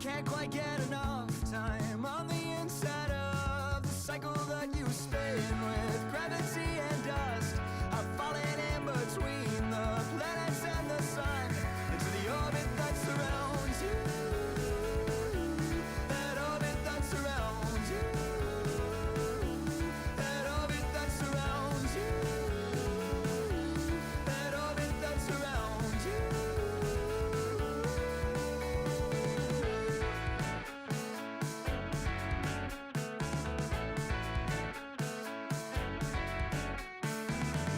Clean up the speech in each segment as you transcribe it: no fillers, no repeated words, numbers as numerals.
Can't quite get enough time on the inside of the cycle that you spin with gravity and dust. I'm falling in between the planets and the sun into the orbit that surrounds you. That orbit that surrounds you. That orbit that surrounds you. That orbit that surrounds you.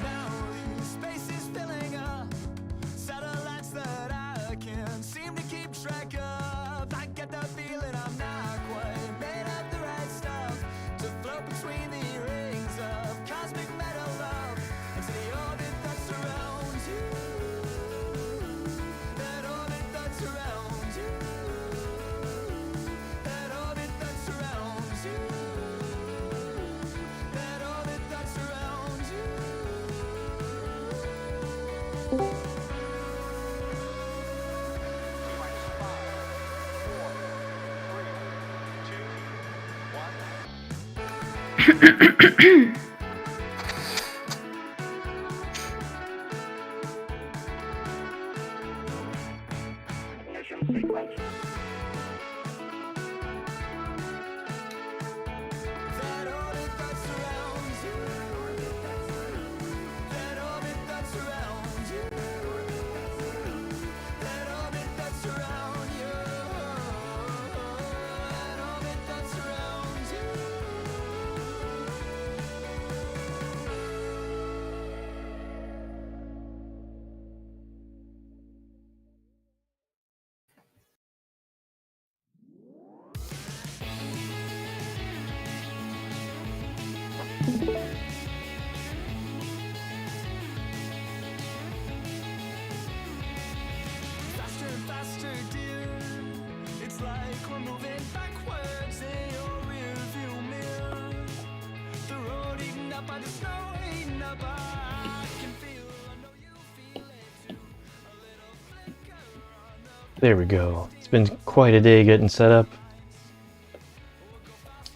Now the space is filling up, satellites that I can't seem to keep track of. I get the feeling I'm not quite made of the right stuff to float between the rings of cosmic metal love into the orbit that surrounds you. That orbit that surrounds you. That orbit that surrounds you. That orbit that surrounds you. That orbit that surrounds you. That orbit that surrounds you. That orbit that surrounds you. That orbit that surrounds you. Faster and faster, dear. It's like we're moving backwards in your rearview mirror. The road eaten up by the snow, eaten up. I can feel. I know you feel it too. A little flicker on the. There we go. It's been quite a day getting set up.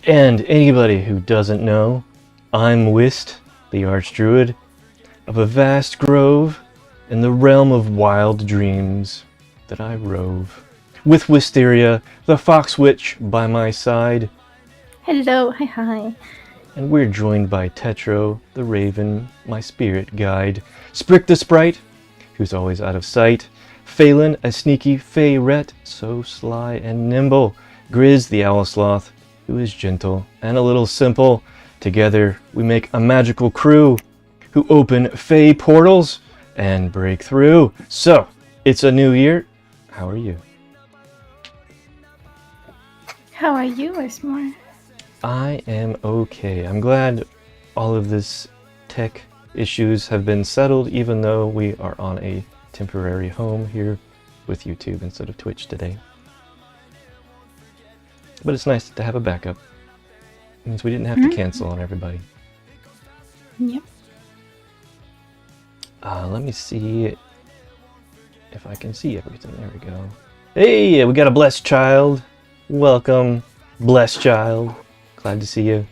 And anybody who doesn't know, I'm Whist, the Archdruid, of a vast grove in the realm of wild dreams that I rove. With Wisteria, the Fox Witch, by my side, Hello, hi. and we're joined by Tetro, the Raven, my spirit guide, Sprick the Sprite, who's always out of sight, Phelan, a sneaky Feyret, so sly and nimble, Grizz, the Owl Sloth, who is gentle and a little simple. Together we make a magical crew who open Fey portals and break through. So, it's a new year. How are you? How are you, Westmore? I am okay. I'm glad all of this tech issues have been settled, even though we are on a temporary home here with YouTube instead of Twitch today. But it's nice to have a backup. It means we didn't have to cancel on everybody. Yep. Let me see if I can see everything. There we go. Hey, we got a blessed child. Welcome, blessed child. Glad to see you.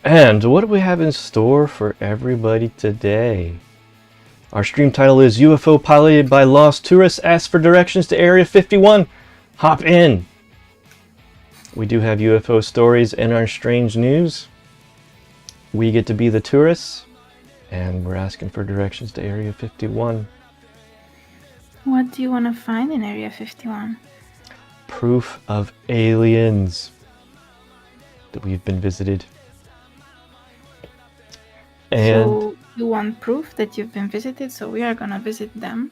And what do we have in store for everybody today? Our stream title is UFO piloted by lost tourists asks for directions to Area 51. Hop in. We do have UFO stories in our strange news. We get to be the tourists, and we're asking for directions to Area 51. What do you want to find in Area 51? Proof of aliens that we've been visited. And So you want proof that you've been visited, so we are gonna visit them.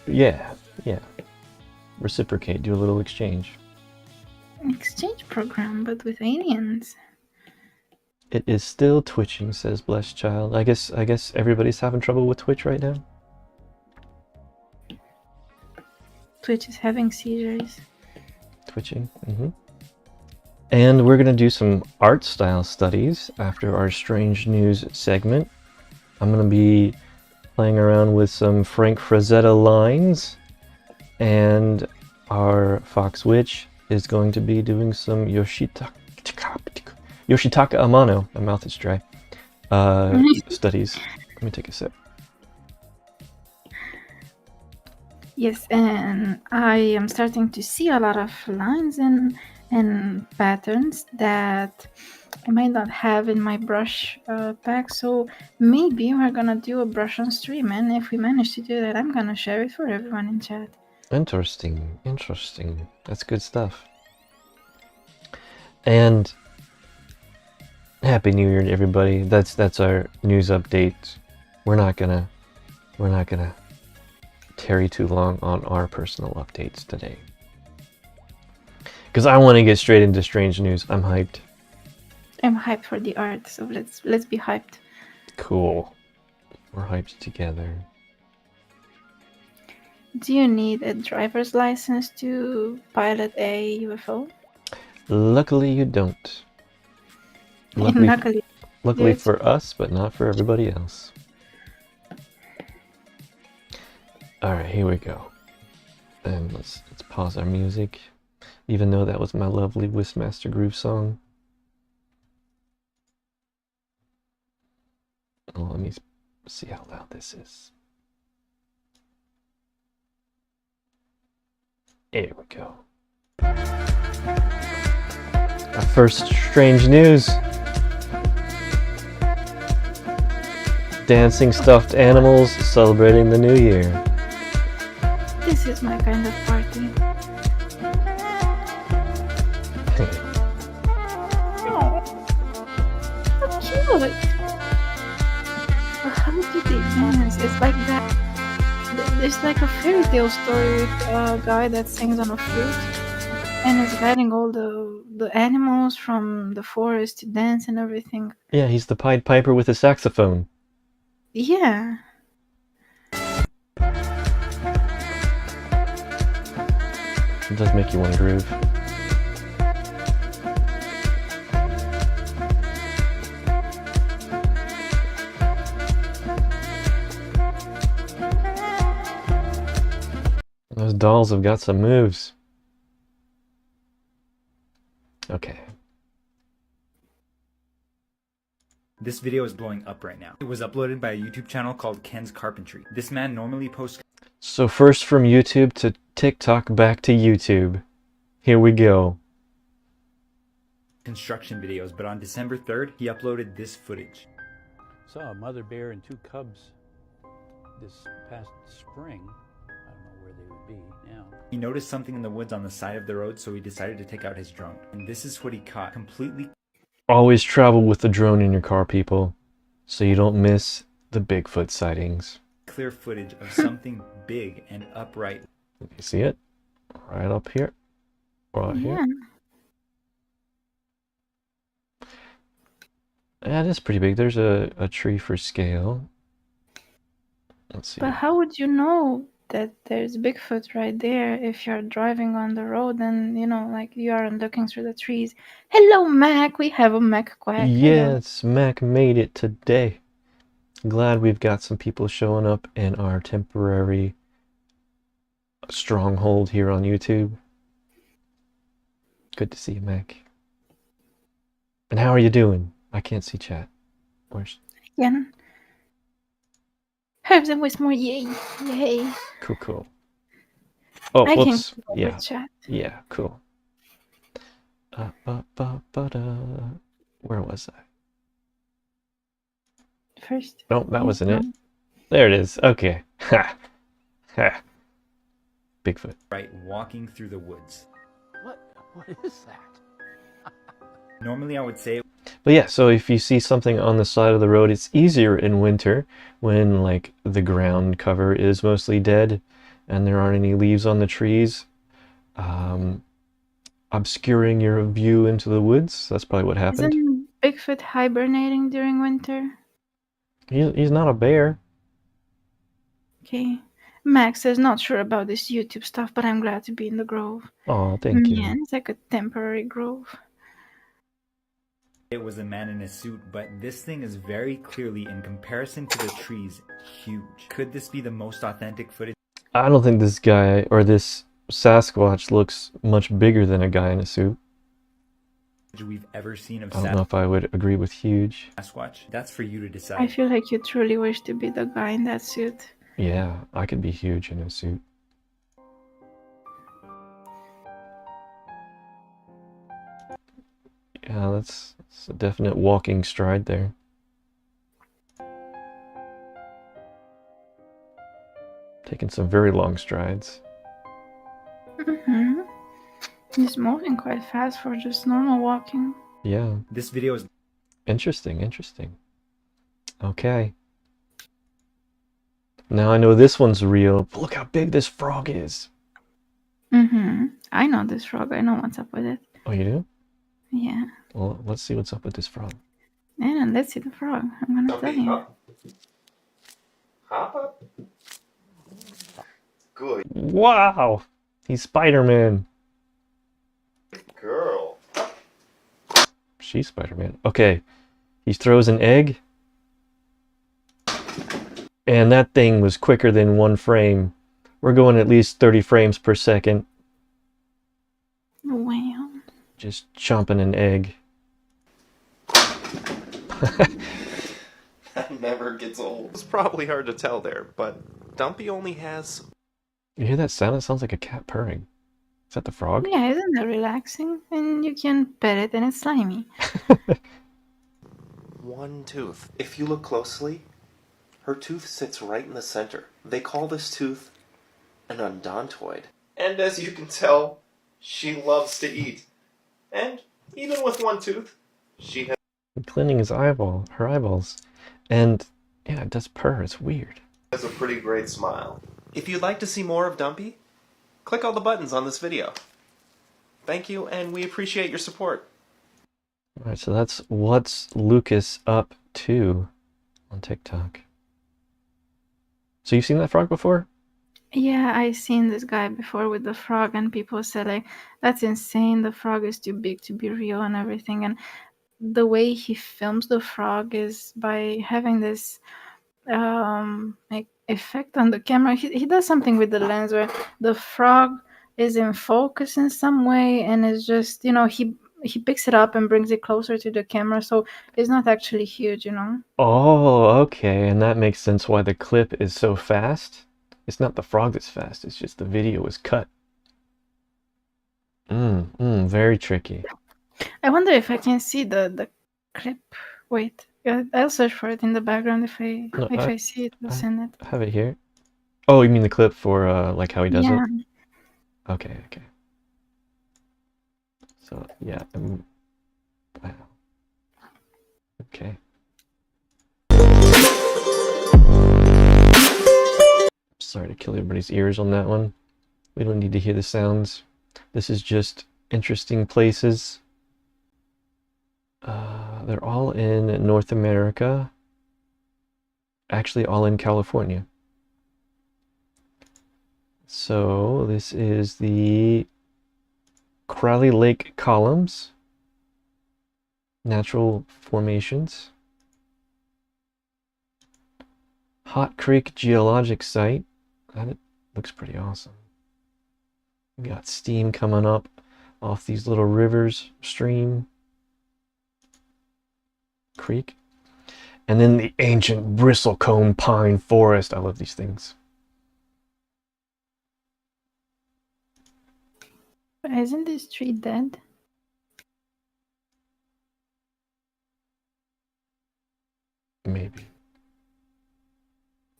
yeah. Reciprocate, do a little exchange. An exchange program, but with aliens. It is still twitching, says Blessed Child. I guess everybody's having trouble with Twitch right now. Twitch is having seizures. Twitching. And we're gonna do some art style studies after our strange news segment. I'm gonna be playing around with some Frank Frazetta lines And our Fox Witch is going to be doing some Yoshitaka Amano, my mouth is dry, studies. Let me take a sip. Yes, and I am starting to see a lot of lines and patterns that I might not have in my brush pack. So maybe we're gonna do a brush on stream, and if we manage to do that, I'm gonna share it for everyone in chat. Interesting, interesting. That's good stuff. And Happy New Year to everybody. That's our news update. We're not gonna tarry too long on our personal updates today, because I want to get straight into strange news. I'm hyped. I'm hyped for the art, so let's be hyped. Cool. We're hyped together. Do you need a driver's license to pilot a UFO? Luckily, you don't. Luckily Luckily for us, but not for everybody else. Alright, here we go. And let's pause our music, even though that was my lovely Wishmaster Groove song. Oh, let me see how loud this is. There we go. Our first strange news. Dancing stuffed animals celebrating the new year. This is my kind of party. Oh, so cute! How do they dance? It's like that. There's like a fairy tale story with a guy that sings on a flute and is guiding all the animals from the forest to dance and everything. Yeah, he's the Pied Piper with a saxophone. Yeah. It does make you want to groove. Those dolls have got some moves. Okay. This video is blowing up right now. It was uploaded by a YouTube channel called Ken's Carpentry. This man normally posts So first from YouTube to TikTok, back to YouTube. Here we go. construction videos, but on December 3rd, he uploaded this footage. Saw a mother bear and 2 cubs this past spring. I don't know where they would be now. He noticed something in the woods on the side of the road, so he decided to take out his drone. And this is what he caught. Completely Always travel with the drone in your car, people, so you don't miss the Bigfoot sightings. clear footage of something big and upright. You see it? Right up here. Right here. Yeah, it is pretty big. There's a tree for scale. Let's see. But how would you know that there's Bigfoot right there if you're driving on the road and, you know, like you aren't looking through the trees? Hello, Mac. We have a Mac quack. Yes, Mac made it today. Glad we've got some people showing up in our temporary stronghold here on YouTube. Good to see you, Mac. And how are you doing? I can't see chat. Where's... Yeah. Herbs and Wismore, yay. Yay. Cool, cool. Oh, I whoops. can Yeah. chat. Yeah, cool. Where was I? First. Nope, that wasn't it. There it is. Okay. Ha. Ha. Bigfoot. Right, walking through the woods. What is that? Normally I would say But yeah, so if you see something on the side of the road, it's easier in winter when like the ground cover is mostly dead and there aren't any leaves on the trees, obscuring your view into the woods. That's probably what happened. Isn't Bigfoot hibernating during winter? He's not a bear. Okay. Max says not sure about this YouTube stuff, but I'm glad to be in the grove. Oh, thank you. Yeah, it's like a temporary grove. it was a man in a suit, but this thing is very clearly, in comparison to the trees, huge. Could this be the most authentic footage? I don't think this guy or this Sasquatch looks much bigger than a guy in a suit. We've ever seen of I don't know if I would agree with huge. Sasquatch. That's for you to I decide. feel like you truly wish to be the guy in that suit. Yeah, I could be huge in a suit. Yeah, that's a definite walking stride there. Taking some very long strides. Mm-hmm. He's moving quite fast for just normal walking. Yeah. This video is Interesting, interesting. Okay. Now I know this one's real, but look how big this frog is. Mm-hmm. I know this frog. I know what's up with it. Oh, you do? Yeah. Well, let's see what's up with this frog. Yeah, let's see the frog. I'm gonna tell you. Hop up. Good Wow! He's Spider-Man. girl. She's Spider-Man. Okay. He throws an egg. And that thing was quicker than one frame. We're going at least 30 frames per second. Wow. Just chomping an egg. That never gets old. It's probably hard to tell there, but Dumpy only has... You hear that sound? It sounds like a cat purring. Is that the frog? Yeah, isn't that relaxing? And you can pet it and it's slimy. one tooth. If you look closely, her tooth sits right in the center. They call this tooth an odontoid. And as you can tell, she loves to eat. And even with one tooth, she Cleaning his eyeball, her eyeballs. And yeah, it does purr. It's weird. has a pretty great smile. If you'd like to see more of Dumpy, click all the buttons on this video. Thank you, and we appreciate your support. Alright, so that's What's Lucas Up To on TikTok. So you've seen that frog before? Yeah, I seen this guy before with the frog, and people said like, "That's insane. The frog is too big to be real and everything." And the way he films the frog is by having this like effect on the camera. He does something with the lens where the frog is in focus in some way, and it's just, he picks it up and brings it closer to the camera, so it's not actually huge. Oh, okay, and that makes sense why the clip is so fast. It's not the frog that's fast, it's just the video is cut. Very tricky. I wonder if I can see the clip. Wait, I'll search for it in the background. If I see it, I'll send it. I have it here. Oh, you mean the clip for like how he does Yeah. it? Okay. So yeah, wow. Okay. Sorry to kill everybody's ears on that one. We don't need to hear the sounds. This is just interesting places. They're all in North America. Actually, all in California. So this is the Crowley Lake Columns. Natural formations. Hot Creek Geologic Site. That looks pretty awesome. We got steam coming up off these little rivers, stream, creek. And then the ancient bristlecone pine forest. I love these things. Isn't this tree dead? Maybe.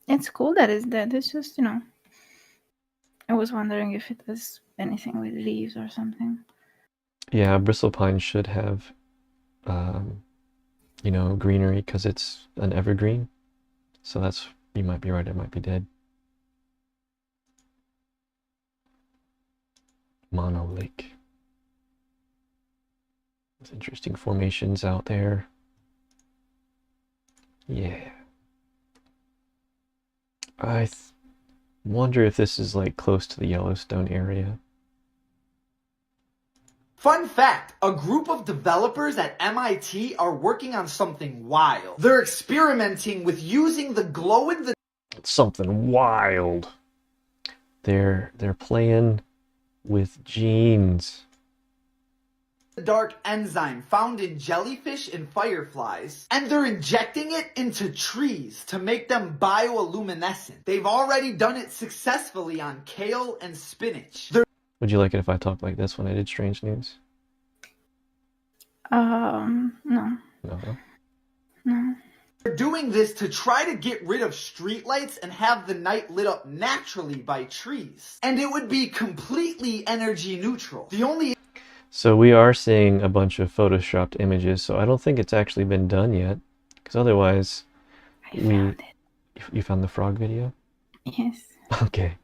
It's cool that it's dead. It's just, I was wondering if it was anything with leaves or something. Yeah, bristle pine should have, greenery because it's an evergreen. So that's, you might be right, it might be dead. Amano Lake. There's interesting formations out there. Yeah. I wonder if this is like close to the Yellowstone area. Fun fact, a group of developers at MIT are working on something wild. They're experimenting with using the glow in the Something wild. They're playing with genes. Dark enzyme found in jellyfish and fireflies, and they're injecting it into trees to make them bioluminescent. They've already done it successfully on kale and spinach. Would you like it if I talked like this when I did Strange News? No. No. They're doing this to try to get rid of streetlights and have the night lit up naturally by trees. And it would be completely energy neutral. The only So we are seeing a bunch of photoshopped images, so I don't think it's actually been done yet. Because otherwise, I found it. You found the frog video? Yes. Okay.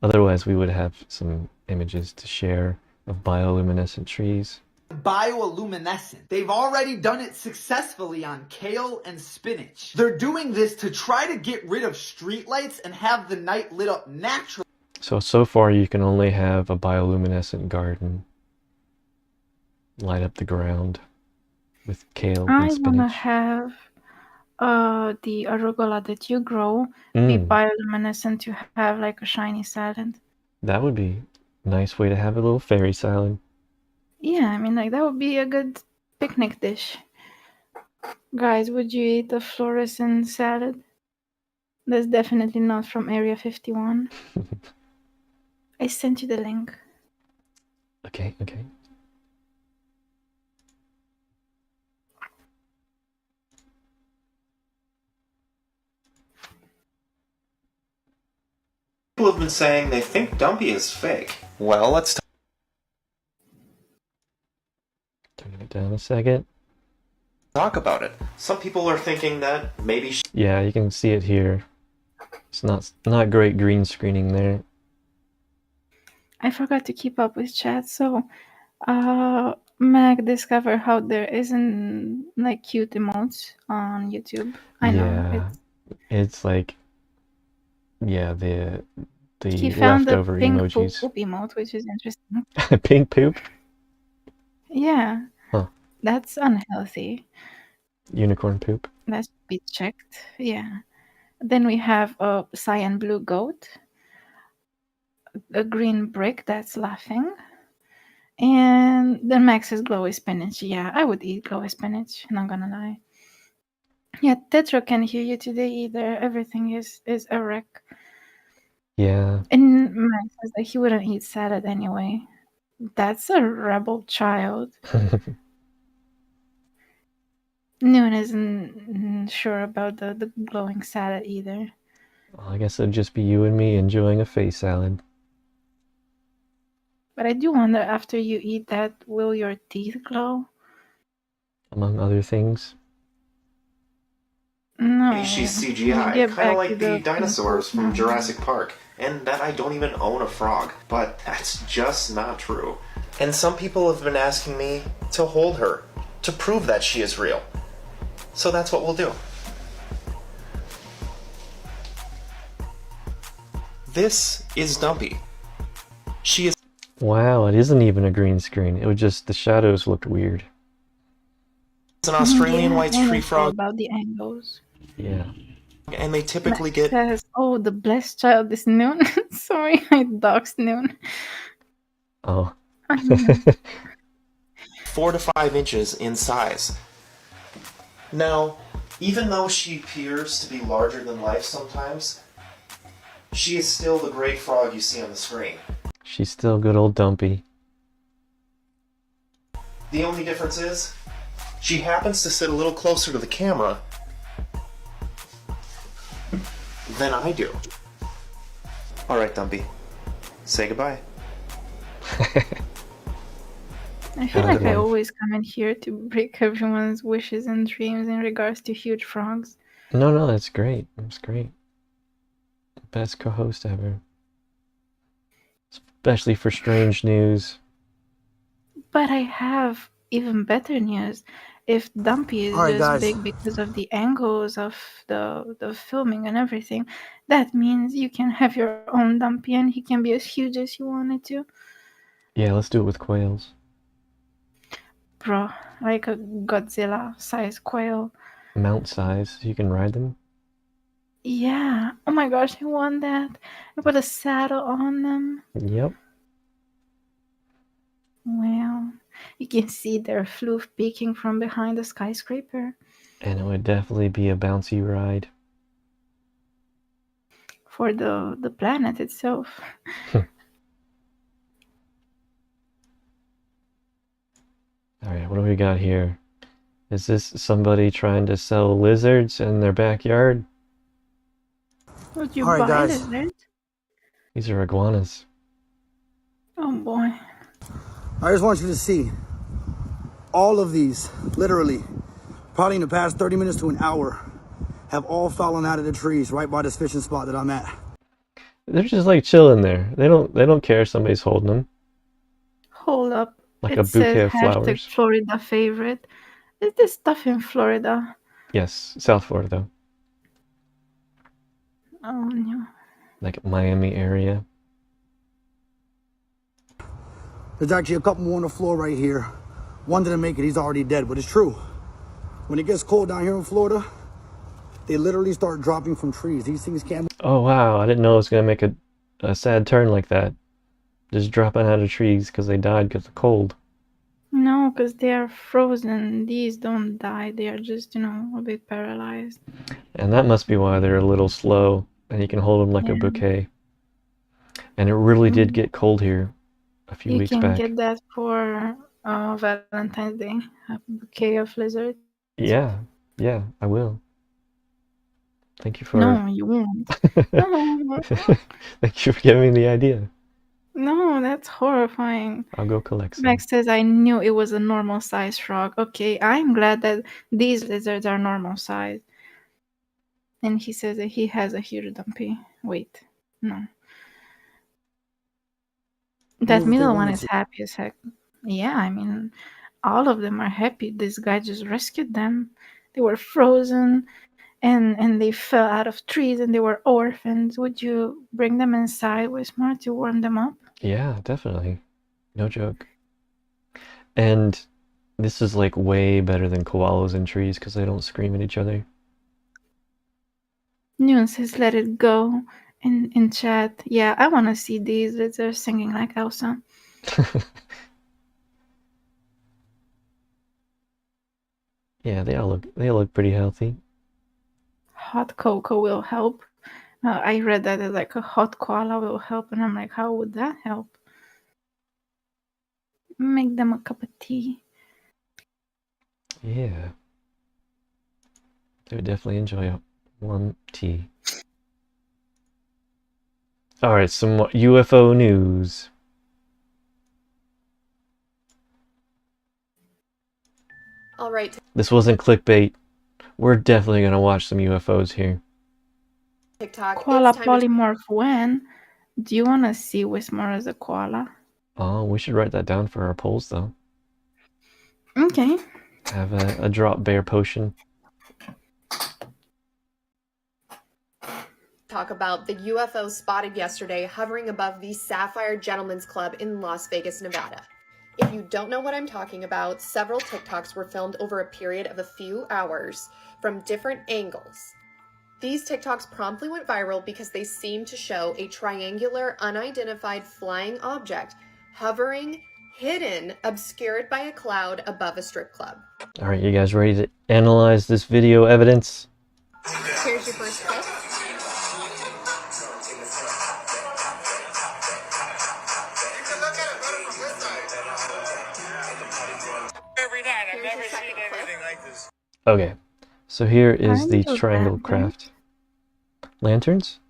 Otherwise, we would have some images to share of bioluminescent trees. bioluminescent. They've already done it successfully on kale and spinach. They're doing this to try to get rid of streetlights and have the night lit up naturally. So far you can only have a bioluminescent garden light up the ground with kale I and wanna spinach. have the arugula that you grow be bioluminescent to have like a shiny salad. That would be a nice way to have a little fairy salad. Yeah, I mean, like that would be a good picnic dish. Guys, would you eat a fluorescent salad? That's definitely not from Area 51. I sent you the link. Okay. People have been saying they think Dumpy is fake. Well, let's Turning it down a second. talk about it. Some people are thinking that maybe she Yeah, you can see it here. It's not great green screening there. I forgot to keep up with chat, so Meg discovered how there isn't like cute emotes on YouTube. I know. It's like the He found the leftover pink emojis. poop emote, which is interesting. Pink poop? Yeah. Huh. That's unhealthy. Unicorn poop? That should be checked. Yeah. Then we have a cyan blue goat, a green brick that's laughing, and then Max is glowy spinach. Yeah, I would eat glowy spinach, not gonna lie. Yeah, Tetro can't hear you today either. Everything is a wreck. Yeah. And Max says that he wouldn't eat salad anyway. That's a rebel child. Noon isn't sure about the glowing salad either. Well, I guess it'd just be you and me enjoying a face salad. But I do wonder, after you eat that, will your teeth glow? Among other things. No. she's You CGI, get kind back of like to the pink dinosaurs poop from now. Jurassic Park, and that I don't even own a frog. But that's just not true. And some people have been asking me to hold her, to prove that she is real. So that's what we'll do. This is Dumpy. She is Wow, it isn't even a green screen. It was just the shadows looked weird. an Australian Yeah, white I tree know frog, about the angles. Yeah. and they typically Max get says, "Oh, the blessed child is Noon." Sorry, I doxed Noon. Oh. 4 to 5 inches in size. Now, even though she appears to be larger than life sometimes, she is still the great frog you see on the screen. She's still good old Dumpy. The only difference is, she happens to sit a little closer to the camera than I do. Alright, Dumpy. Say goodbye. I feel How's like it I life? always come in here to break everyone's wishes and dreams in regards to huge frogs. No, that's great. That's great. Best co-host ever. Especially for strange news. But I have even better news. If Dumpy is Alright, just guys. big because of the angles of the filming and everything, that means you can have your own Dumpy and he can be as huge as you wanted to. Yeah, let's do it with quails. Bro, like a Godzilla-sized quail. Mount size, you can ride them. Yeah. Oh my gosh, I want that. I put a saddle on them. Yep. Wow. You can see their floof peeking from behind the skyscraper. And it would definitely be a bouncy ride. For the planet itself. Alright, what do we got here? Is this somebody trying to sell lizards in their backyard? Would you All right, buy guys. lizard? These are iguanas. Oh boy. I just want you to see all of these, literally, probably in the past 30 minutes to an hour, have all fallen out of the trees right by this fishing spot that I'm at. They're just like chilling there. They don't care if somebody's holding them. Hold up. Like It a bouquet says of flowers. Florida favorite. Is this stuff in Florida? Yes, South Florida though. Oh no. Like Miami area. There's actually a couple more on the floor right here. One didn't make it, he's already dead, but it's true. When it gets cold down here in Florida, they literally start dropping from trees. These things can't move. Oh wow, I didn't know it was gonna make a sad turn like that. Just dropping out of trees because they died because of cold. No, because they are frozen. These don't die. They are just, a bit paralyzed. And that must be why they're a little slow and you can hold them like a Yeah. bouquet. And it really did get cold here a few You weeks can back. get that for Valentine's Day. A bouquet of lizards. Yeah, I will. Thank you for No, you won't. No, Thank you for giving me the idea. no, that's horrifying. I'll go collect some. Max says, I knew it was a normal size frog. Okay, I'm glad that these lizards are normal size. And he says that he has a huge dumpy. Wait, no. That Move if they middle one wanted is to. happy as heck. Yeah, I mean, all of them are happy. This guy just rescued them. They were frozen and they fell out of trees and they were orphans. Would you bring them inside, Wismar, to warm them up? Yeah, definitely. No joke. And this is like way better than koalas in trees because they don't scream at each other. Noon says, let it go in chat. Yeah, I want to see these lizards singing like Elsa. Yeah, they look pretty healthy. Hot cocoa will help. I read that as like a hot koala will help, and I'm like, how would that help? Make them a cup of tea. Yeah. They would definitely enjoy a warm tea. Alright, some more UFO news. All right. This wasn't clickbait. We're definitely gonna watch some UFOs here. TikTok. Koala It's time to polymorph when? Do you want to see Wismar as a koala? Oh, we should write that down for our polls though. Okay. Have a drop bear potion. talk about the UFO spotted yesterday hovering above the Sapphire Gentlemen's Club in Las Vegas, Nevada. If you don't know what I'm talking about, several TikToks were filmed over a period of a few hours from different angles. These TikToks promptly went viral because they seemed to show a triangular, unidentified flying object hovering, hidden, obscured by a cloud above a strip club. All right, you guys ready to analyze this video evidence? Here's your first clip. I've never seen anything like this. Okay, so here is the Triangle triangle lantern. craft. Lanterns?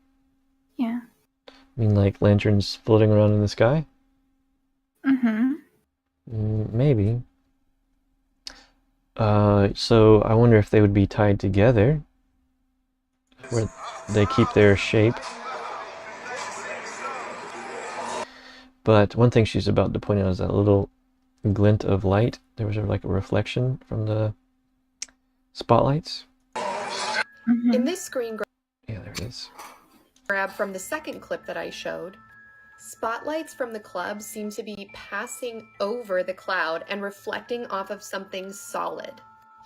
Yeah. I mean like lanterns floating around in the sky? Mm-hmm. Maybe. So I wonder if they would be tied together, where they keep their shape. But one thing she's about to point out is that little glint of light. There was like a reflection from the spotlights. Mm-hmm. In this screen Yeah, there it is. grab from the second clip that I showed, spotlights from the club seem to be passing over the cloud and reflecting off of something solid.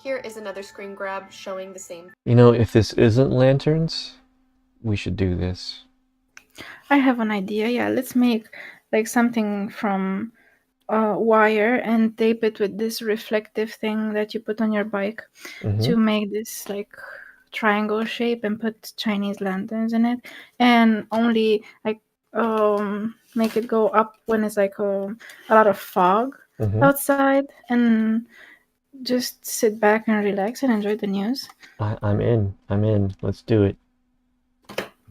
Here is another screen grab showing the same. You know, if this isn't lanterns, we should do this. I have an idea. Yeah, let's make like something from wire and tape it with this reflective thing that you put on your bike to make this like triangle shape and put Chinese lanterns in it, and only like make it go up when it's like a lot of fog outside, and just sit back and relax and enjoy the news. I'm in. Let's do it.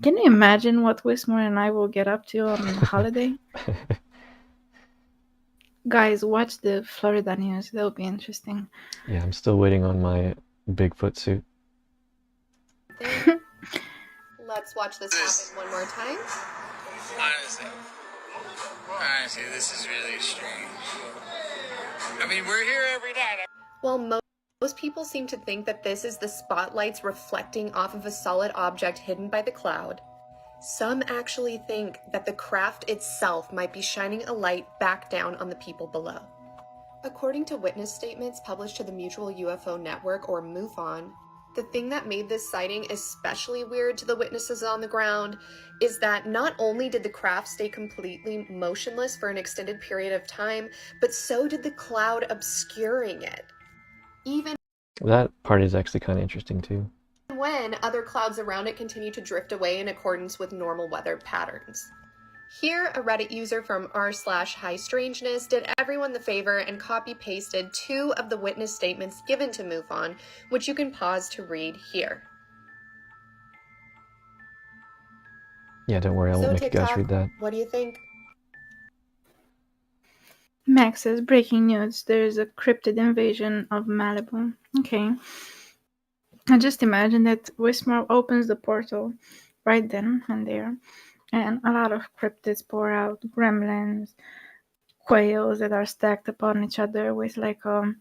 Can you imagine what Wismore and I will get up to on holiday? Guys, watch the Florida news. That'll be interesting. Yeah, I'm still waiting on my Bigfoot suit. Let's watch this happen one more time. Honestly, this is really strange. I mean, we're here every night. Well, most people seem to think that this is the spotlights reflecting off of a solid object hidden by the cloud. Some actually think that the craft itself might be shining a light back down on the people below. According to witness statements published to the Mutual UFO Network, or MUFON, the thing that made this sighting especially weird to the witnesses on the ground is that not only did the craft stay completely motionless for an extended period of time, but so did the cloud obscuring it. Even that part is actually kind of interesting too. When other clouds around it continue to drift away in accordance with normal weather patterns. Here, a Reddit user from r/highstrangeness did everyone the favor and copy-pasted 2 of the witness statements given to MUFON, which you can pause to read here. Yeah, don't worry, I won't make you guys read that. What do you think? Max says, breaking news, there is a cryptid invasion of Malibu. Okay. I just imagine that Wismore opens the portal right then and there, and a lot of cryptids pour out, gremlins, quails that are stacked upon each other with like a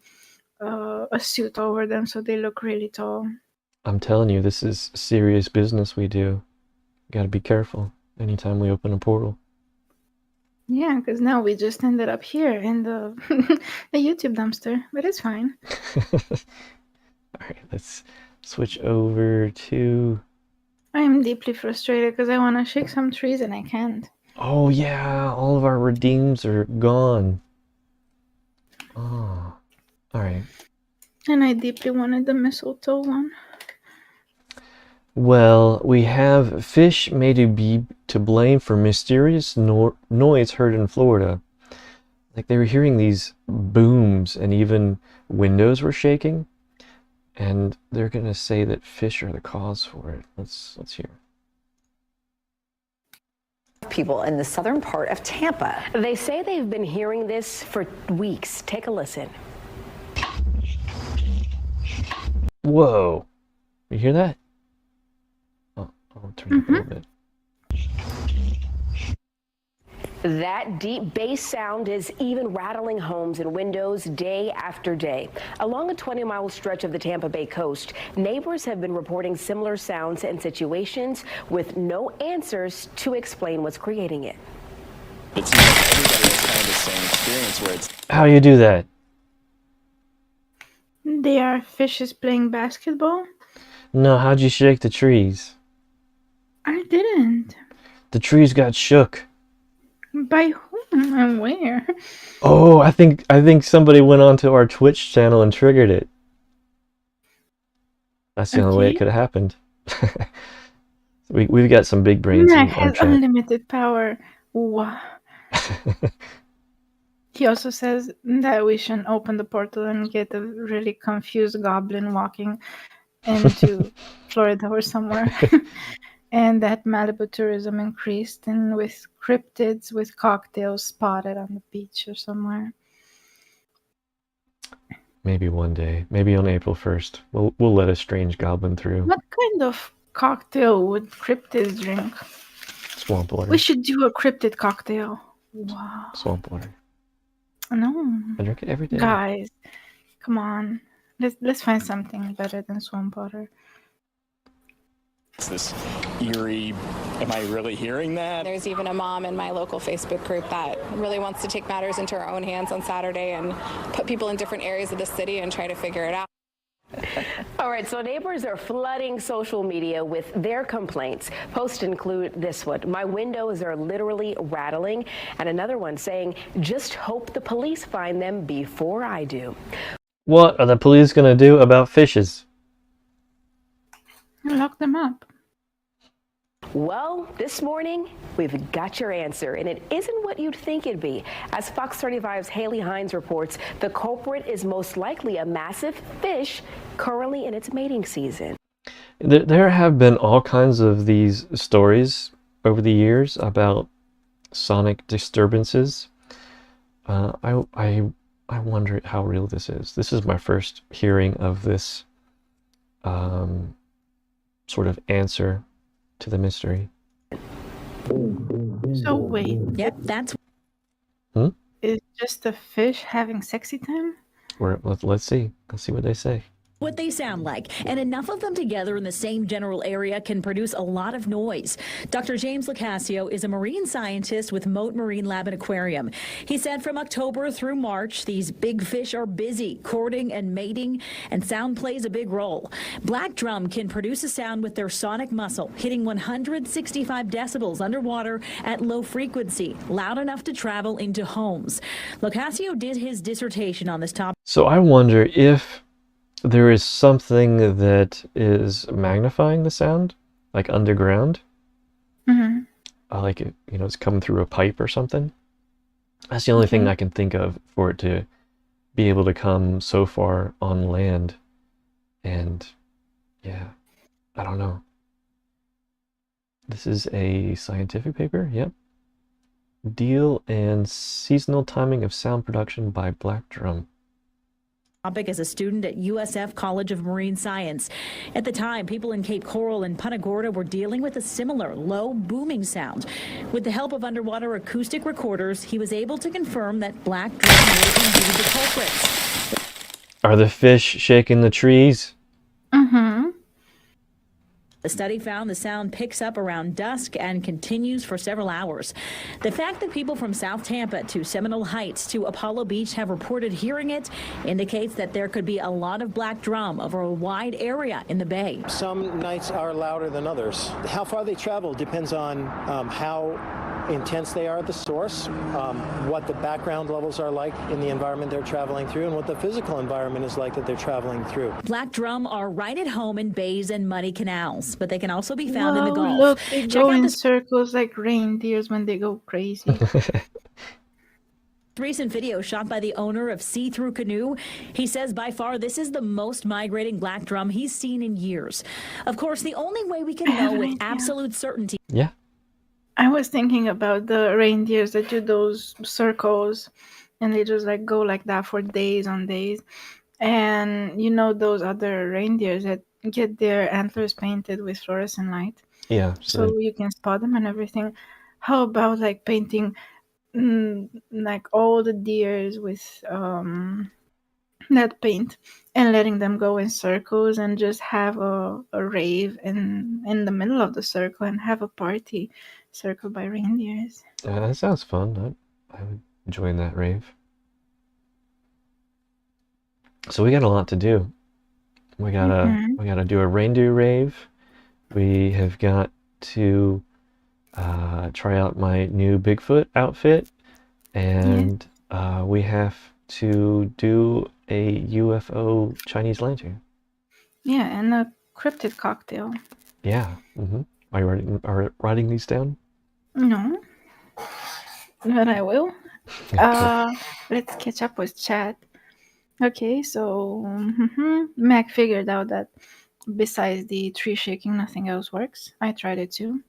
suit over them so they look really tall. I'm telling you, this is serious business we do. Gotta be careful anytime we open a portal. Yeah, because now we just ended up here in the the YouTube dumpster, but it's fine. Alright, let's switch over to... I am deeply frustrated because I want to shake some trees and I can't. Oh yeah, all of our redeems are gone. Oh, alright. And I deeply wanted the mistletoe one. Well, we have fish may be to blame for mysterious noise heard in Florida. Like they were hearing these booms and even windows were shaking. And they're going to say that fish are the cause for it. Let's hear. People in the southern part of Tampa. They say they've been hearing this for weeks. Take a listen. Whoa. You hear that? Oh, I'll turn it up a little bit. That deep bass sound is even rattling homes and windows day after day. Along a 20-mile stretch of the Tampa Bay coast, neighbors have been reporting similar sounds and situations with no answers to explain what's creating it. It seems like everybody has kind of the same experience where it's... How you do that? They are fishes playing basketball? No, how'd you shake the trees? I didn't. The trees got shook. By whom and where? Oh, I think somebody went onto our Twitch channel and triggered it. That's the only way it could have happened. We've got some big brains in Mac our has chat. unlimited power. Wow. He also says that we should open the portal and get a really confused goblin walking into Florida or somewhere. And that Malibu tourism increased, and with cryptids with cocktails spotted on the beach or somewhere. Maybe one day. Maybe on April 1st. We'll let a strange goblin through. What kind of cocktail would cryptids drink? Swamp water. We should do a cryptid cocktail. Wow. Swamp water. No. I drink it every day. Guys, come on. Let's find something better than swamp water. It's this eerie, am I really hearing that? There's even a mom in my local Facebook group that really wants to take matters into her own hands on Saturday and put people in different areas of the city and try to figure it out. All right, so neighbors are flooding social media with their complaints. Posts include this one: "My windows are literally rattling," and another one saying, "Just hope the police find them before I do." What are the police gonna do about fishes? Lock them up. Well, this morning, we've got your answer, and it isn't what you'd think it'd be. As Fox 35's Haley Hines reports, the culprit is most likely a massive fish currently in its mating season. There have been all kinds of these stories over the years about sonic disturbances. I wonder how real this is. This is my first hearing of this sort of answer to the mystery. So wait. Yep, that's. Is just a fish having sexy time? Let's see. Let's see what they say. What they sound like, and enough of them together in the same general area can produce a lot of noise. Dr. James Locascio is a marine scientist with Moat Marine Lab and Aquarium. He said from October through March, these big fish are busy courting and mating, and sound plays a big role. Black drum can produce a sound with their sonic muscle, hitting 165 decibels underwater at low frequency, loud enough to travel into homes. Locascio did his dissertation on this topic. So I wonder if there is something that is magnifying the sound, like underground. Mm-hmm. Like it's coming through a pipe or something. That's the only thing I can think of for it to be able to come so far on land. And yeah, I don't know. This is a scientific paper. Yep. Deal and seasonal timing of sound production by Black Drum. As a student at USF College of Marine Science. At the time, people in Cape Coral and Punta Gorda were dealing with a similar low booming sound. With the help of underwater acoustic recorders, he was able to confirm that black drum was indeed the culprits. Are the fish shaking the trees? Mm-hmm. The study found the sound picks up around dusk and continues for several hours. The fact that people from South Tampa to Seminole Heights to Apollo Beach have reported hearing it indicates that there could be a lot of black drum over a wide area in the bay. Some nights are louder than others. How far they travel depends on how intense they are at the source, what the background levels are like in the environment they're traveling through, and what the physical environment is like that they're traveling through. Black drum are right at home in bays and muddy canals, but they can also be found in the Gulf. Look, they go in circles like reindeers when they go crazy. Recent video shot by the owner of See Through Canoe. He says by far this is the most migrating black drum he's seen in years. Of course, the only way we can know with absolute certainty. Yeah. I was thinking about the reindeers that do those circles and they just like go like that for days on days. And those other reindeers that get their antlers painted with fluorescent light. Yeah. So you can spot them and everything. How about like painting like all the deers with that paint and letting them go in circles and just have a rave in the middle of the circle and have a party circled by reindeers. That sounds fun. I would join that rave. So we got a lot to do. We gotta do a reindeer rave. We have got to try out my new Bigfoot outfit, and we have to do a UFO Chinese lantern. Yeah, and a cryptid cocktail. Yeah. Are you writing these down? No, but I will. Let's catch up with chat. Okay, so Mac figured out that besides the tree shaking, nothing else works. I tried it too.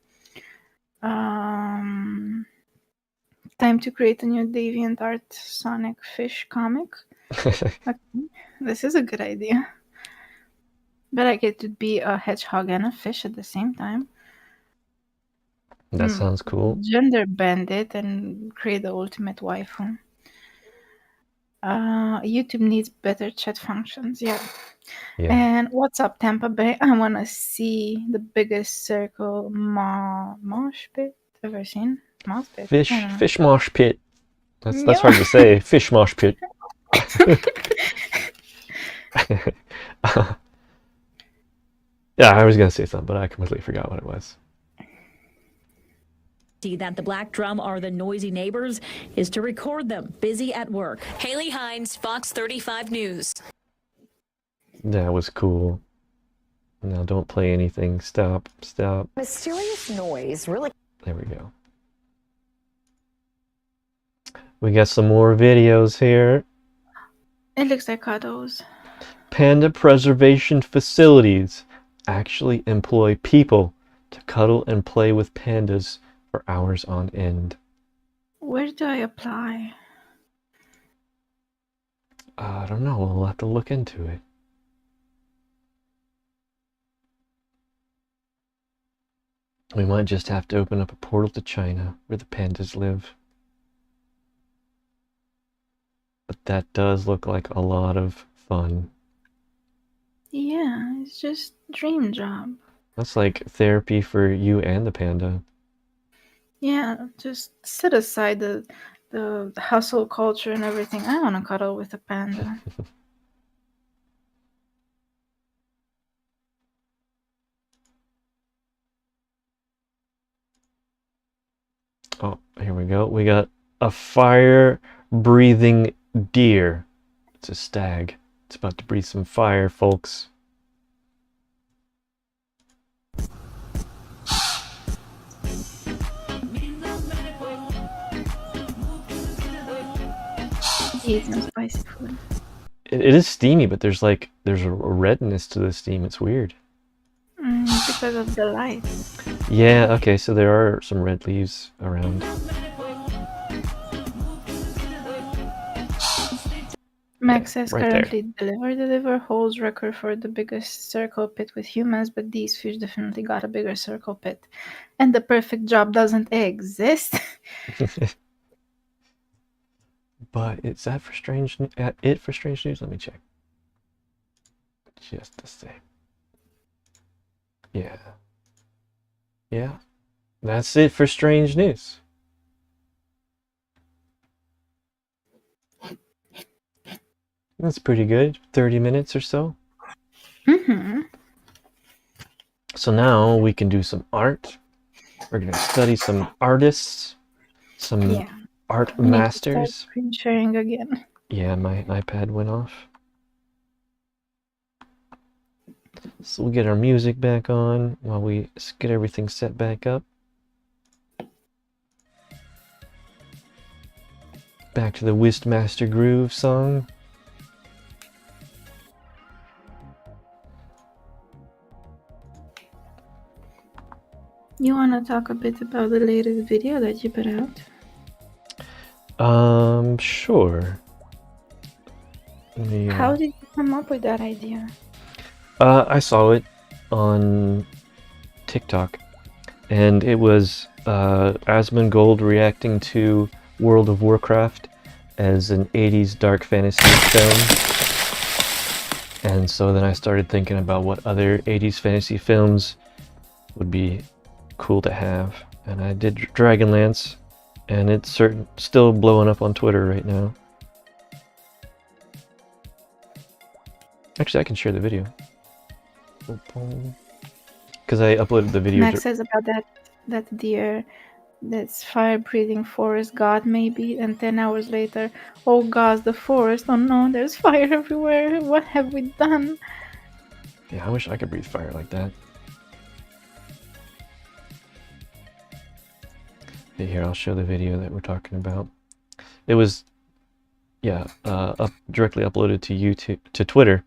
Time to create a new DeviantArt Sonic Fish comic. Okay, this is a good idea. But I get to be a hedgehog and a fish at the same time. That sounds cool. Gender bend it and create the ultimate waifu. YouTube needs better chat functions. Yeah. And what's up, Tampa Bay? I want to see the biggest circle mosh pit ever seen. Mosh pit. Fish mosh pit. That's hard to say. Fish mosh pit. Yeah, I was gonna say something, but I completely forgot what it was. See that the black drum are the noisy neighbors is to record them busy at work. Haley Hines, Fox 35 News. That was cool. Now don't play anything. Stop. Stop. Mysterious noise really. There we go. We got some more videos here. It looks like cuddles. Panda preservation facilities actually employ people to cuddle and play with pandas for hours on end. Where do I apply? I don't know. We'll have to look into it. We might just have to open up a portal to China where the pandas live. But that does look like a lot of fun. Yeah, it's just dream job. That's like therapy for you and the panda. Yeah, just set aside the hustle culture and everything. I want to cuddle with a panda. Oh, here we go. We got a fire-breathing deer. It's a stag. It's about to breathe some fire, folks. Eat some spicy food. It is steamy, but there's a redness to the steam. It's weird. Because of the light. Yeah, okay, so there are some red leaves around. Max says right currently Deliver holds record for the biggest circle pit with humans, but these fish definitely got a bigger circle pit. And the perfect job doesn't exist. But is that for strange it for strange news? Let me check. Just to say. Yeah. Yeah. That's it for strange news. That's pretty good. 30 minutes or so. So now we can do some art. We're going to study some artists, some art We need to masters. start screen sharing again. Yeah, my iPad went off. So we'll get our music back on while we get everything set back up. Back to the Wistmaster Groove song. You want to talk a bit about the latest video that you put out? Sure. How did you come up with that idea? I saw it on TikTok, and it was Asmongold reacting to World of Warcraft as an 80s dark fantasy film. And so then I started thinking about what other 80s fantasy films would be cool to have. And I did Dragonlance, and it's still blowing up on Twitter right now. Actually, I can share the video. Because I uploaded the video. Max says about that deer, that's fire-breathing forest god maybe, and 10 hours later, oh god, the forest, oh no, there's fire everywhere, what have we done? Yeah, I wish I could breathe fire like that. Okay, here, I'll show the video that we're talking about. It was, yeah, directly uploaded to YouTube, to Twitter,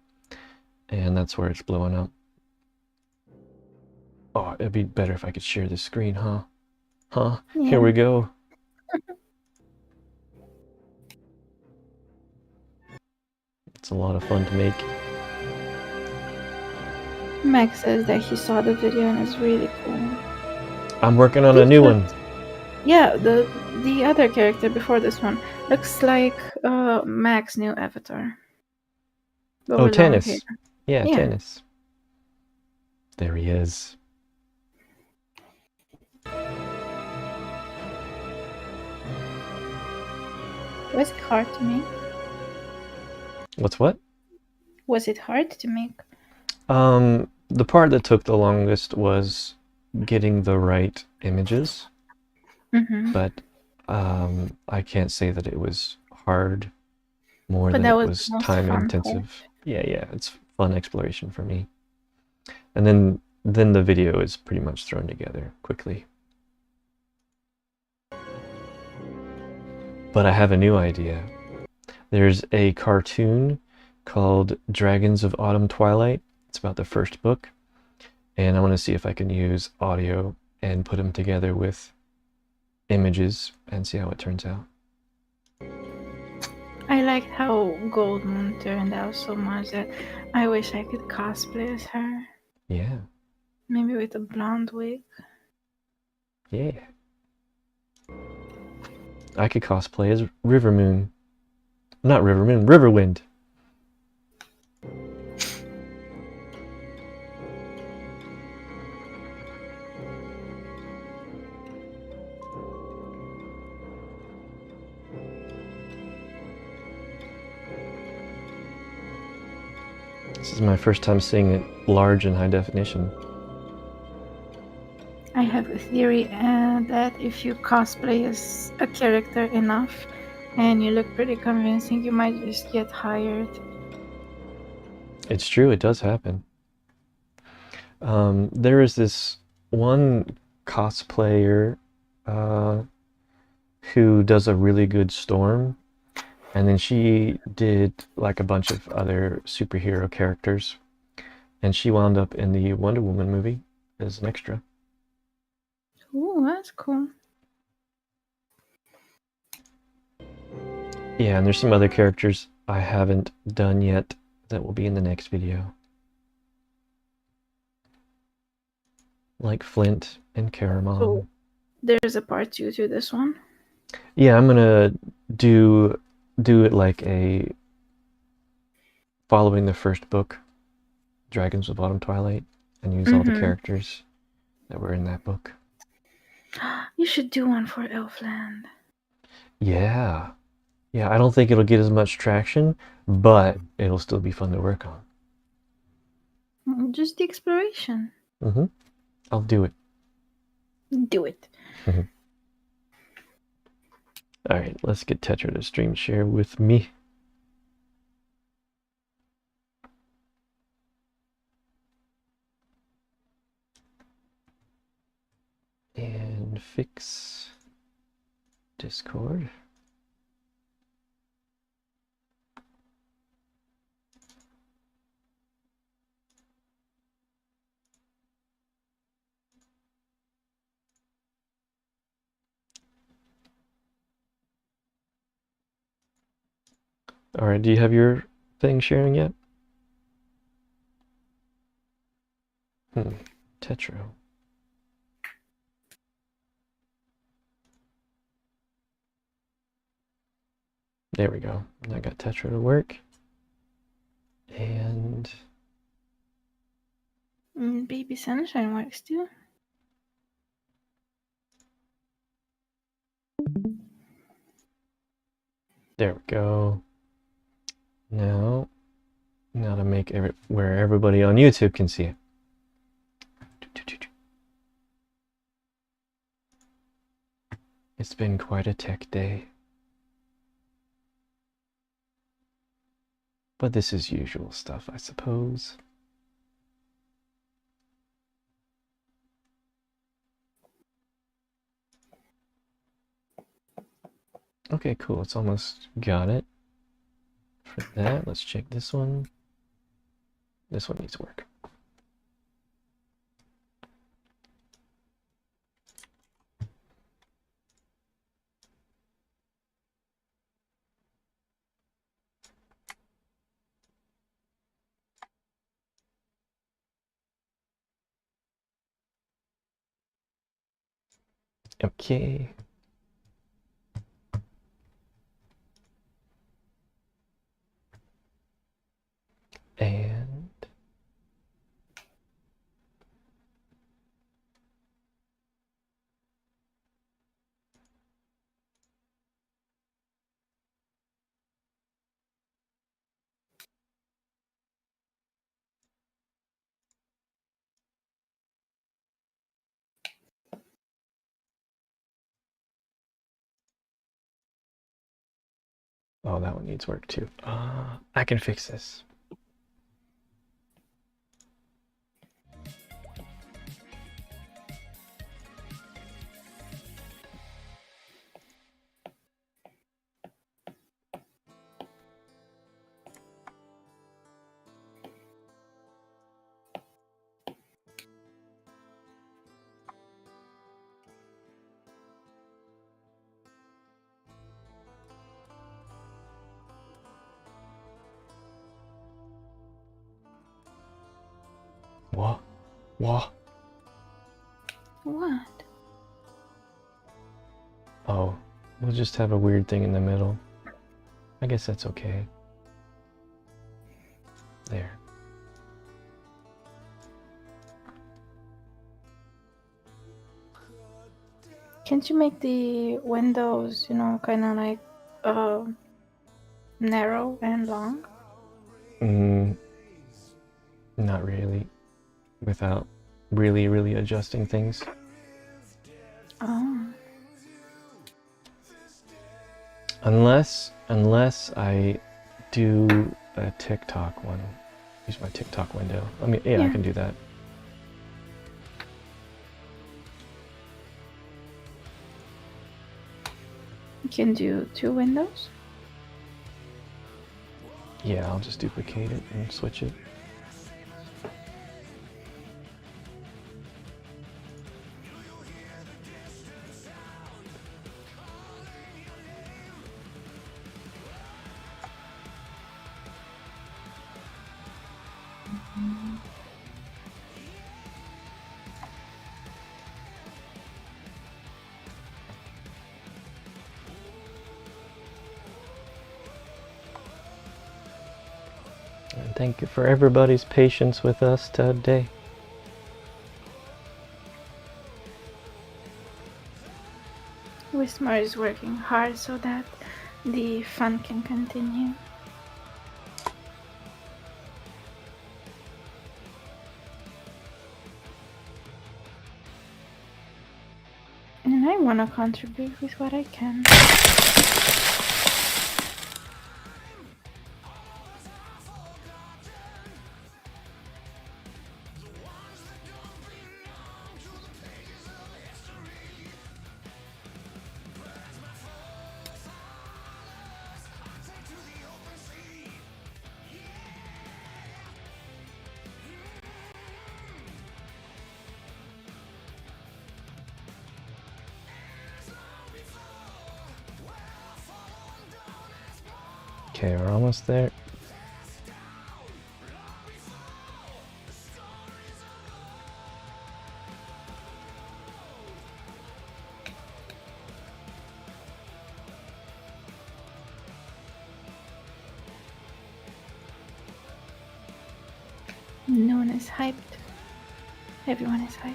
and that's where it's blowing up. Oh, it'd be better if I could share the screen, huh? Huh? Yeah. Here we go. It's a lot of fun to make. Max says that he saw the video and it's really cool. I'm working on a new one. Yeah, the other character before this one looks like Max's new avatar. But Oh, with long Tennis. hair. Yeah, Yeah. Tennis. There he is. Was it hard to make? What's what? Was it hard to make? the part that took the longest was getting the right images, but I can't say that it was hard more But than that it was was the most time fun intensive. Yeah, it's fun exploration for me. And then the video is pretty much thrown together quickly. But I have a new idea. There's a cartoon called Dragons of Autumn Twilight. It's about the first book. And I want to see if I can use audio and put them together with images and see how it turns out. I liked how Gold Moon turned out so much that I wish I could cosplay as her. Yeah. Maybe with a blonde wig. Yeah. I could cosplay as River Moon. Not River Moon, Riverwind. This is my first time seeing it large in high definition. I have a theory that if you cosplay as a character enough and you look pretty convincing, you might just get hired. It's true, it does happen. There is this one cosplayer who does a really good Storm, and then she did like a bunch of other superhero characters, and she wound up in the Wonder Woman movie as an extra. Ooh, that's cool. Yeah, and there's some other characters I haven't done yet that will be in the next video. Like Flint and Caramon. So there's a part 2 to this one. Yeah, I'm gonna do it like a following the first book, Dragons of Autumn Twilight, and use all the characters that were in that book. You should do one for Elfland. Yeah. Yeah, I don't think it'll get as much traction, but it'll still be fun to work on. Just the exploration. I'll do it. Do it. Alright, let's get Tetra to stream share with me. And fix Discord. Alright, do you have your thing sharing yet? Tetro. There we go. I got Tetra to work. And Baby Sunshine works too. there we go. Now to make where everybody on YouTube can see it. It's been quite a tech day. But this is usual stuff, I suppose. Okay, cool. It's almost got it. For that, let's check this one. This one needs work. Okay. And Oh, that one needs work too. I can fix this. What? What? What? Oh, we'll just have a weird thing in the middle. I guess that's okay. There. Can't you make the windows, you know, kind of like narrow and long? Not really. Without really adjusting things. Oh. Unless I do a TikTok one. Use my TikTok window. I mean, yeah, I can do that. You can do 2 windows? Yeah, I'll just duplicate it and switch it. And thank you for everybody's patience with us today. Wismar is working hard so that the fun can continue. And I want to contribute with what I can. Okay, we're almost there. No one is hyped. Everyone is hyped.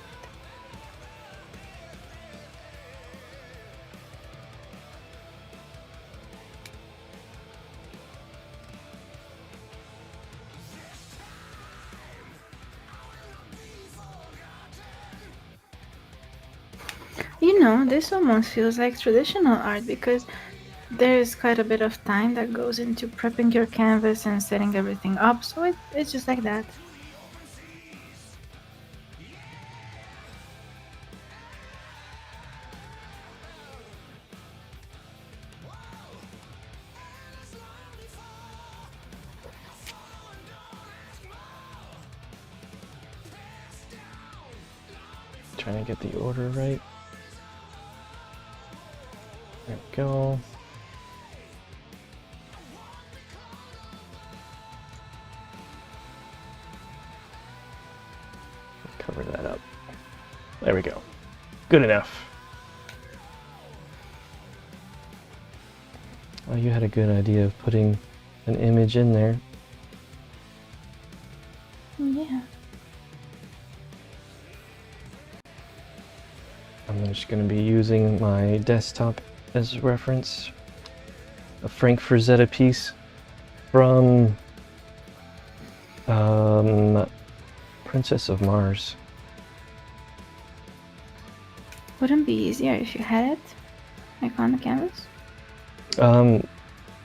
You know, this almost feels like traditional art because there's quite a bit of time that goes into prepping your canvas and setting everything up, so it's just like that. Trying to get the order right. There we go. Cover that up. There we go. Good enough. Oh, you had a good idea of putting an image in there. Yeah. I'm just going to be using my desktop as reference. A Frank Frazetta piece from Princess of Mars. Wouldn't it be easier if you had it, like on the canvas?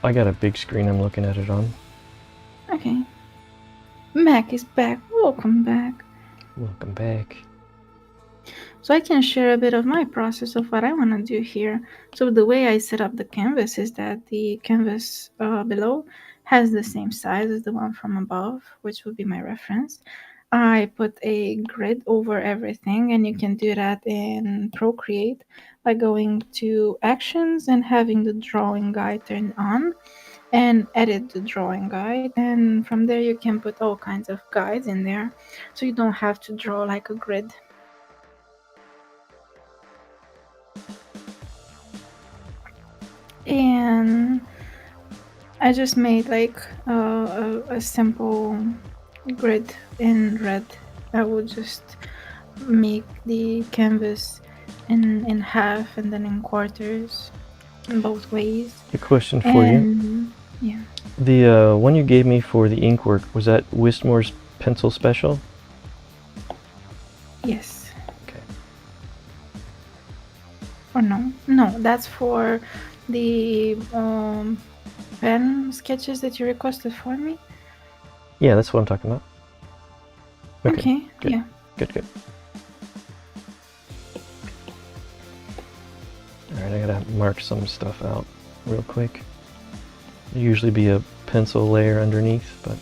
I got a big screen I'm looking at it on. Okay. Mac is back. Welcome back. Welcome back. So I can share a bit of my process of what I want to do here. So the way I set up the canvas is that the canvas below has the same size as the one from above, which would be my reference. I put a grid over everything, and you can do that in Procreate by going to Actions and having the drawing guide turned on, and edit the drawing guide. And from there you can put all kinds of guides in there, so you don't have to draw like a grid. And I just made like a simple grid in red. I would just make the canvas in half and then in quarters in both ways. A question for you. Yeah. The one you gave me for the ink work, was that Wistmore's pencil special? Yes. Okay. Or no? No, that's for the pen sketches that you requested for me. Yeah, that's what I'm talking about. Okay, good. yeah. Good. Alright, I gotta mark some stuff out real quick. There'll usually be a pencil layer underneath, but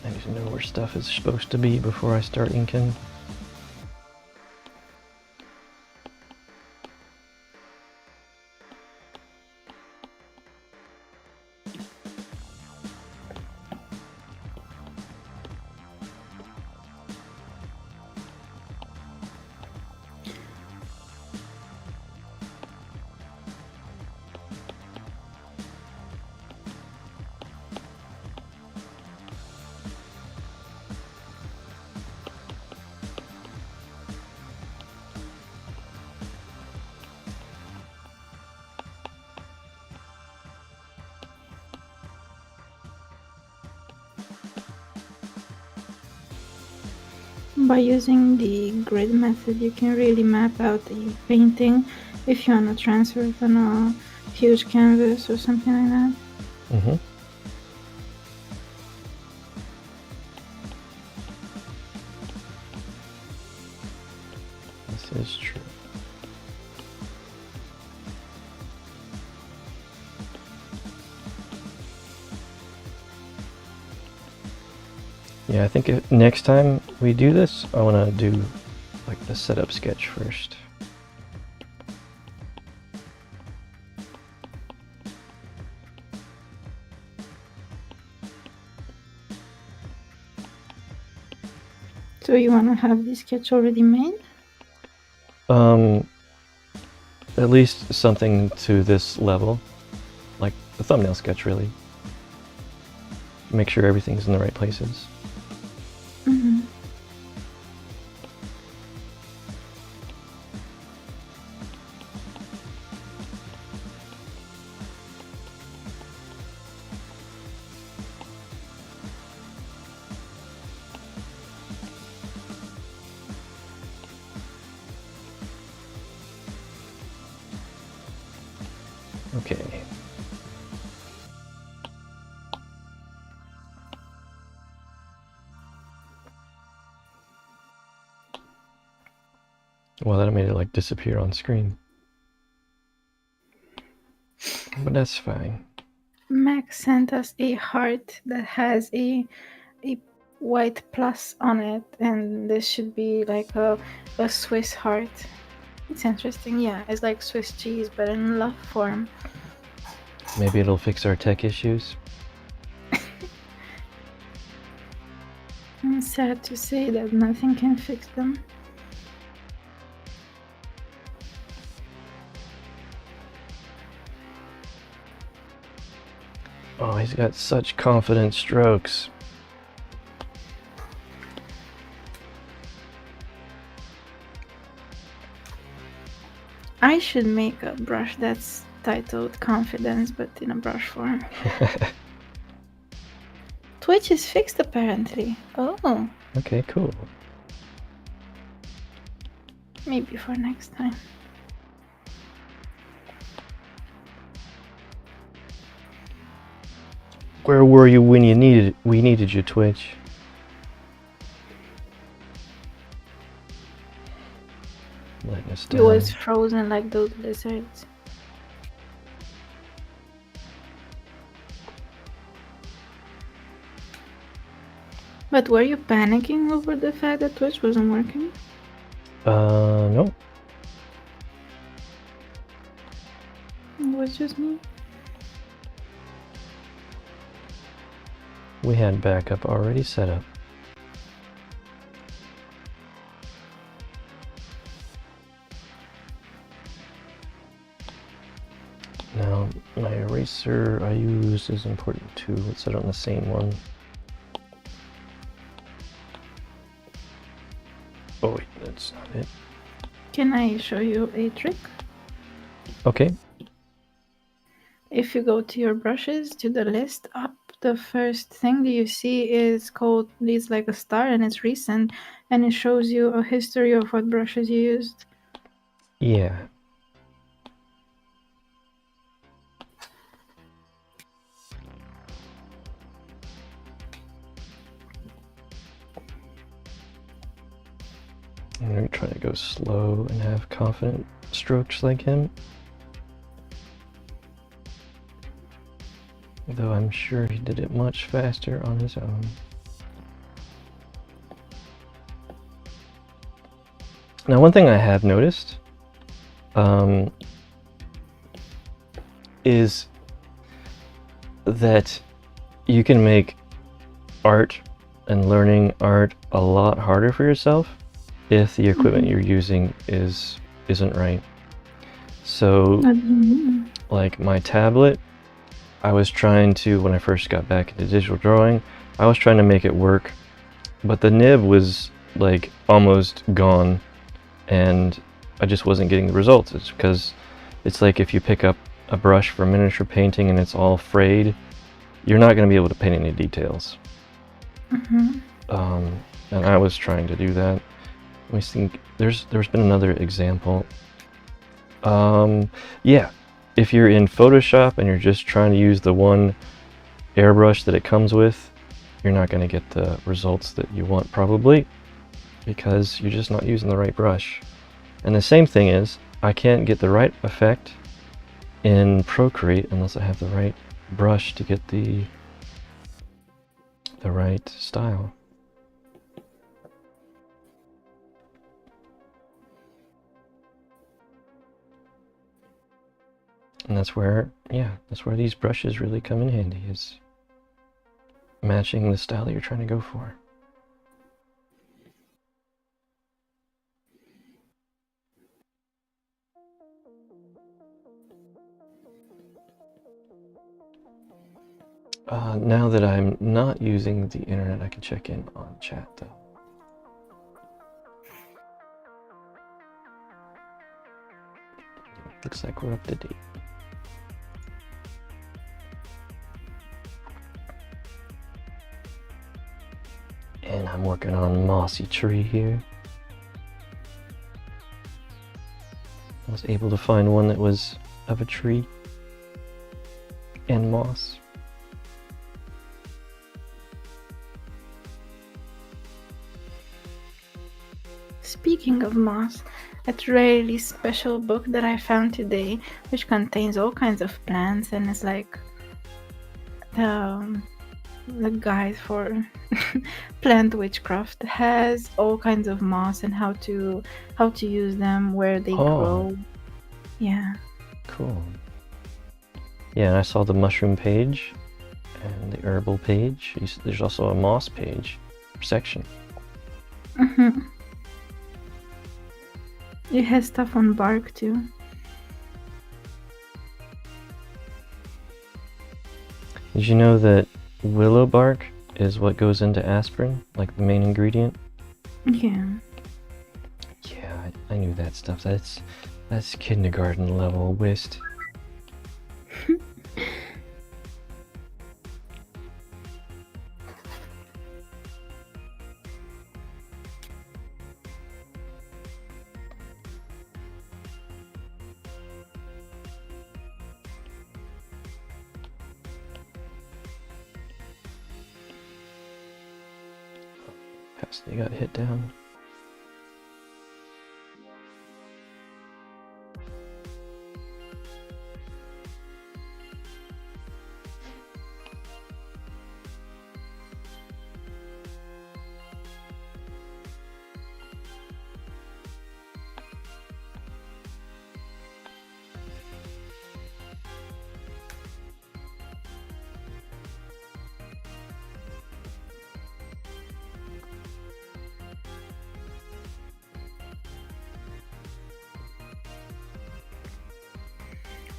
I need to know where stuff is supposed to be before I start inking. By using the grid method, you can really map out the painting if you want to transfer it on a huge canvas or something like that. Mm-hmm. This is true. Yeah, I think next time we do this, I want to do like the setup sketch first. So you want to have this sketch already made? At least something to this level, like the thumbnail sketch really. Make sure everything's in the right places. Mm-hmm. Okay. Well, that made it like disappear on screen. But that's fine. Max sent us a heart that has a white plus on it, and this should be like a Swiss heart. It's interesting, yeah. It's like Swiss cheese, but in love form. Maybe it'll fix our tech issues. I'm sad to say that nothing can fix them. Oh, he's got such confident strokes. I should make a brush that's titled Confidence, but in a brush form. Twitch is fixed apparently. Oh. Okay, cool. Maybe for next time. Where were you when we needed you, Twitch? Letting us It down. was frozen like those lizards. But were you panicking over the fact that Twitch wasn't working? No. It was just me. We had backup already set up. Now, my eraser I use is important too. Let's set it on the same one. Oh wait, that's not it. Can I show you a trick? Okay. If you go to your brushes, to the list up, the first thing that you see is called, it's like a star and it's recent, and it shows you a history of what brushes you used. Yeah. I'm gonna try to go slow and have confident strokes like him. Though I'm sure he did it much faster on his own. Now, one thing I have noticed is that you can make art and learning art a lot harder for yourself if the equipment you're using isn't right. So, like my tablet, I was trying to, when I first got back into digital drawing, I was trying to make it work, but the nib was like almost gone and I just wasn't getting the results. It's because it's like if you pick up a brush for miniature painting and it's all frayed, you're not going to be able to paint any details. And I was trying to do that. Let me think. There's been another example. Yeah, if you're in Photoshop and you're just trying to use the one airbrush that it comes with, you're not going to get the results that you want probably because you're just not using the right brush. And the same thing is, I can't get the right effect in Procreate unless I have the right brush to get the right style. And that's where, yeah, that's where these brushes really come in handy, is matching the style that you're trying to go for. Now that I'm not using the internet, I can check in on chat though. Looks like we're up to date. And I'm working on Mossy Tree here. I was able to find one that was of a tree and moss. Speaking of moss, a really special book that I found today, which contains all kinds of plants, and it's like the guide for plant witchcraft, has all kinds of moss and how to use them, where they grow. Yeah. Cool. Yeah, and I saw the mushroom page and the herbal page. There's also a moss page or section. It has stuff on bark too. Did you know that willow bark is what goes into aspirin, like the main ingredient? Yeah. Yeah, I knew that stuff. That's kindergarten level whist. fast they got hit down.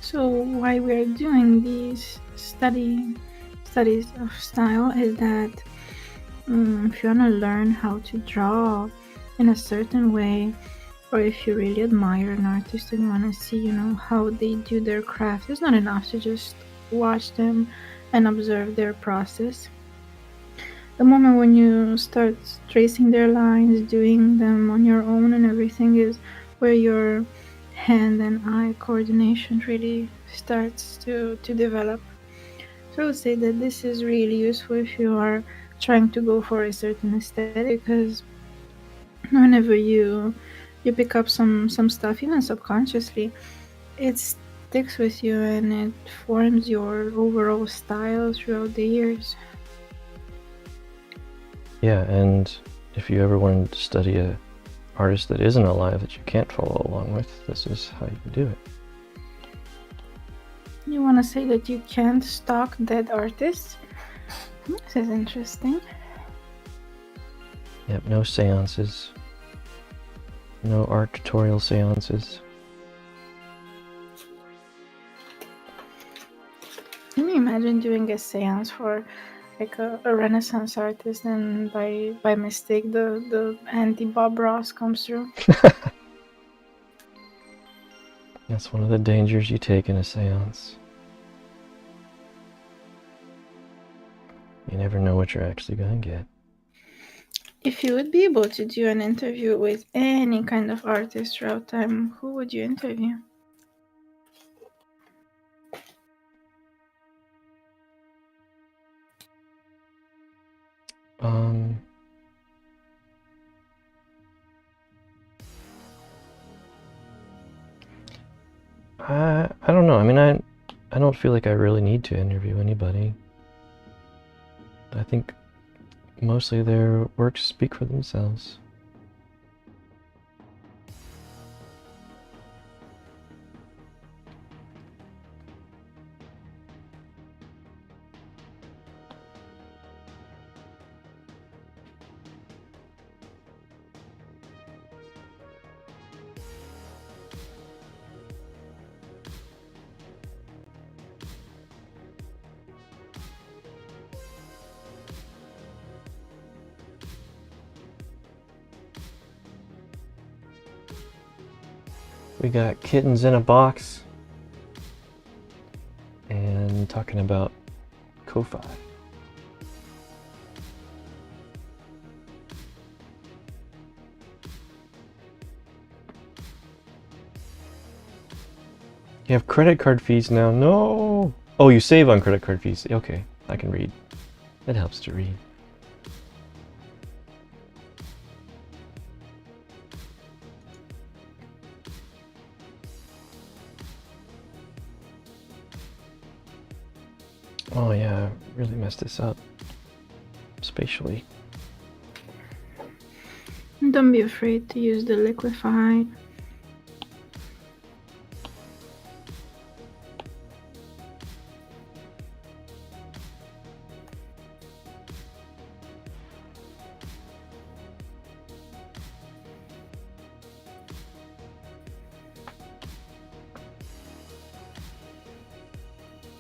So why we're doing these studies of style is that if you want to learn how to draw in a certain way, or if you really admire an artist and you want to see, you know, how they do their craft, it's not enough to just watch them and observe their process. The moment when you start tracing their lines, doing them on your own and everything, is where your hand and eye coordination really starts to develop. So I would say that this is really useful if you are trying to go for a certain aesthetic, because whenever you pick up some stuff, even subconsciously, it sticks with you and it forms your overall style throughout the years. Yeah, and if you ever wanted to study a artist that isn't alive that you can't follow along with, this is how you do it. You want to say that you can't stalk dead artists? This is interesting. Yep, no seances. No art tutorial seances. Can you imagine doing a seance for like a Renaissance artist, and by mistake the anti-Bob Ross comes through? That's one of the dangers you take in a seance. You never know what you're actually going to get. If you would be able to do an interview with any kind of artist throughout time, who would you interview? I don't know. I mean, I don't feel like I really need to interview anybody. I think mostly their works speak for themselves. We got kittens in a box and talking about Ko-Fi. You have credit card fees now. No! Oh, you save on credit card fees. Okay, I can read. It helps to read. Oh yeah, I really messed this up spatially. Don't be afraid to use the liquify.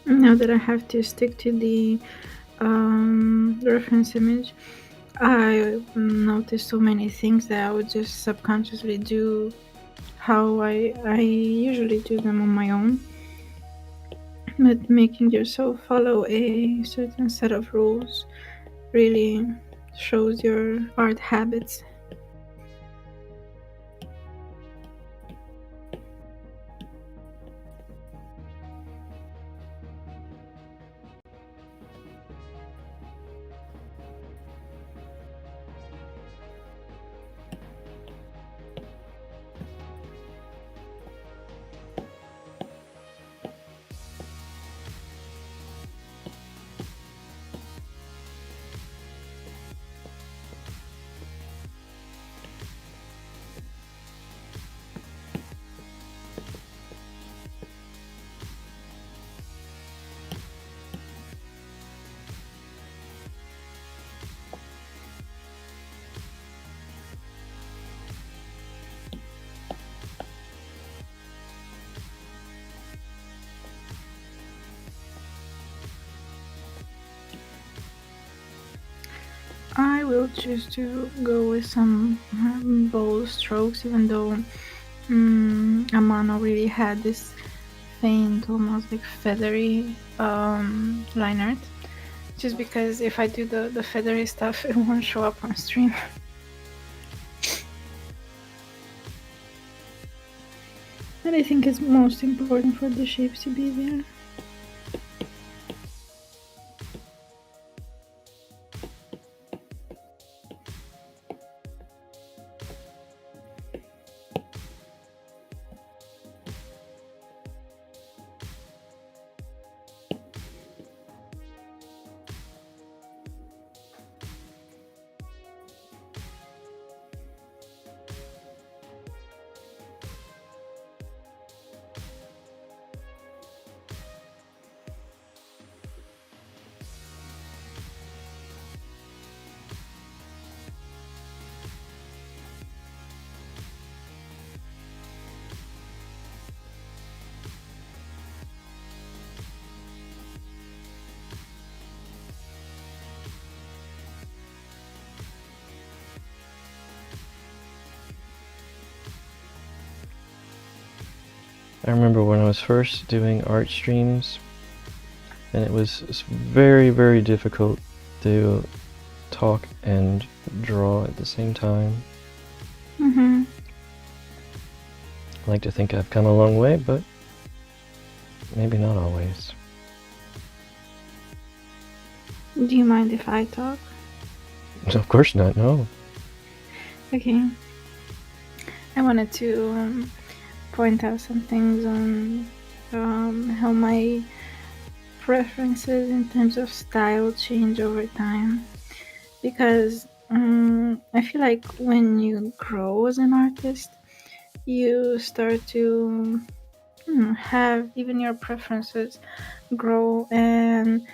Now that I have to stick to the reference image, I noticed so many things that I would just subconsciously do how I usually do them on my own. But making yourself follow a certain set of rules really shows your art habits. still choose to go with some bold strokes, even though Amano really had this faint, almost like feathery line art. Just because if I do the feathery stuff, it won't show up on stream. And I think it's most important for the shapes to be there. I remember when I was first doing art streams, and it was very, very difficult to talk and draw at the same time. Mm-hmm. I like to think I've come a long way, but maybe not always. Do you mind if I talk? Of course not, no. Okay. I wanted to point out some things on how my preferences in terms of style change over time. Because I feel like when you grow as an artist, you start to have even your preferences grow, and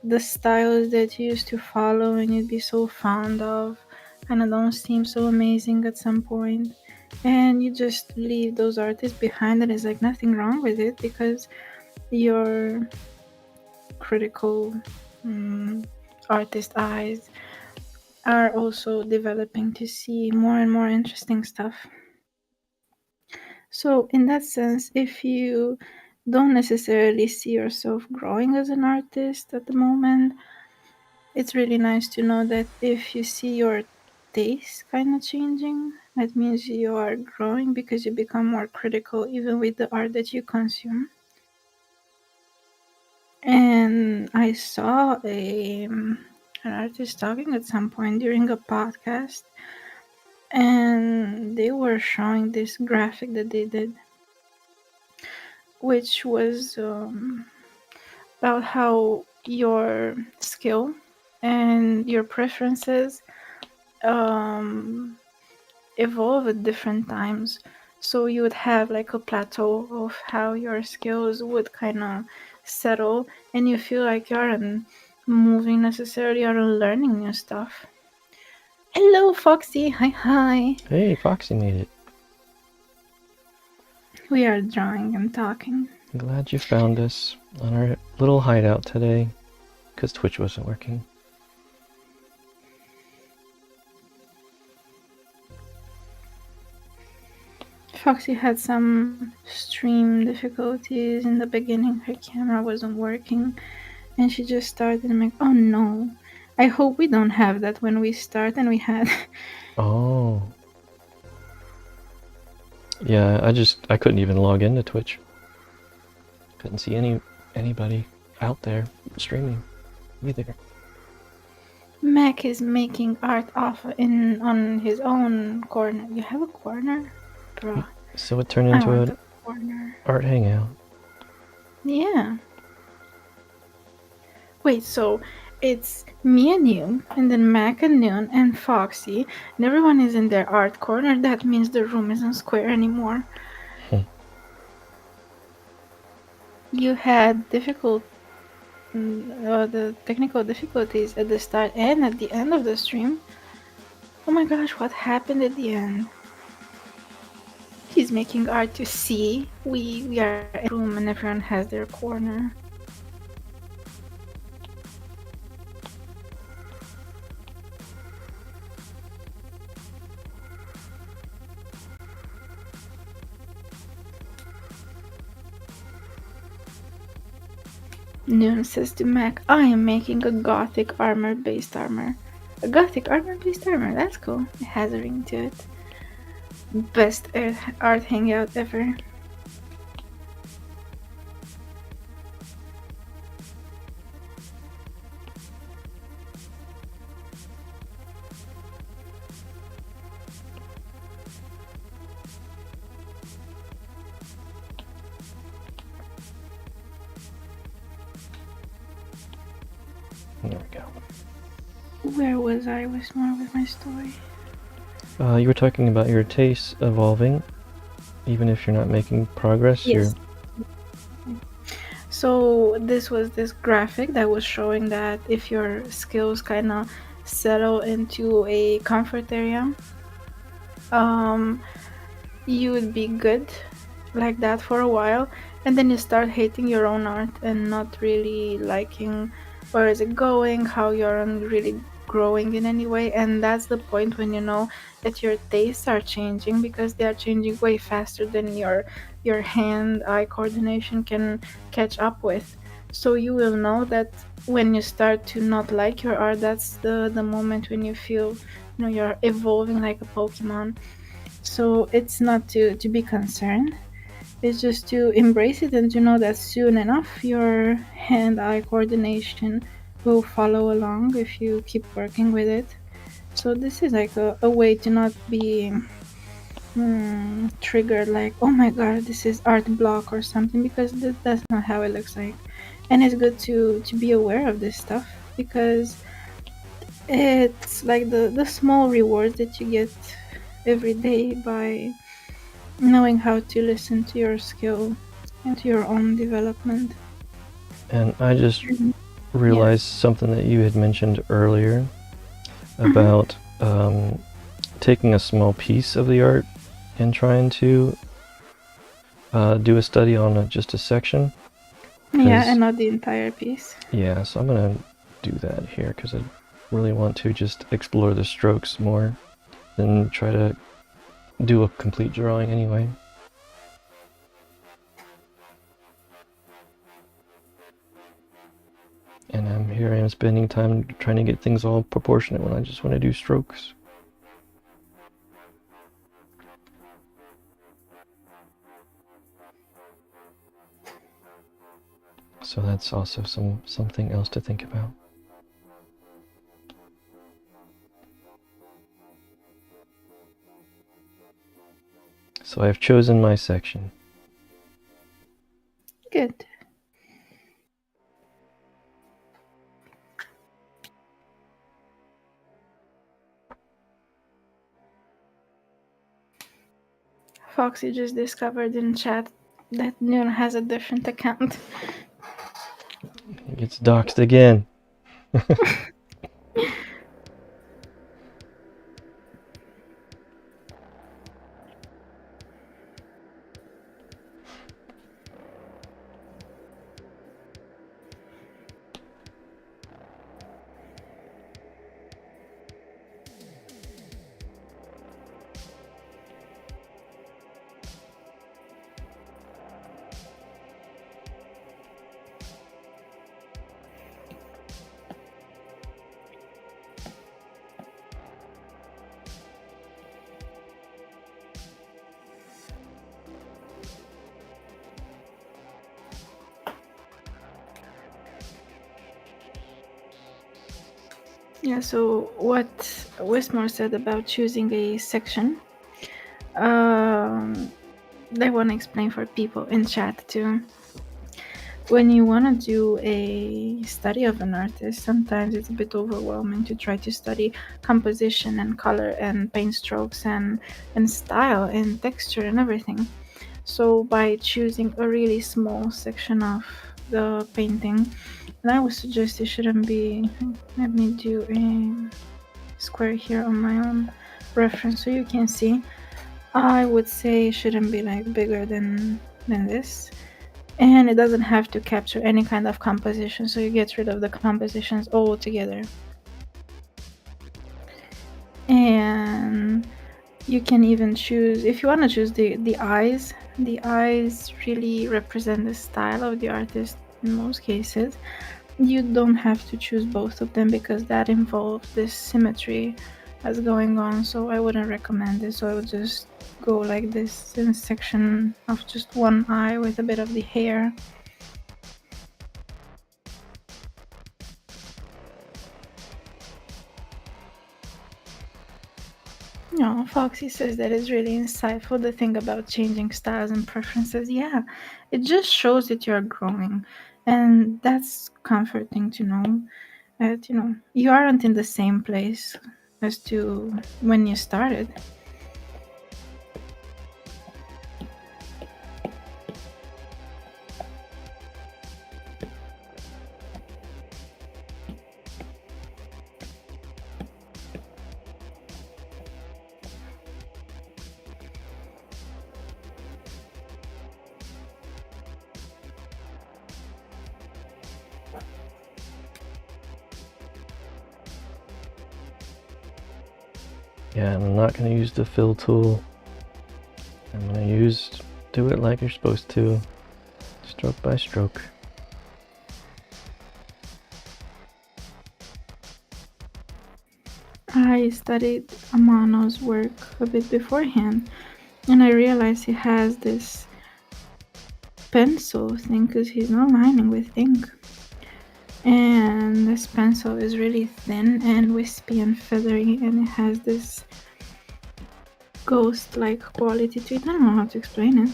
the styles that you used to follow and you'd be so fond of kind of don't seem so amazing at some point, and you just leave those artists behind, and it's like nothing wrong with it because your critical artist eyes are also developing to see more and more interesting stuff. So in that sense, if you don't necessarily see yourself growing as an artist at the moment, it's really nice to know that if you see your taste kind of changing, that means you are growing because you become more critical even with the art that you consume. And I saw an artist talking at some point during a podcast, and they were showing this graphic that they did, which was about how your skill and your preferences evolve at different times. So you would have like a plateau of how your skills would kind of settle, and you feel like you aren't moving necessarily or learning new stuff. Hello, Foxy. Hi. Hey, Foxy made it. We are drawing and talking. I'm glad you found us on our little hideout today, because Twitch wasn't working. Foxy had some stream difficulties in the beginning. Her camera wasn't working, and she just started. I'm like, oh no. I hope we don't have that when we start, and we had. Oh. Yeah, I couldn't even log into Twitch. Couldn't see anybody out there streaming either. Mac is making art on his own corner. You have a corner? Bro. So it turned into an art hangout. Yeah. Wait, so it's me and you, and then Mac and Noon and Foxy, and everyone is in their art corner. That means the room isn't square anymore. You had the technical difficulties at the start and at the end of the stream. Oh my gosh, what happened at the end? He's making art to see. We are in a room and everyone has their corner. Noon says to Mac, I am making a gothic armor-based armor. A gothic armor-based armor, that's cool. It has a ring to it. Best art hangout ever. There we go. Where was I with my story? You were talking about your tastes evolving, even if you're not making progress. Yes. So this was this graphic that was showing that if your skills kind of settle into a comfort area, you would be good like that for a while, and then you start hating your own art and not really liking where is it going, how you're really growing in any way. And that's the point when you know that your tastes are changing, because they are changing way faster than your hand-eye coordination can catch up with. So you will know that when you start to not like your art, that's the moment when you feel, you're evolving like a Pokemon. So it's not to be concerned, it's just to embrace it and to know that soon enough your hand-eye coordination will follow along if you keep working with it. So this is like a way to not be triggered like, oh my god, this is art block or something, because that's not how it looks like. And it's good to be aware of this stuff, because it's like the small rewards that you get every day by knowing how to listen to your skill and to your own development. And I just realized something that you had mentioned earlier about taking a small piece of the art and trying to do a study on just a section. Yeah, and not the entire piece. Yeah, so I'm gonna do that here because I really want to just explore the strokes more than try to do a complete drawing anyway. And here I am spending time trying to get things all proportionate when I just want to do strokes. So that's also something else to think about. So I've chosen my section. Good. Foxy just discovered in chat that Noon has a different account. He gets doxxed again. Yeah, so what Wismore said about choosing a section, I want to explain for people in chat too. When you want to do a study of an artist, sometimes it's a bit overwhelming to try to study composition and color and paint strokes and style and texture and everything. So by choosing a really small section of the painting, and I would suggest it shouldn't be, let me do a square here on my own reference so you can see. I would say it shouldn't be like bigger than this, and it doesn't have to capture any kind of composition, so you get rid of the compositions altogether. And you can even choose, if you want to choose the eyes really represent the style of the artist in most cases. You don't have to choose both of them because that involves this symmetry that's going on, so I wouldn't recommend it. So I would just go like this in section of just one eye with a bit of the hair. No, Foxy says that is really insightful, the thing about changing styles and preferences. Yeah, it just shows that you're growing, and that's comforting to know that, you aren't in the same place as to when you started. Yeah, I'm not going to use the fill tool. I'm going to do it like you're supposed to, stroke by stroke. I studied Amano's work a bit beforehand, and I realized he has this pencil thing because he's not lining with ink. And this pencil is really thin and wispy and feathery, and it has this ghost-like quality to it. I don't know how to explain it.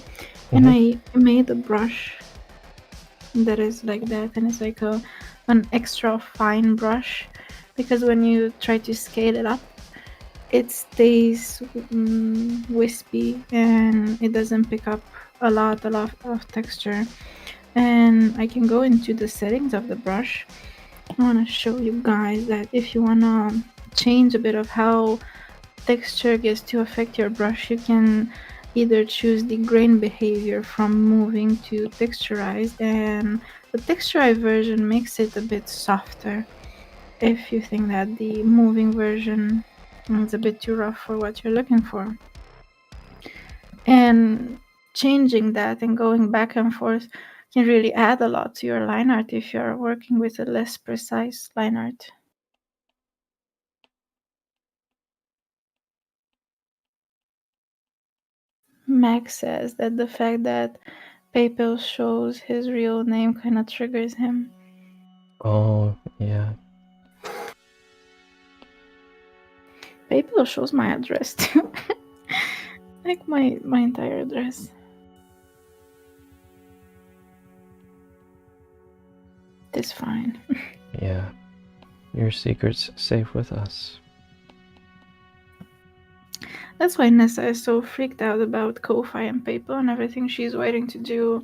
And I made a brush that is like that, and it's like an extra fine brush, because when you try to scale it up, it stays wispy and it doesn't pick up a lot of texture. And I can go into the settings of the brush. I want to show you guys that if you want to change a bit of how texture gets to affect your brush, you can either choose the grain behavior from moving to texturized, and the texturized version makes it a bit softer if you think that the moving version is a bit too rough for what you're looking for. And changing that and going back and forth can really add a lot to your line art if you're working with a less precise line art. Max says that the fact that PayPal shows his real name kind of triggers him. Oh, yeah. PayPal shows my address too. Like my entire address. It's fine. Yeah. Your secret's safe with us. That's why Nessa is so freaked out about Ko-Fi and PayPal and everything. She's waiting to do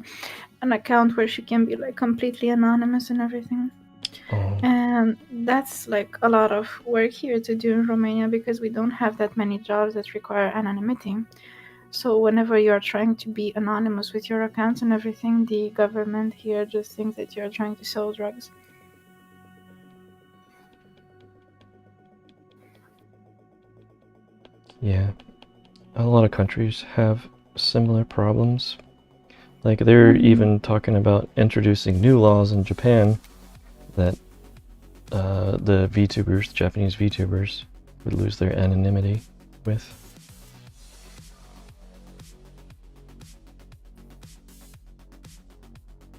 an account where she can be like completely anonymous and everything. And that's like a lot of work here to do in Romania because we don't have that many jobs that require anonymity. So whenever you're trying to be anonymous with your accounts and everything, the government here just thinks that you're trying to sell drugs. Yeah. A lot of countries have similar problems. Like they're even talking about introducing new laws in Japan that the VTubers, Japanese VTubers, would lose their anonymity with.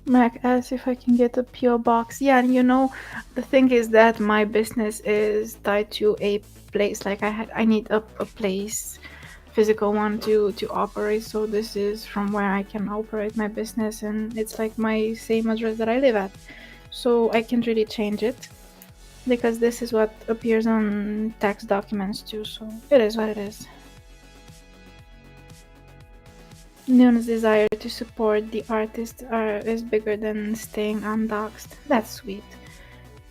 Mac asks if I can get a PO box. Yeah, the thing is that my business is tied to a place. Like I need a place, physical one to operate. So this is from where I can operate my business, and it's like my same address that I live at. So I can't really change it because this is what appears on tax documents too. So it is what it is. Noon's desire to support the artist is bigger than staying undoxed. That's sweet.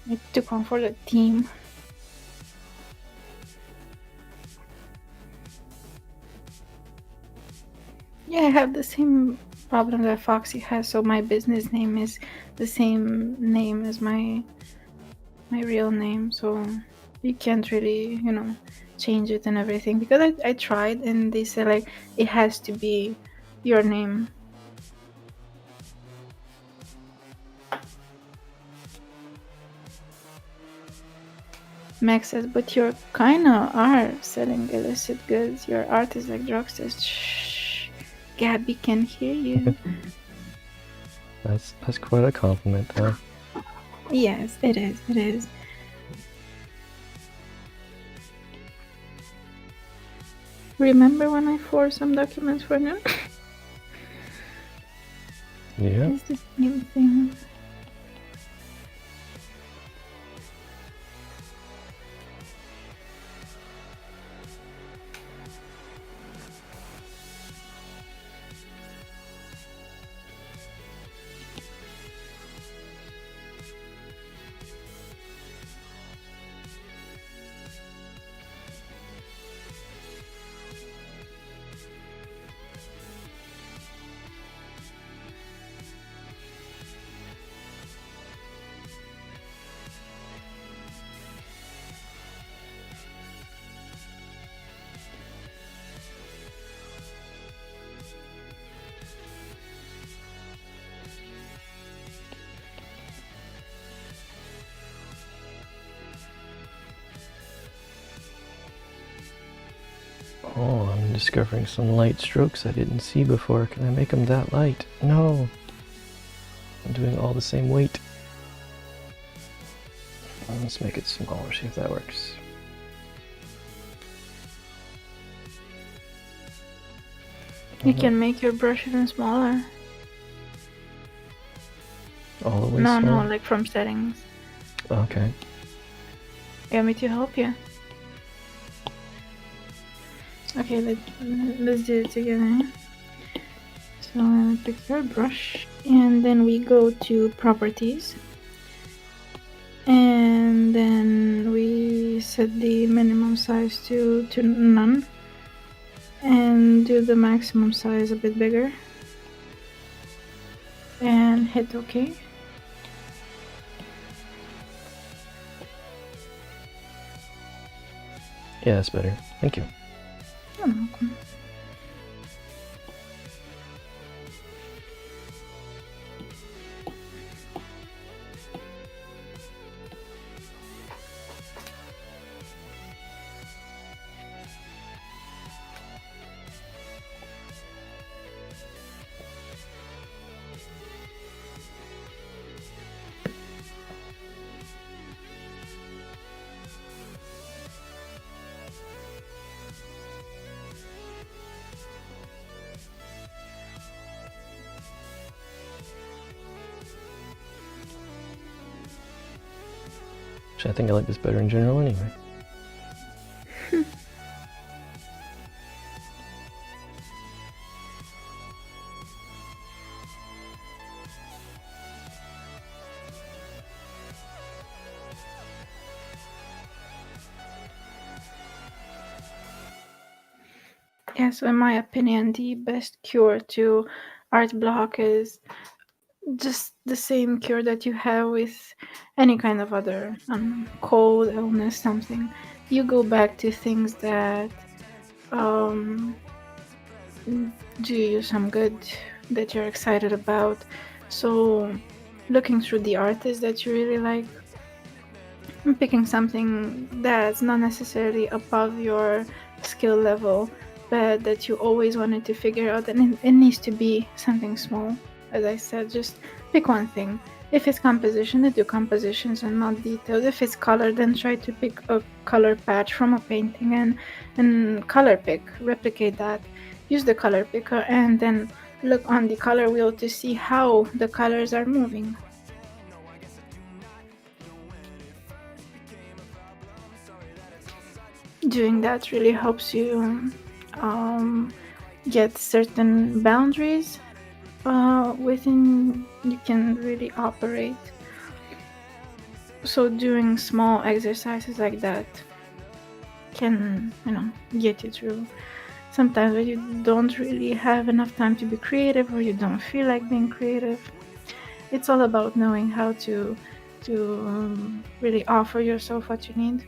It took one for the team. Yeah, I have the same problem that Foxy has, so my business name is the same name as my real name, so you can't really, change it and everything, because I tried and they said like it has to be your name. Max says, but you kinda are selling illicit goods. Your art is like drugstores. Shh. Gabby can hear you. That's quite a compliment, though. Yes, it is. It is. Remember when I forged some documents for them? Yeah. It's the same thing. Oh, I'm discovering some light strokes I didn't see before. Can I make them that light? No. I'm doing all the same weight. Let's make it smaller, see if that works. You can make your brush even smaller. All the way No, small? no, like from settings. Okay. You want me to help you? Okay, let's do it together. So I'm gonna pick your brush, and then we go to properties, and then we set the minimum size to none, and do the maximum size a bit bigger, and hit OK. Yeah, that's better. Thank you. You're welcome. Actually, I think I like this better in general anyway. Yeah, so in my opinion, the best cure to art block is just the same cure that you have with any kind of other cold, illness, something. You go back to things that do you some good, that you're excited about. So looking through the artists that you really like, and picking something that's not necessarily above your skill level, but that you always wanted to figure out, and it needs to be something small. As I said, just pick one thing. If it's composition, then do compositions and not details. If it's color, then try to pick a color patch from a painting and color pick, replicate that. Use the color picker and then look on the color wheel to see how the colors are moving. Doing that really helps you get certain boundaries within you can really operate. So doing small exercises like that can, get you through sometimes when you don't really have enough time to be creative or you don't feel like being creative. It's all about knowing how to really offer yourself what you need.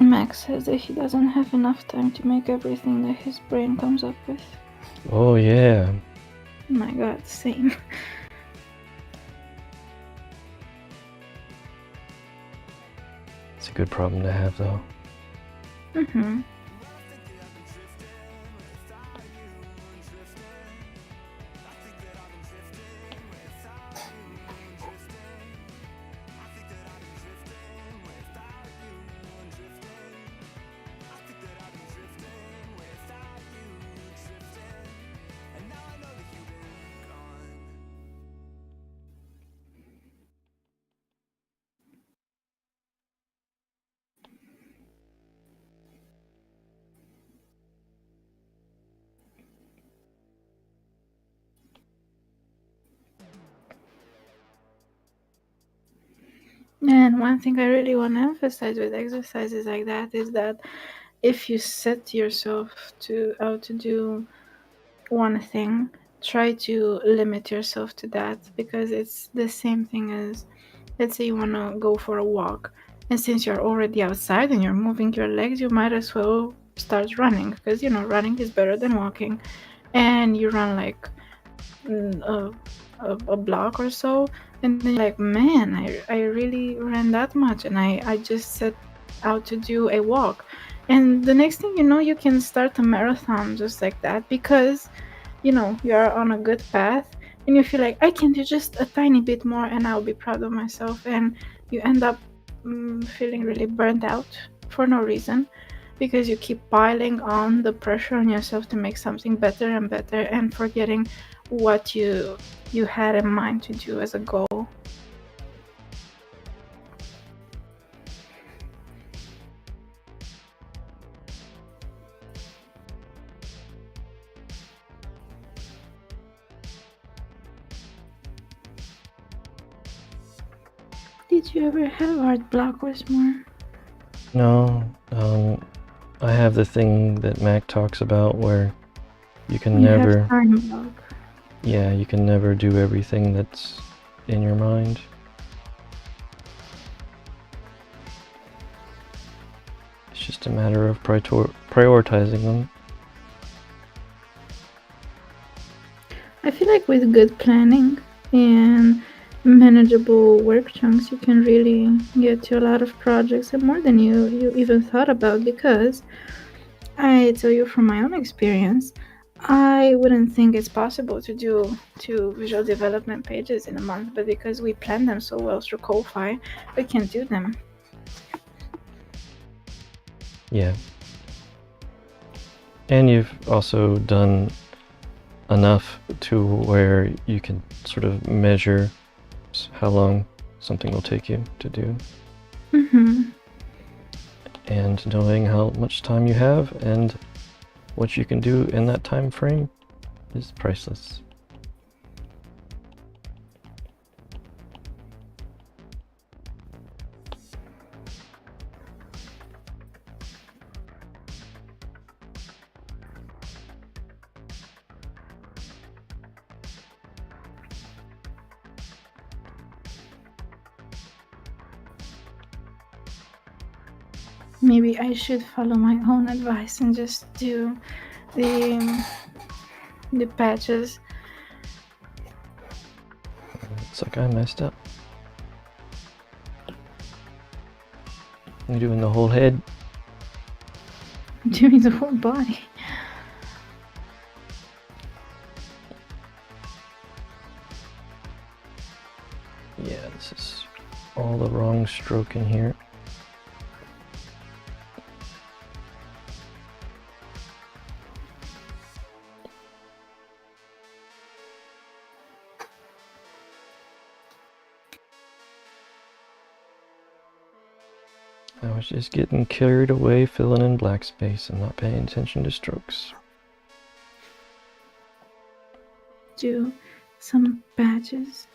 Max says that he doesn't have enough time to make everything that his brain comes up with. Oh, yeah. My god, same. It's a good problem to have, though. Mm-hmm. And one thing I really want to emphasize with exercises like that is that if you set yourself to do one thing, try to limit yourself to that, because it's the same thing as, let's say you want to go for a walk, and since you're already outside and you're moving your legs, you might as well start running, because running is better than walking. And you run like a block or so, and then you're like, man, I really ran that much, and I just set out to do a walk. And the next thing you know, you can start a marathon just like that, because you're on a good path, and you feel like, I can do just a tiny bit more and I'll be proud of myself. And you end up feeling really burnt out for no reason, because you keep piling on the pressure on yourself to make something better and better, and forgetting what you had in mind to do as a goal. Did you ever have art block, Westmore? No, I have the thing that Mac talks about where you can never... have time block. Yeah, you can never do everything that's in your mind. It's just a matter of prioritizing them. I feel like with good planning and manageable work chunks, you can really get to a lot of projects, and more than you even thought about, because I tell you from my own experience, I wouldn't think it's possible to do 2 visual development pages in a month, but because we plan them so well through Ko-Fi, we can do them. Yeah. And you've also done enough to where you can sort of measure how long something will take you to do. Mm-hmm. And knowing how much time you have and what you can do in that time frame is priceless. Maybe I should follow my own advice and just do the patches. It's like I messed up. You're doing the whole head. Doing the whole body. Yeah, this is all the wrong stroke in here. I was just getting carried away filling in black space and not paying attention to strokes. Do some patches.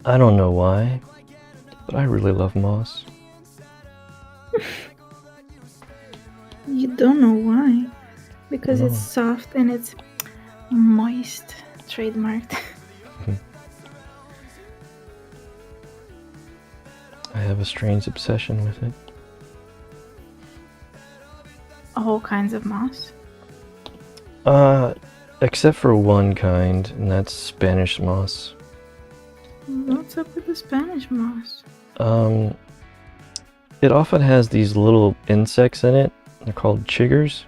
I don't know why, but I really love moss. You don't know why. Because No. it's soft and it's moist. Trademarked. I have a strange obsession with it. All kinds of moss. Except for one kind, and that's Spanish moss. What's up with the Spanish moss? It often has these little insects in it. They're called chiggers,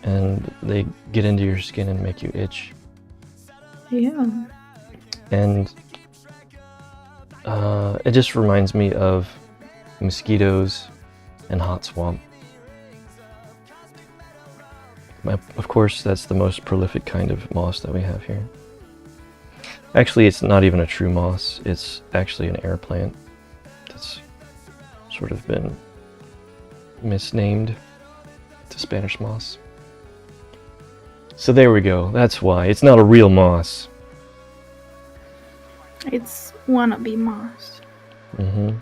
and they get into your skin and make you itch. Yeah. And it just reminds me of mosquitoes and hot swamp. Of course, that's the most prolific kind of moss that we have here. Actually, it's not even a true moss. It's actually an air plant that's sort of been misnamed to Spanish moss. So there we go. That's why. It's not a real moss. It's wannabe moss. Mm-hmm.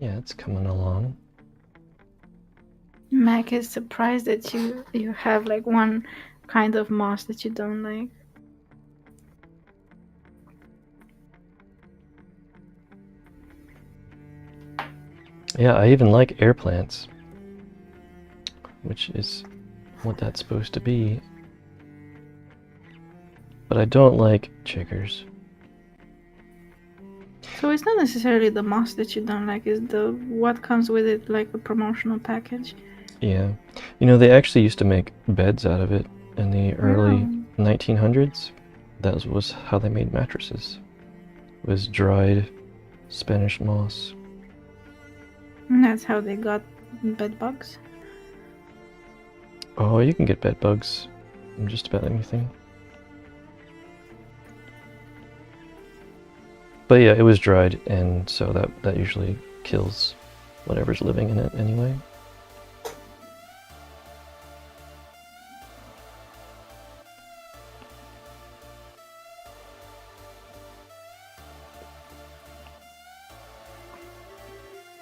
Yeah, it's coming along. Mac is surprised that you have like one kind of moss that you don't like. Yeah, I even like air plants, which is what that's supposed to be. But I don't like chiggers. So it's not necessarily the moss that you don't like, it's the what comes with it, like the promotional package. Yeah. You know, they actually used to make beds out of it in the early 1900s. That was how they made mattresses. It was dried Spanish moss. And that's how they got bed bugs. Oh, you can get bed bugs from just about anything. But yeah, it was dried, and so that usually kills whatever's living in it anyway.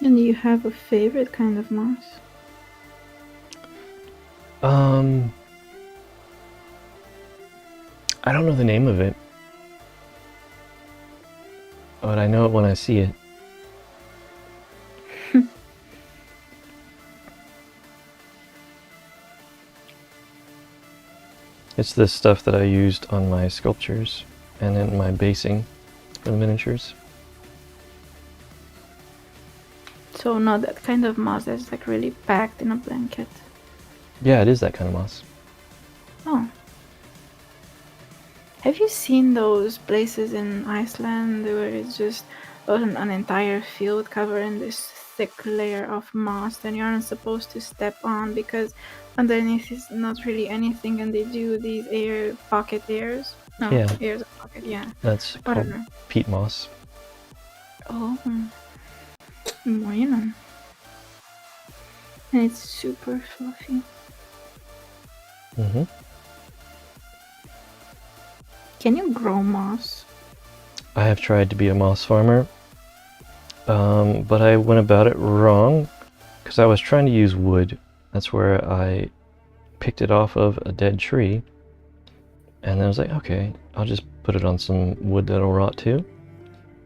And do you have a favorite kind of moss? I don't know the name of it, but I know it when I see it. It's the stuff that I used on my sculptures and in my basing for the miniatures. So not that kind of moss that's like really packed in a blanket. Yeah, it is that kind of moss. Oh. Have you seen those places in Iceland where it's just an entire field covered in this thick layer of moss that you aren't supposed to step on because underneath is not really anything, and they do these pocket airs? No, Yeah. airs of pocket, yeah. That's Whatever. called peat moss. Oh. Bueno. And it's super fluffy. Mm-hmm. Can you grow moss? I have tried to be a moss farmer, but I went about it wrong because I was trying to use wood. That's where I picked it off of a dead tree, and I was like, okay, I'll just put it on some wood that'll rot too.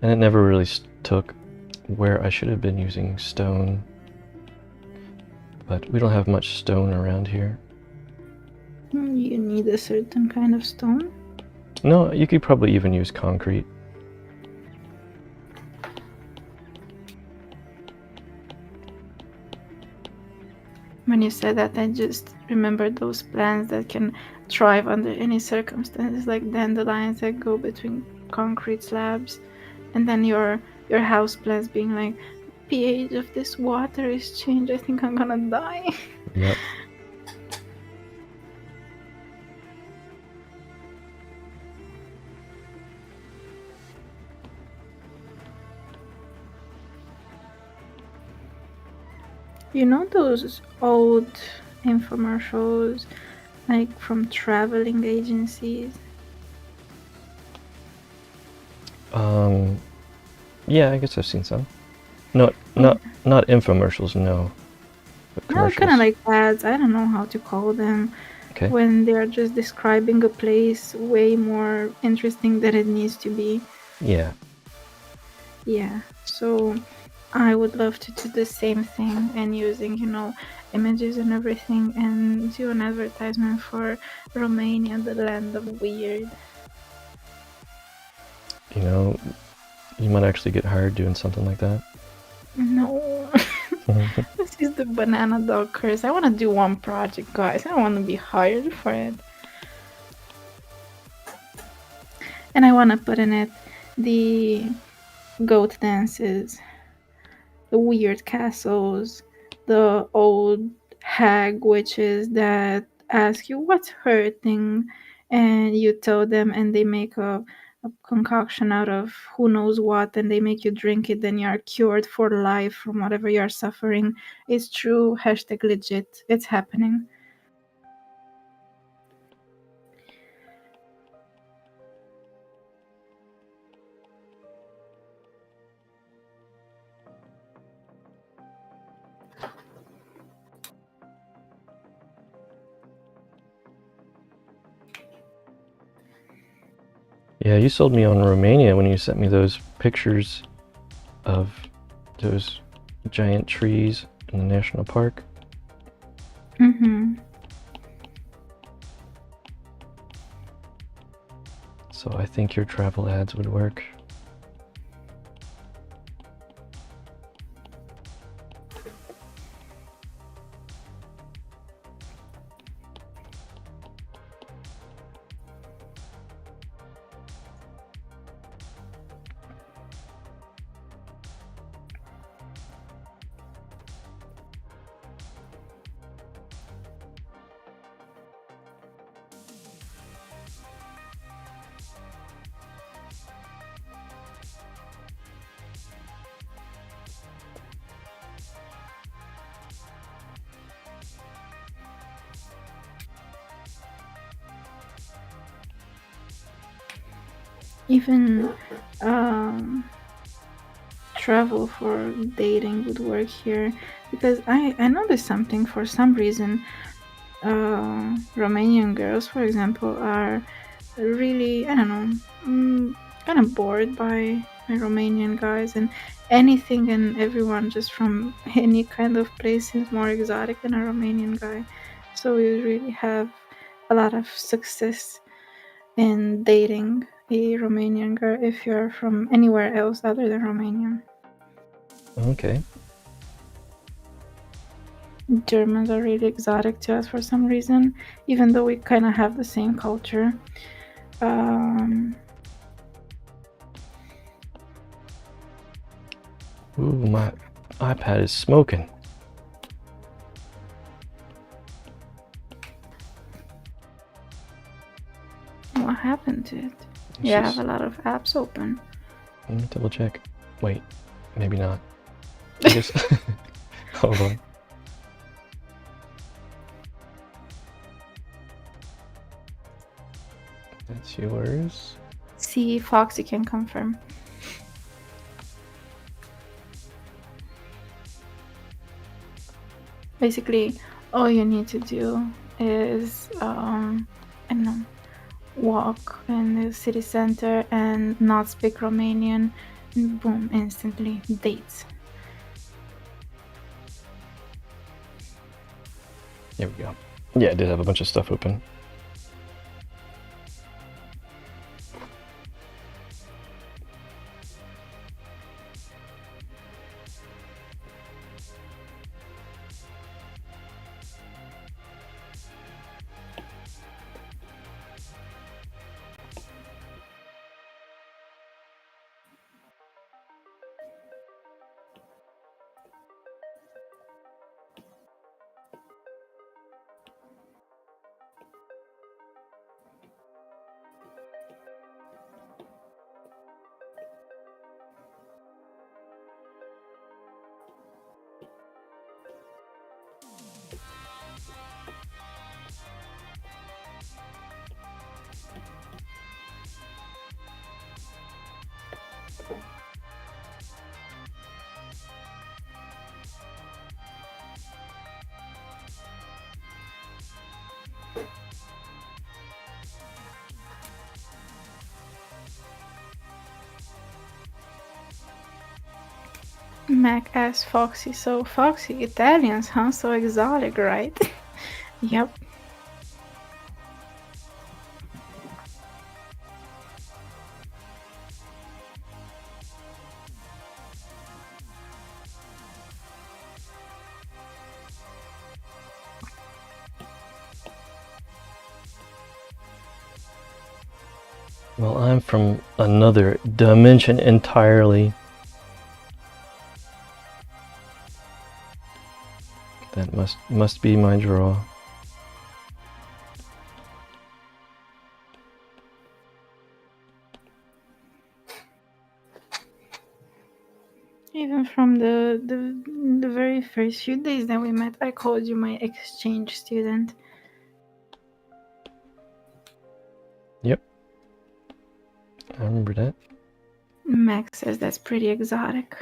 And it never really took where I should have been using stone, but we don't have much stone around here. You need a certain kind of stone? No, you could probably even use concrete. When you said that, I just remembered those plants that can thrive under any circumstances, like dandelions that go between concrete slabs, and then your house plants being like, pH of this water is changed. I think I'm gonna die. Yep. You know those old infomercials, like from traveling agencies? Yeah, I guess I've seen some. Not infomercials, no. But No, commercials. kind of like ads. I don't know how to call them. Okay. When they're just describing a place way more interesting than it needs to be. Yeah. Yeah. So I would love to do the same thing and using, images and everything and do an advertisement for Romania, the land of weird. You know, you might actually get hired doing something like that. No. This is the banana dog curse. I want to do one project, guys. I don't want to be hired for it. And I want to put in it the goat dances, the weird castles, the old hag witches that ask you what's hurting, and you tell them, and they make a concoction out of who knows what, and they make you drink it, then you're cured for life from whatever you're suffering. It's true. #legit. It's happening. Yeah, you sold me on Romania when you sent me those pictures of those giant trees in the national park. Mm-hmm. So I think your travel ads would work. Even travel for dating would work here, because I noticed something. For some reason, Romanian girls, for example, are really, I don't know, kind of bored by Romanian guys, and anything and everyone just from any kind of place seems more exotic than a Romanian guy. So we really have a lot of success in dating a Romanian girl if you're from anywhere else other than Romania. Okay. Germans are really exotic to us for some reason, even though we kind of have the same culture. Ooh, my iPad is smoking. What happened to it? It's Yeah, I just- have a lot of apps open. Let me double check. Wait, maybe not. I guess. Hold on. That's yours. See, Foxy can confirm. Basically, all you need to do is, I don't know, walk in the city center and not speak Romanian, and boom, instantly dates. Here we go. Yeah, I did have a bunch of stuff open. Mac asked Foxy, so Foxy, Italians, huh? So exotic, right? Yep. Well, I'm from another dimension entirely. That must be my draw. Even from the very first few days that we met, I called you my exchange student. Yep. I remember that. Max says that's pretty exotic.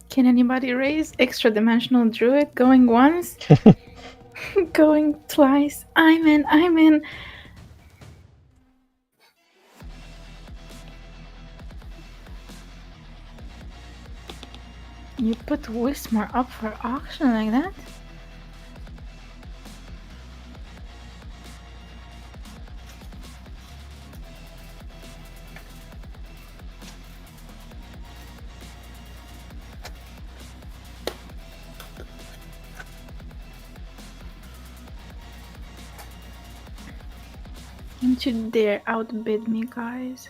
Can anybody raise extra dimensional druid going once? Going twice. I'm in. You put Wismar up for auction like that? Don't you dare outbid me, guys.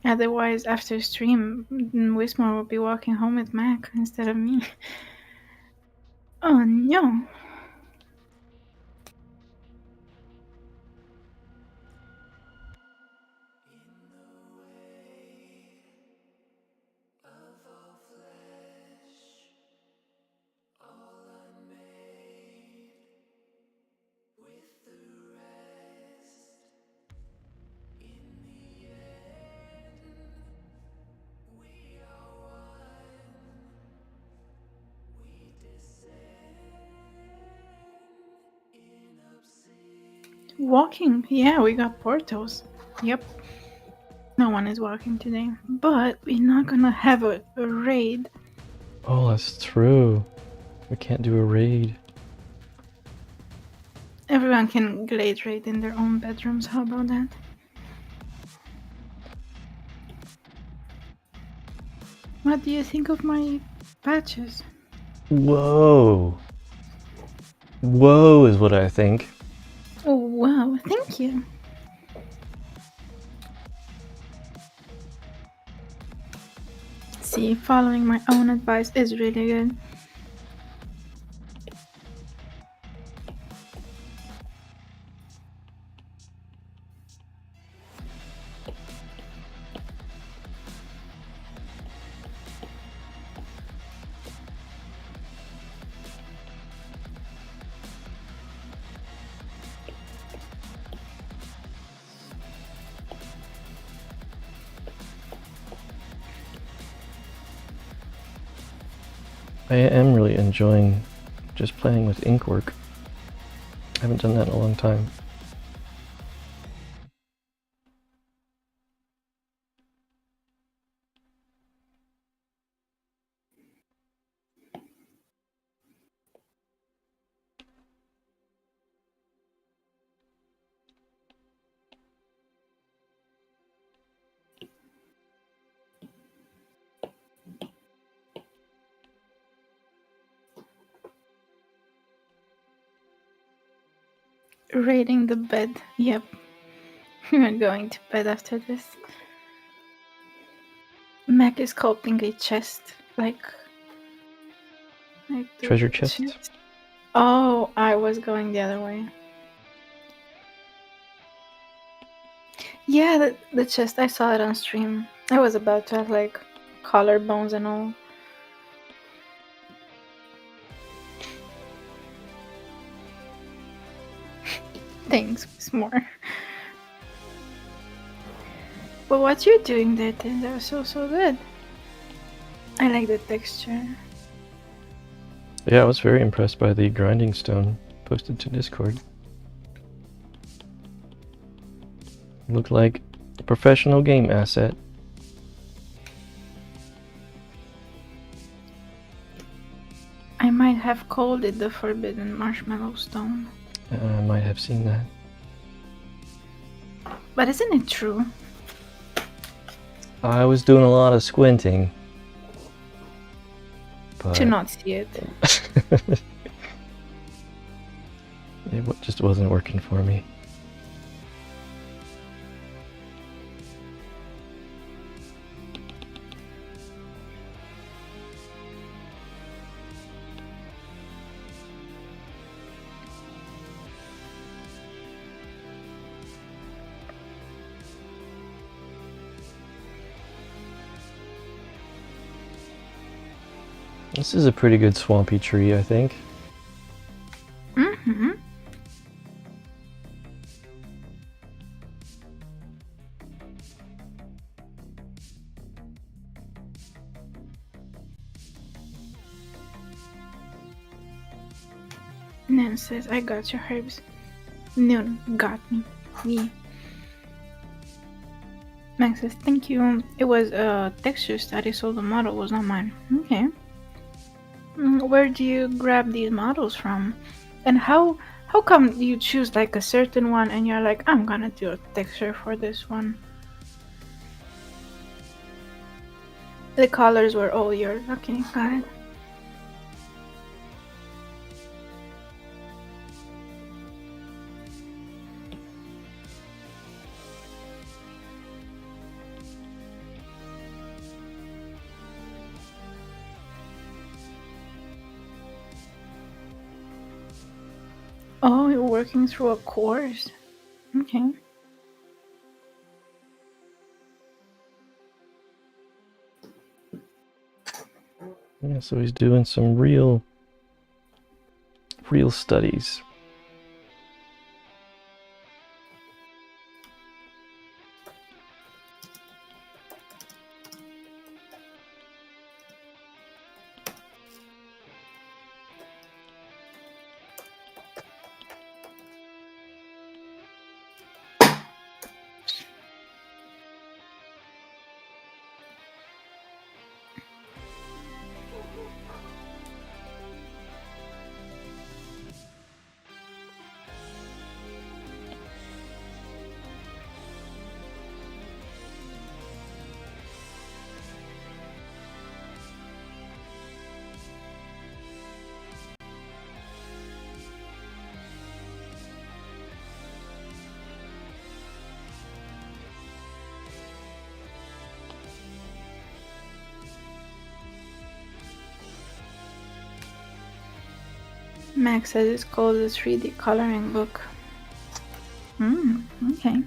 Otherwise, after stream, Wismar will be walking home with Mac instead of me. Oh no. Walking, yeah, we got portals. Yep. No one is walking today. But we're not gonna have a raid. Oh, that's true. We can't do a raid. Everyone can glade raid in their own bedrooms. How about that? What do you think of my patches? Whoa. Whoa is what I think. Oh wow, thank you. See, following my own advice is really good. I am really enjoying just playing with inkwork. I haven't done that in a long time. Raiding the bed. Yep. We're going to bed after this. Mac is sculpting a chest. Like the Treasure chest? Oh, I was going the other way. Yeah, the chest. I saw it on stream. I was about to have like collarbones and all. Thanks, more. But what you're doing there, that was so good. I like the texture. Yeah, I was very impressed by the grinding stone posted to Discord. Looked like a professional game asset. I might have called it the Forbidden Marshmallow Stone. I might have seen that. But isn't it true? I was doing a lot of squinting. But To not see it. It just wasn't working for me. This is a pretty good swampy tree, I think. Mm-hmm. Nan says, I got your herbs. Noon got me. Yeah. Max says, thank you. It was a texture study, so the model was not mine. Okay. Where do you grab these models from? And how come you choose like a certain one and you're like, I'm gonna do a texture for this one? The colors were all yours. Okay, got it. Oh, you're working through a course. Okay. Yeah, so he's doing some real studies. Max says it's called the 3D coloring book. Okay.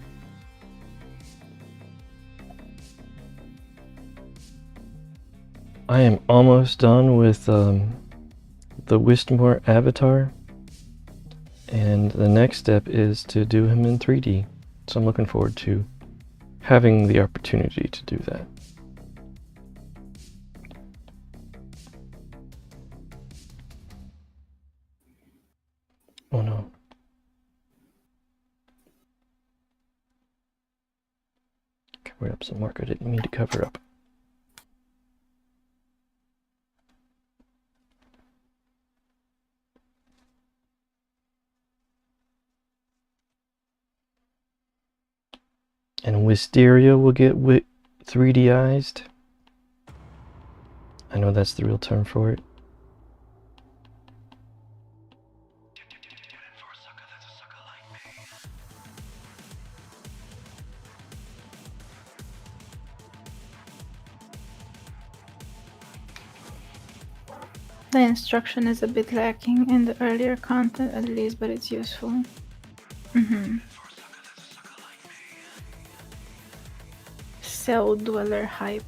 I am almost done with the Wistmore avatar, and the next step is to do him in 3D. So I'm looking forward to having the opportunity to do that. Oh no. Covered up some work I didn't mean to cover up. And Wisteria will get 3Dized. I know that's the real term for it. The instruction is a bit lacking in the earlier content at least, but it's useful. Cell Dweller hype.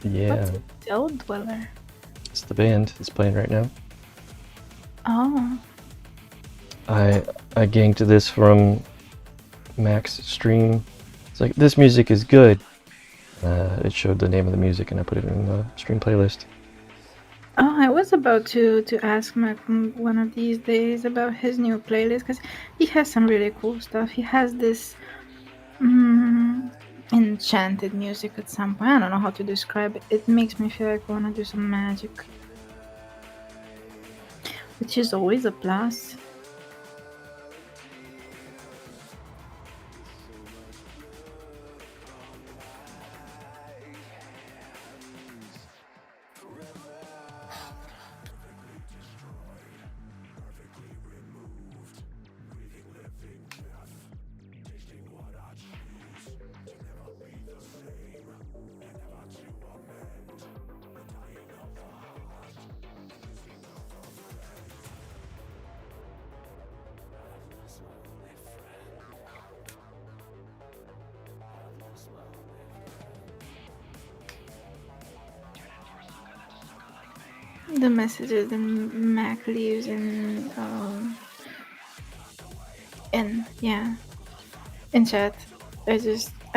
Yeah. What's a Cell Dweller? It's the band that's playing right now. Oh. I ganked this from Mac's stream. It's like, this music is good. It showed the name of the music and I put it in the stream playlist. Oh, I was about to ask Mac one of these days about his new playlist because he has some really cool stuff. He has this enchanted music at some point. I don't know how to describe it. It makes me feel like I want to do some magic, which is always a plus. The messages that Mac leaves in chat. I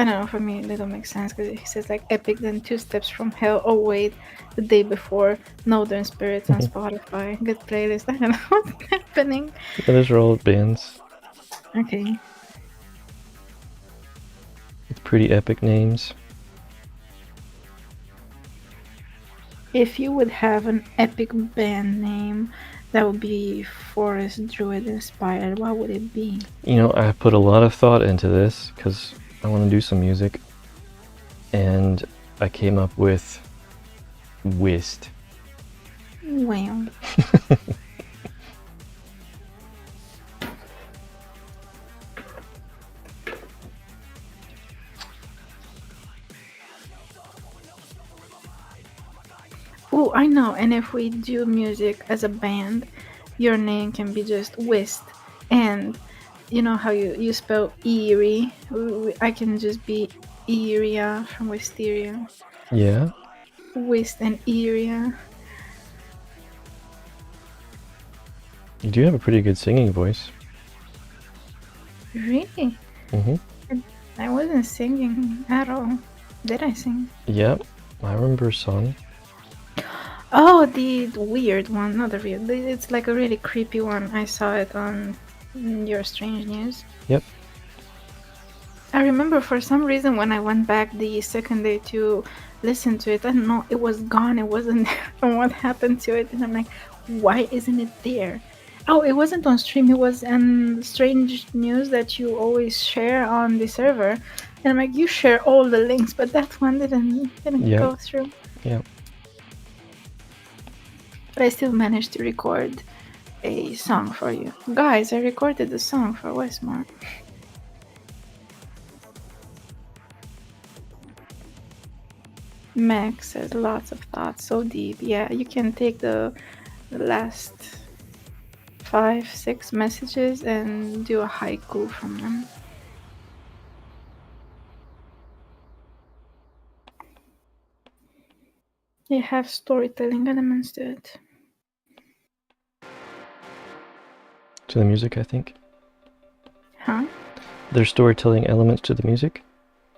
don't know, for me they don't make sense because he says like epic, then 2 steps from hell. Oh wait, the day before, Northern Spirits on Spotify. Good playlist. I don't know what's happening. Yeah, those are all bands. Okay. With pretty epic names. If you would have an epic band name that would be Forest Druid inspired, what would it be? You know, I put a lot of thought into this because I want to do some music. And I came up with Whist. Wow. Oh, I know. And if we do music as a band, your name can be just Whist. And you know how you spell eerie? I can just be Iria from Wisteria. Yeah? Whist and Iria. You do have a pretty good singing voice. Really? I wasn't singing at all. Did I sing? Yep, I remember a song. Oh, the weird one, not the weird. It's like a really creepy one. I saw it on Your Strange News. Yep. I remember for some reason when I went back the second day to listen to it, I don't know, it was gone. It wasn't there. And what happened to it? And I'm like, why isn't it there? Oh, it wasn't on stream. It was on Strange News that you always share on the server. And I'm like, you share all the links, but that one didn't go through. Yeah. But I still managed to record a song for you. Guys, I recorded the song for Westmore. Max says lots of thoughts, so deep. Yeah, you can take the last 5-6 messages and do a haiku from them. They have storytelling elements to it. To the music, I think. Huh? There's storytelling elements to the music?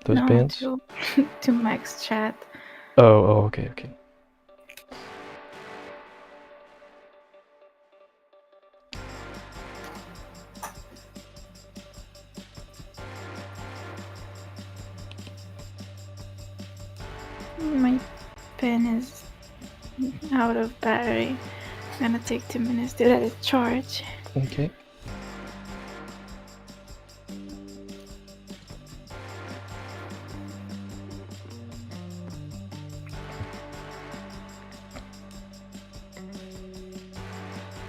Those bands? To Max chat. Oh, okay. My pen is out of battery. It's gonna take 2 minutes to let it charge. Okay.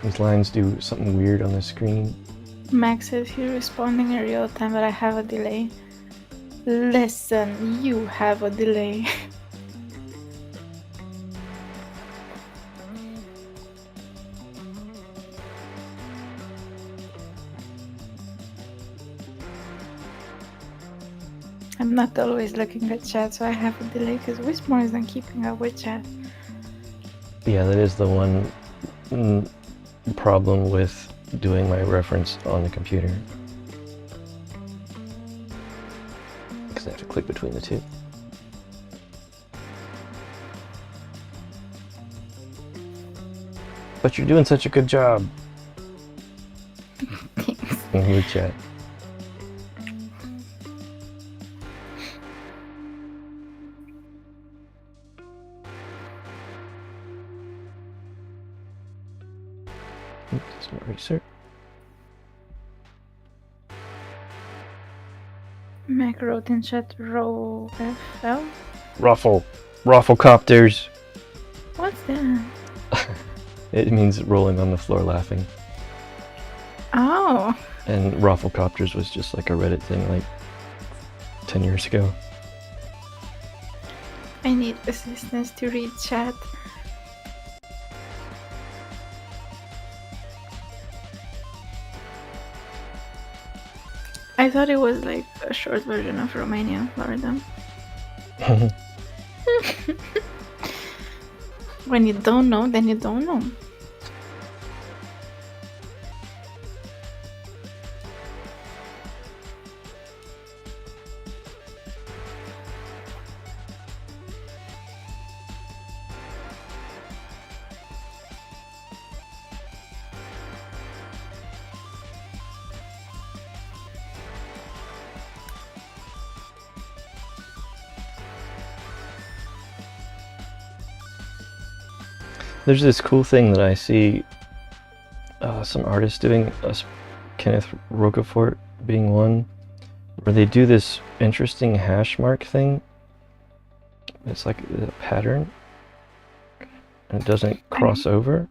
These lines do something weird on the screen. Max says he's responding in real time, but I have a delay. Listen, you have a delay. I'm not always looking at chat, so I have a delay because Wismore isn't keeping up with chat. Yeah, that is the one problem with doing my reference on the computer. Because I have to click between the two. But you're doing such a good job. In the chat. Oops, some research. Mac wrote in chat row FL. Rafflecopters. What's that? It means rolling on the floor laughing. Oh. And Rafflecopters was just like a Reddit thing like 10 years ago. I need assistance to read chat. I thought it was like a short version of Romania, Florida. When you don't know, then you don't know. There's this cool thing that I see some artists doing, Kenneth Rocafort being one, where they do this interesting hash mark thing. It's like a pattern, and it doesn't cross over.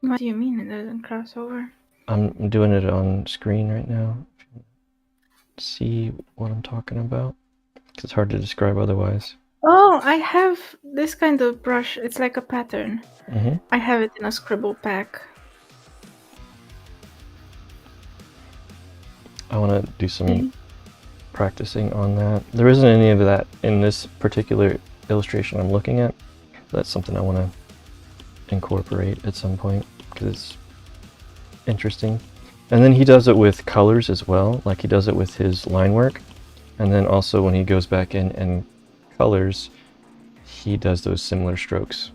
What do you mean it doesn't cross over? I'm doing it on screen right now. See what I'm talking about? 'Cause it's hard to describe otherwise. Oh, I have this kind of brush. It's like a pattern. Mm-hmm. I have it in a scribble pack. I want to do some practicing on that. There isn't any of that in this particular illustration I'm looking at. That's something I want to incorporate at some point because it's interesting. And then he does it with colors as well, like he does it with his line work. And then also when he goes back in and colors, he does those similar strokes.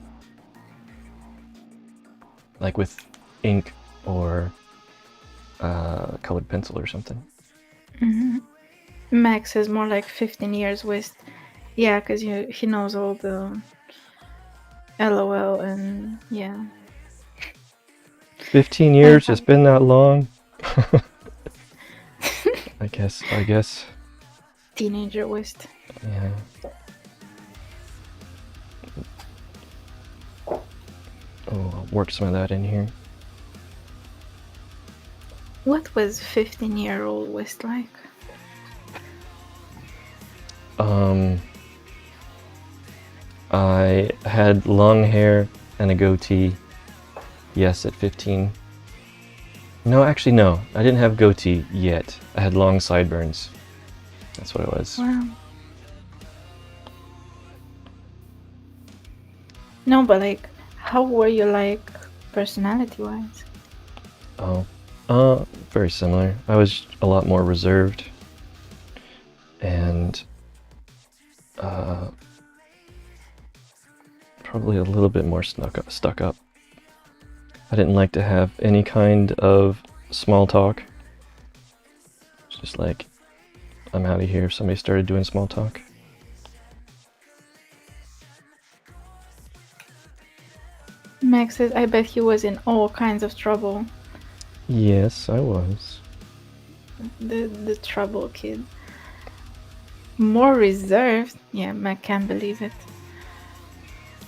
Like with ink or colored pencil or something. Mm-hmm. Max is more like 15 years with, yeah, because he knows all the LOL and yeah. 15 years, it's been that long. I guess. Teenager Wist. Yeah. Oh, I'll work some of that in here. What was 15-year-old Wist like? I had long hair and a goatee. Yes, at 15. No, actually no. I didn't have goatee yet. I had long sideburns. That's what it was. Wow. No, but like, how were you like personality-wise? Oh, very similar. I was a lot more reserved and probably a little bit more stuck up. I didn't like to have any kind of small talk. It's just like, I'm out of here if somebody started doing small talk. Max says, I bet he was in all kinds of trouble. Yes, I was. The trouble kid. More reserved? Yeah, Mac can't believe it.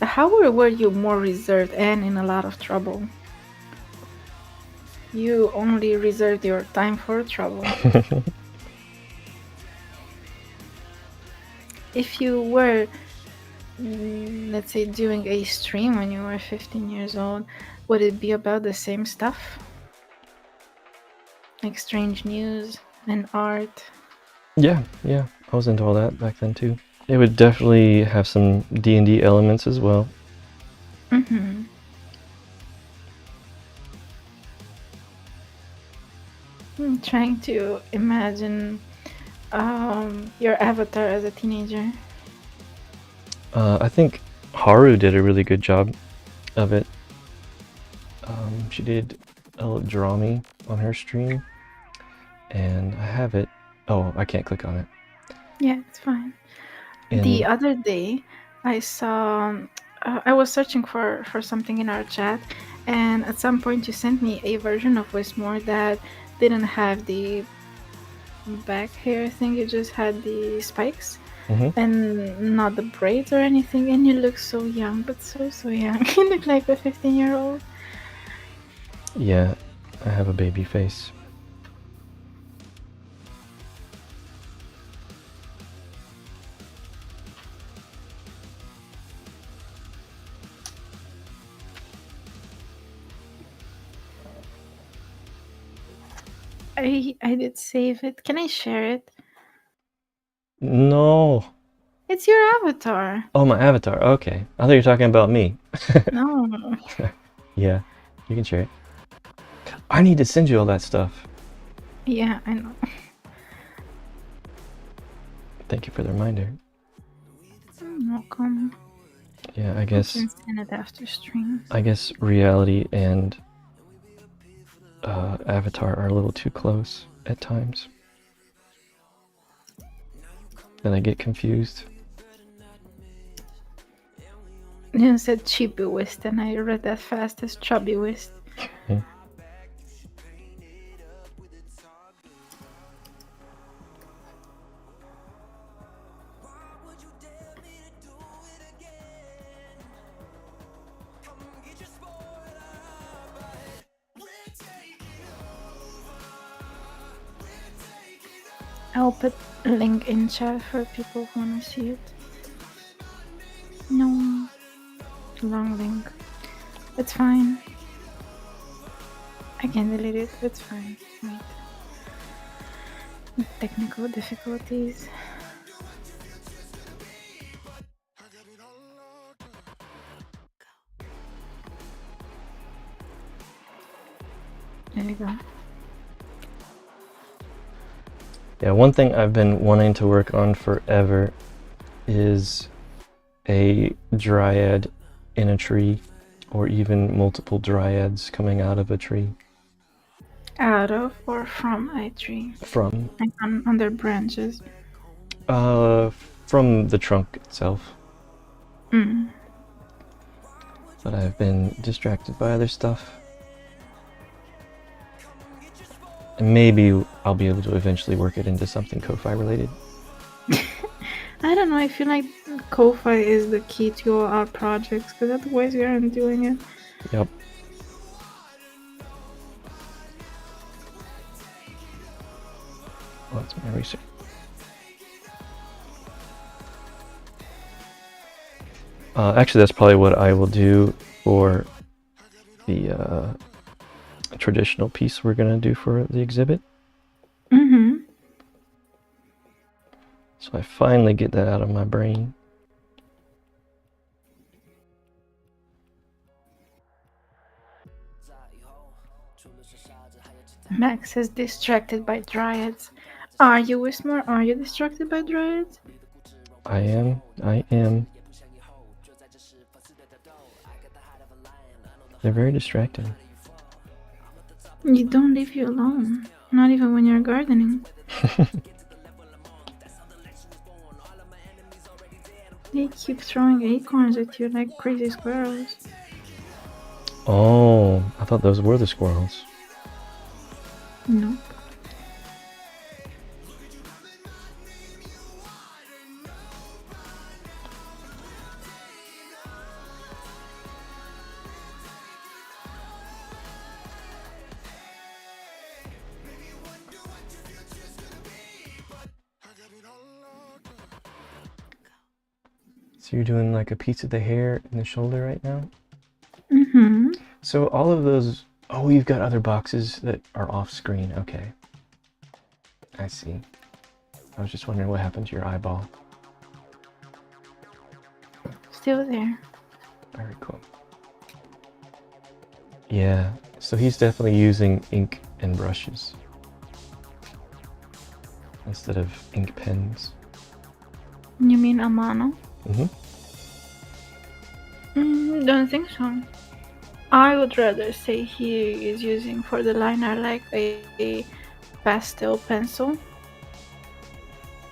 How were you more reserved and in a lot of trouble? You only reserved your time for trouble. If you were, let's say, doing a stream when you were 15 years old, would it be about the same stuff? Like strange news and art? Yeah, yeah, I was into all that back then too. It would definitely have some D&D elements as well. Mm-hmm. I'm trying to imagine your avatar as a teenager. I think Haru did a really good job of it. She did a little drawing on her stream, and I have it. Oh, I can't click on it. Yeah, it's fine. In, The other day, I saw. I was searching for something in our chat, and at some point you sent me a version of Wismore that didn't have the back hair thing. It just had the spikes. And not the braids or anything, and you look so young, but so young. You look like a 15-year-old. Yeah, I have a baby face. I did save it. Can I share it? No. It's your avatar. Oh, my avatar. Okay. I thought you were talking about me. No. Yeah, you can share it. I need to send you all that stuff. Yeah, I know. Thank you for the reminder. You're welcome. Yeah, I guess. I can send it after stream. I guess reality and avatar are a little too close at times. Then I get confused. You said chibi whist, and I read that fast as chubby whist. I'll put a link in chat for people who want to see it. No. Long link. It's fine. I can delete it. It's fine. Wait. Technical difficulties. There you go. Yeah, one thing I've been wanting to work on forever is a dryad in a tree, or even multiple dryads coming out of a tree. Out of or from a tree? From. Like on their branches? From the trunk itself. Mm. But I've been distracted by other stuff. And maybe I'll be able to eventually work it into something Ko-Fi related. I don't know, I feel like Ko-Fi is the key to all our projects, because otherwise we aren't doing it. Yep. Oh, that's my research. Actually, that's probably what I will do for the traditional piece we're going to do for the exhibit. Mm-hmm. So I finally get that out of my brain. Max is distracted by dryads. Are you, Wismore? Are you distracted by dryads? I am. They're very distracting. You don't leave you alone. Not even when you're gardening. They keep throwing acorns at you like crazy squirrels. Oh, I thought those were the squirrels. Nope. So you're doing like a piece of the hair and the shoulder right now? Mm-hmm. So all of those... Oh, you've got other boxes that are off screen. Okay. I see. I was just wondering what happened to your eyeball. Still there. Very cool. Yeah, so he's definitely using ink and brushes instead of ink pens. You mean Amano? Mm-hmm. Don't think so. I would rather say he is using for the liner like a pastel pencil.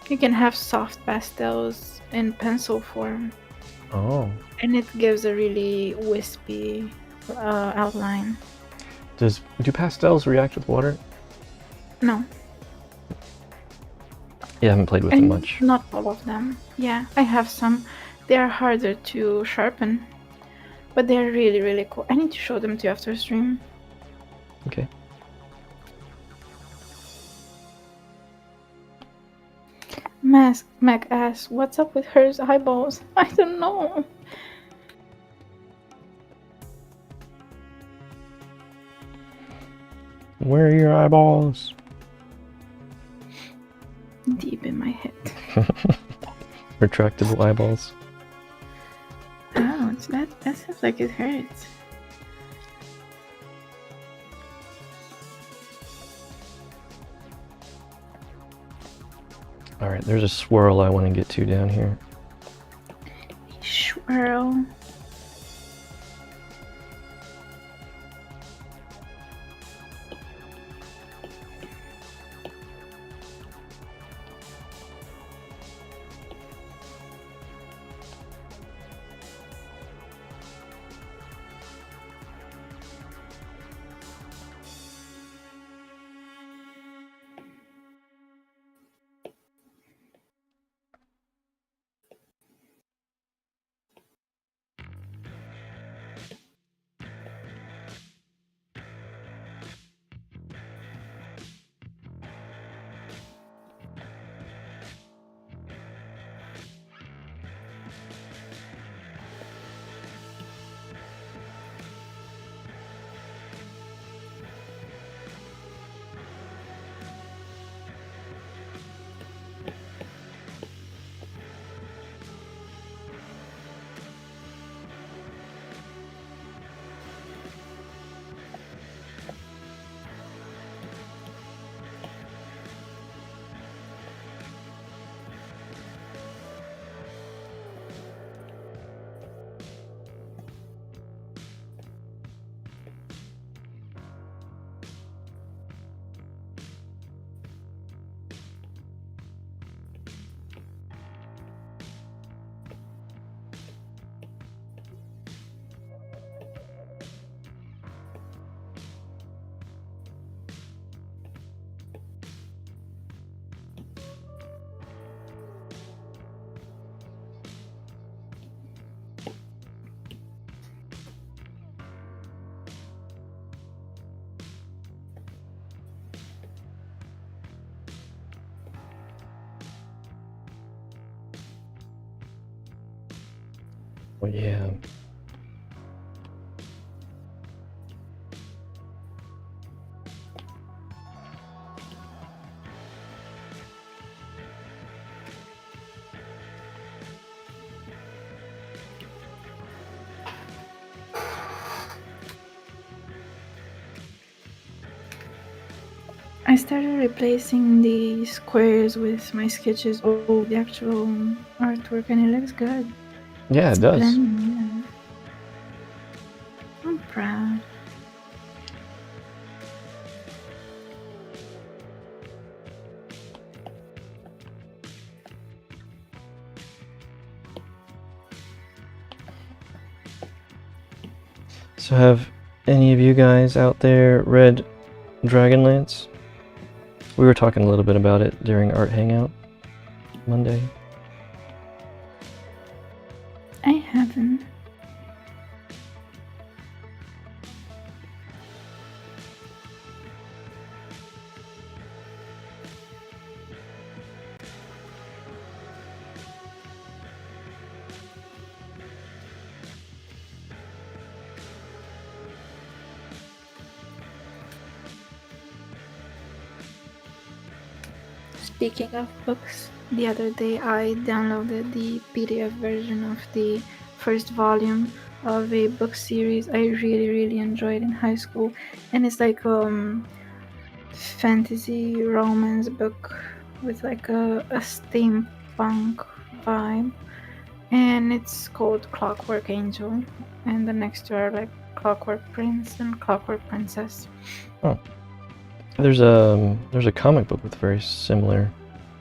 You can have soft pastels in pencil form. Oh. And it gives a really wispy outline. Do pastels react with water? No. Yeah, I haven't played with them much. Not all of them. Yeah, I have some. They are harder to sharpen. But they're really, really cool. I need to show them to you after stream. Okay. Mac asks, what's up with her eyeballs? I don't know. Where are your eyeballs? Deep in my head. Retractable eyeballs. Ouch, that sounds like it hurts. Alright, there's a swirl I want to get to down here. Swirl. Oh yeah. I started replacing the squares with my sketches of the actual artwork and it looks good. Yeah, it does. Blending, yeah. I'm proud. So have any of you guys out there read Dragonlance? We were talking a little bit about it during Art Hangout Monday. I haven't. Speaking of books, the other day I downloaded the PDF version of the first volume of a book series I really enjoyed in high school, and it's like fantasy romance book with like a steampunk vibe, and it's called Clockwork Angel, and the next two are like Clockwork Prince and Clockwork Princess. Oh. There's a comic book with very similar.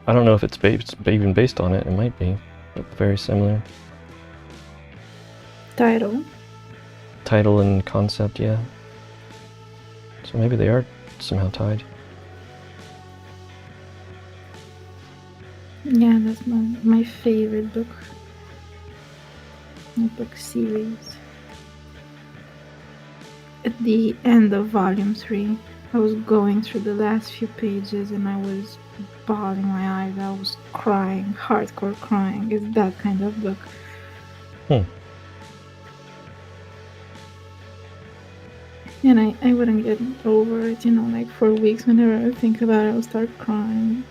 I don't know if it's even based on it. It might be, but very similar title and concept. Yeah. So maybe they are somehow tied. Yeah, that's my favorite book series. At the end of volume 3, I was going through the last few pages and I was bawling my eyes. I was crying, hardcore crying. It's that kind of book. And I wouldn't get over it, like for weeks. Whenever I think about it, I'll start crying.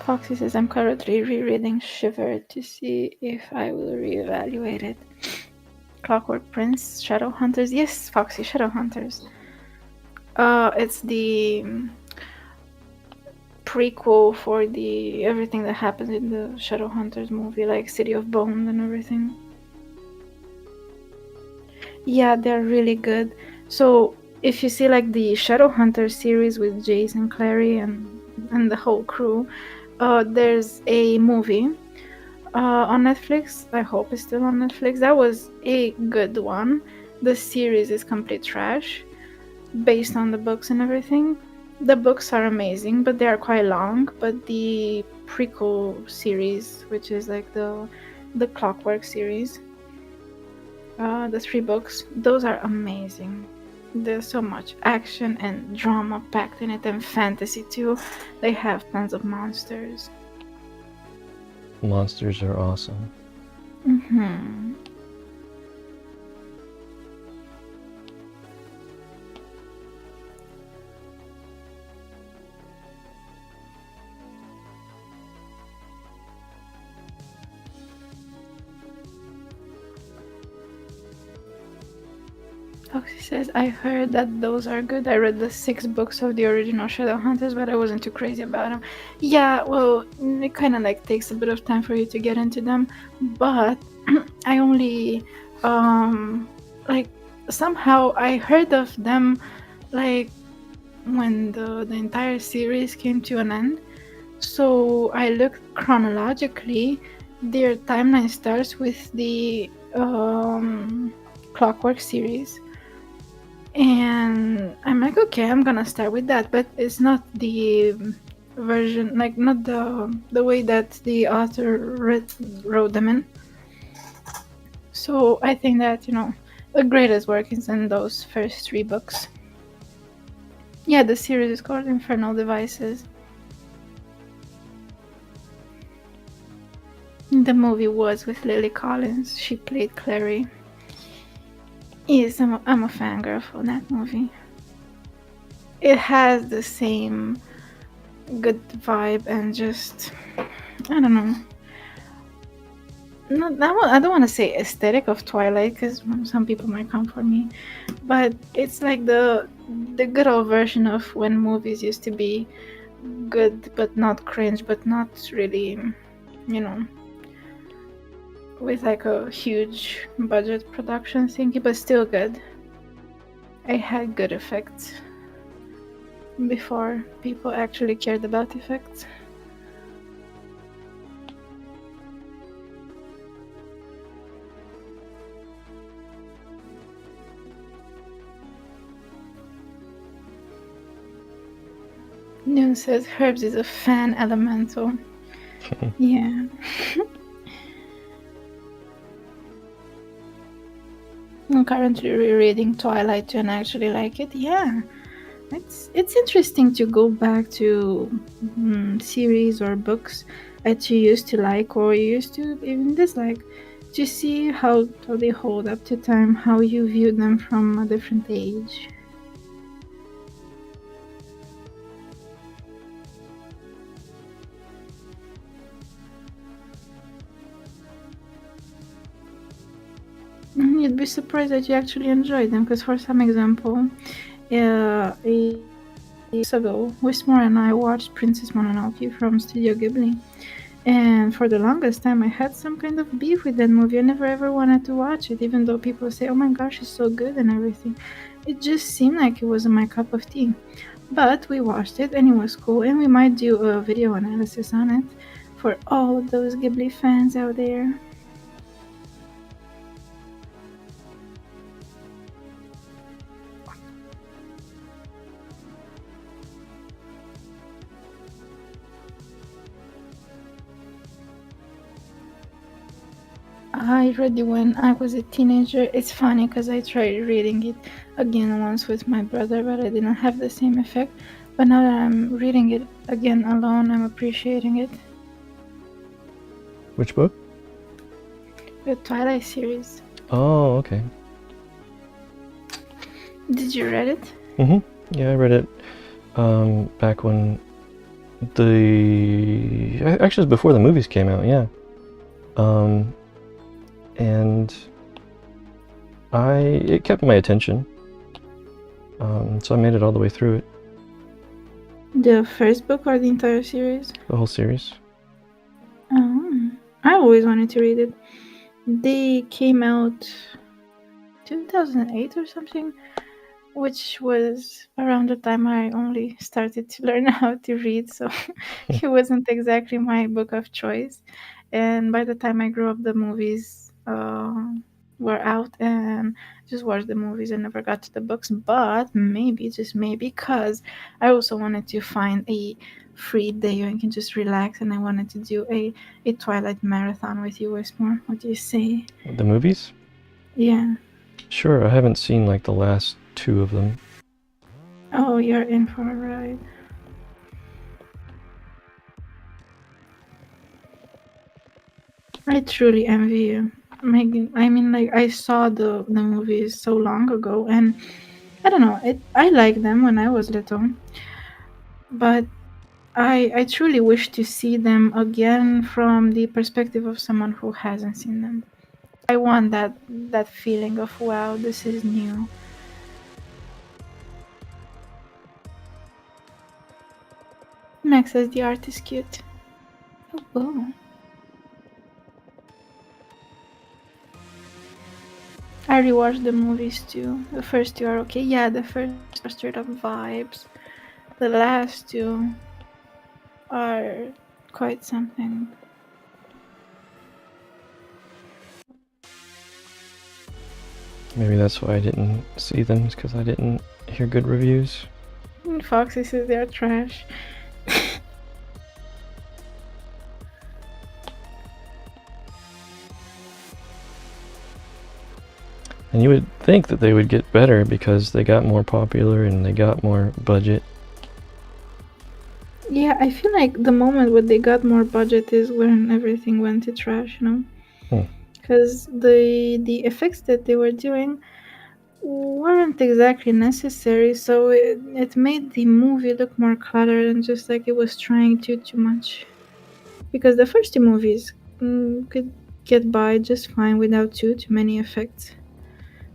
Foxy says, I'm currently rereading Shiver to see if I will reevaluate it. Clockwork Prince, Shadowhunters. Yes, Foxy, Shadowhunters. It's the prequel for the everything that happens in the Shadowhunters movie, like City of Bones and everything. Yeah, they're really good. So if you see like the Shadowhunters series with Jason Clary and the whole crew, there's a movie on Netflix. I hope it's still on Netflix. That was a good one. The series is complete trash based on the books and everything. The books are amazing, but they are quite long. But the prequel series, which is like the Clockwork series, the 3 books, those are amazing. There's so much action and drama packed in it, and fantasy too. They have tons of monsters. Monsters are awesome. Mm-hmm. Foxy says, I heard that those are good. I read the 6 books of the original Shadowhunters, but I wasn't too crazy about them. Yeah, well, it kind of like takes a bit of time for you to get into them, but I only, like, somehow I heard of them, like, when the entire series came to an end. So I looked chronologically. Their timeline starts with the Clockwork series. And I'm like, okay, I'm gonna start with that, but it's not the version, like not the way that the author wrote them in. So I think that, the greatest work is in those first 3 books. Yeah, the series is called Infernal Devices. The movie was with Lily Collins. She played Clary. Yes, I'm a fangirl for that movie. It has the same good vibe and just, I don't know. I don't want to say aesthetic of Twilight, because some people might come for me, but it's like the good old version of when movies used to be good but not cringe, but not really, with like a huge budget production thingy, but still good. I had good effects before people actually cared about effects. Noon says Herbs is a fan elemental. Yeah. I'm currently rereading Twilight and I actually like it. Yeah. It's interesting to go back to series or books that you used to like or you used to even dislike, to see how they hold up to time, how you view them from a different age. You'd be surprised that you actually enjoy them, because for some example, years ago, Wismore and I watched Princess Mononoke from Studio Ghibli. And for the longest time, I had some kind of beef with that movie. I never ever wanted to watch it, even though people say, oh my gosh, it's so good and everything. It just seemed like it wasn't my cup of tea. But we watched it and it was cool, and we might do a video analysis on it for all of those Ghibli fans out there. I read it when I was a teenager. It's funny because I tried reading it again once with my brother, but I didn't have the same effect. But now that I'm reading it again alone, I'm appreciating it. Which book? The Twilight series. Oh, okay. Did you read it? Yeah, I read it back when actually it was before the movies came out, yeah. And it kept my attention, so I made it all the way through it. The first book or the entire series? The whole series. Oh, I always wanted to read it. They came out 2008 or something, which was around the time I only started to learn how to read, so it wasn't exactly my book of choice. And by the time I grew up, the movies were out, and just watched the movies and never got to the books. But maybe, just maybe, because I also wanted to find a free day where I can just relax, and I wanted to do a Twilight marathon with you, Wismore. What do you say? The movies? Yeah. Sure, I haven't seen like the last 2 of them. Oh, you're in for a ride. I truly envy you. I mean, like, I saw the movies so long ago, and I don't know, I liked them when I was little, but I truly wish to see them again from the perspective of someone who hasn't seen them. I want that feeling of, wow, this is new. Max says the art is cute. Oh. I rewatched the movies too. The first 2 are okay. Yeah, the first are straight up vibes. The last 2 are quite something. Maybe that's why I didn't see them, because I didn't hear good reviews. Foxy says they're trash. And you would think that they would get better because they got more popular and they got more budget. Yeah, I feel like the moment when they got more budget is when everything went to trash, you know? Because the effects that they were doing weren't exactly necessary, so it made the movie look more cluttered and just like it was trying too much. Because the first 2 movies could get by just fine without too many effects.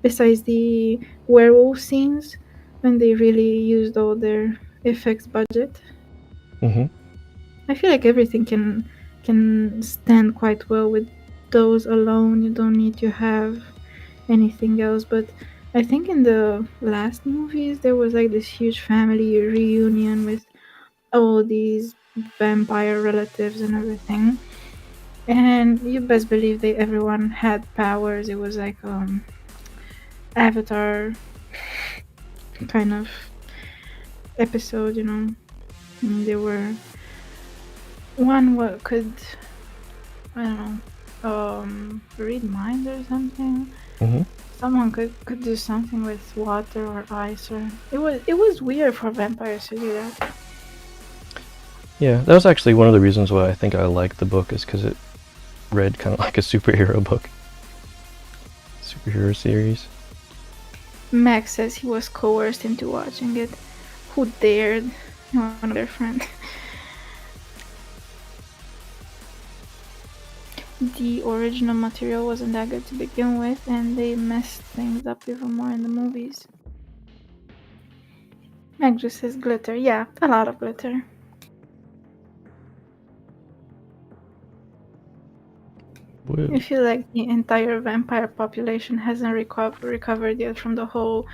Besides the werewolf scenes, when they really used all their effects budget. I feel like everything can stand quite well with those alone. You don't need to have anything else. But I think in the last movies there was like this huge family reunion with all these vampire relatives and everything. And you best believe everyone had powers. It was like Avatar kind of episode, you know. And there were one what could, I don't know, read minds or something. someone could do something with water or ice, or it was weird for vampires to do that. Yeah, that was actually one of the reasons why I think I liked the book, is because it read kind of like a superhero book. Superhero series. Max says he was coerced into watching it. Who dared? One of their friends. The original material wasn't that good to begin with, and they messed things up even more in the movies. Meg just says glitter. Yeah, a lot of glitter. Woo. I feel like the entire vampire population hasn't recovered yet from the whole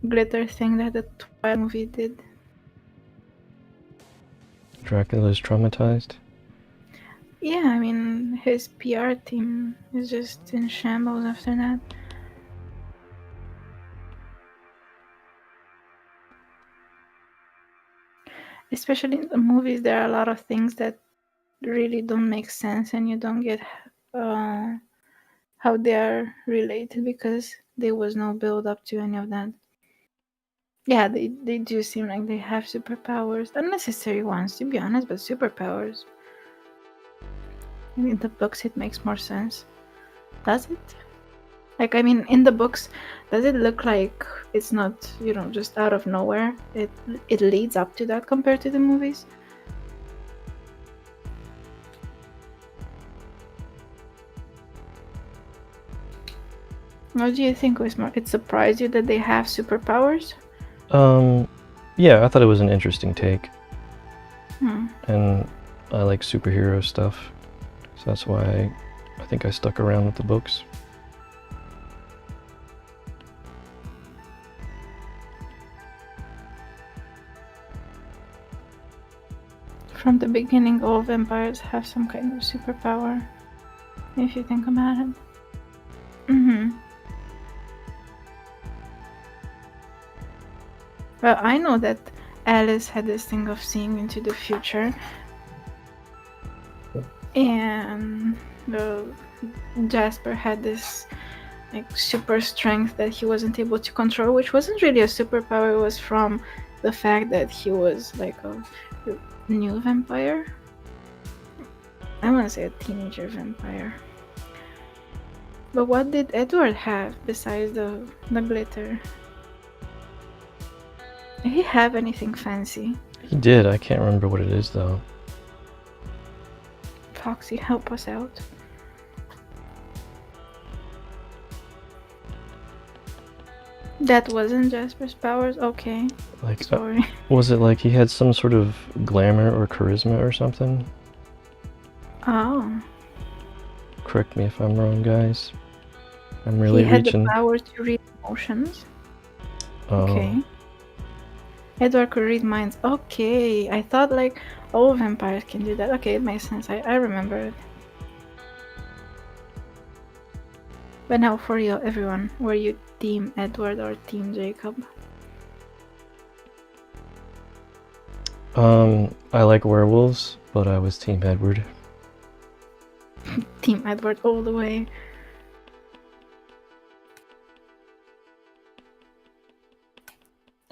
glitter thing that the Twilight movie did. Dracula's traumatized. Yeah, I mean, his PR team is just in shambles after that. Especially in the movies, there are a lot of things that really don't make sense, and you don't get how they are related because there was no build up to any of that. Yeah, they do seem like they have superpowers. Unnecessary ones, to be honest, but superpowers. In the books, it makes more sense. Does it? Like, I mean, in the books, does it look like it's not, just out of nowhere? It leads up to that compared to the movies? What do you think, Wismar? It surprised you that they have superpowers? Yeah, I thought it was an interesting take. Hmm. And I like superhero stuff, so that's why I think I stuck around with the books. From the beginning, all vampires have some kind of superpower, if you think about it. Well, I know that Alice had this thing of seeing into the future, and Jasper had this super strength that he wasn't able to control, which wasn't really a superpower. It was from the fact that he was like a new vampire. I want to say a teenager vampire. But what did Edward have besides the glitter? Did he have anything fancy? He did. I can't remember what it is though. Foxy, help us out. That wasn't Jasper's powers? Okay. Like, sorry. Was it like he had some sort of glamour or charisma or something? Oh. Correct me if I'm wrong, guys. I'm really he had reaching. the power to read emotions. Oh. Okay. Edward could read minds. Okay. I thought like all vampires can do that. Okay, it makes sense. I remember it. But now for real, everyone, were you Team Edward or Team Jacob? I like werewolves, but I was Team Edward. Team Edward all the way.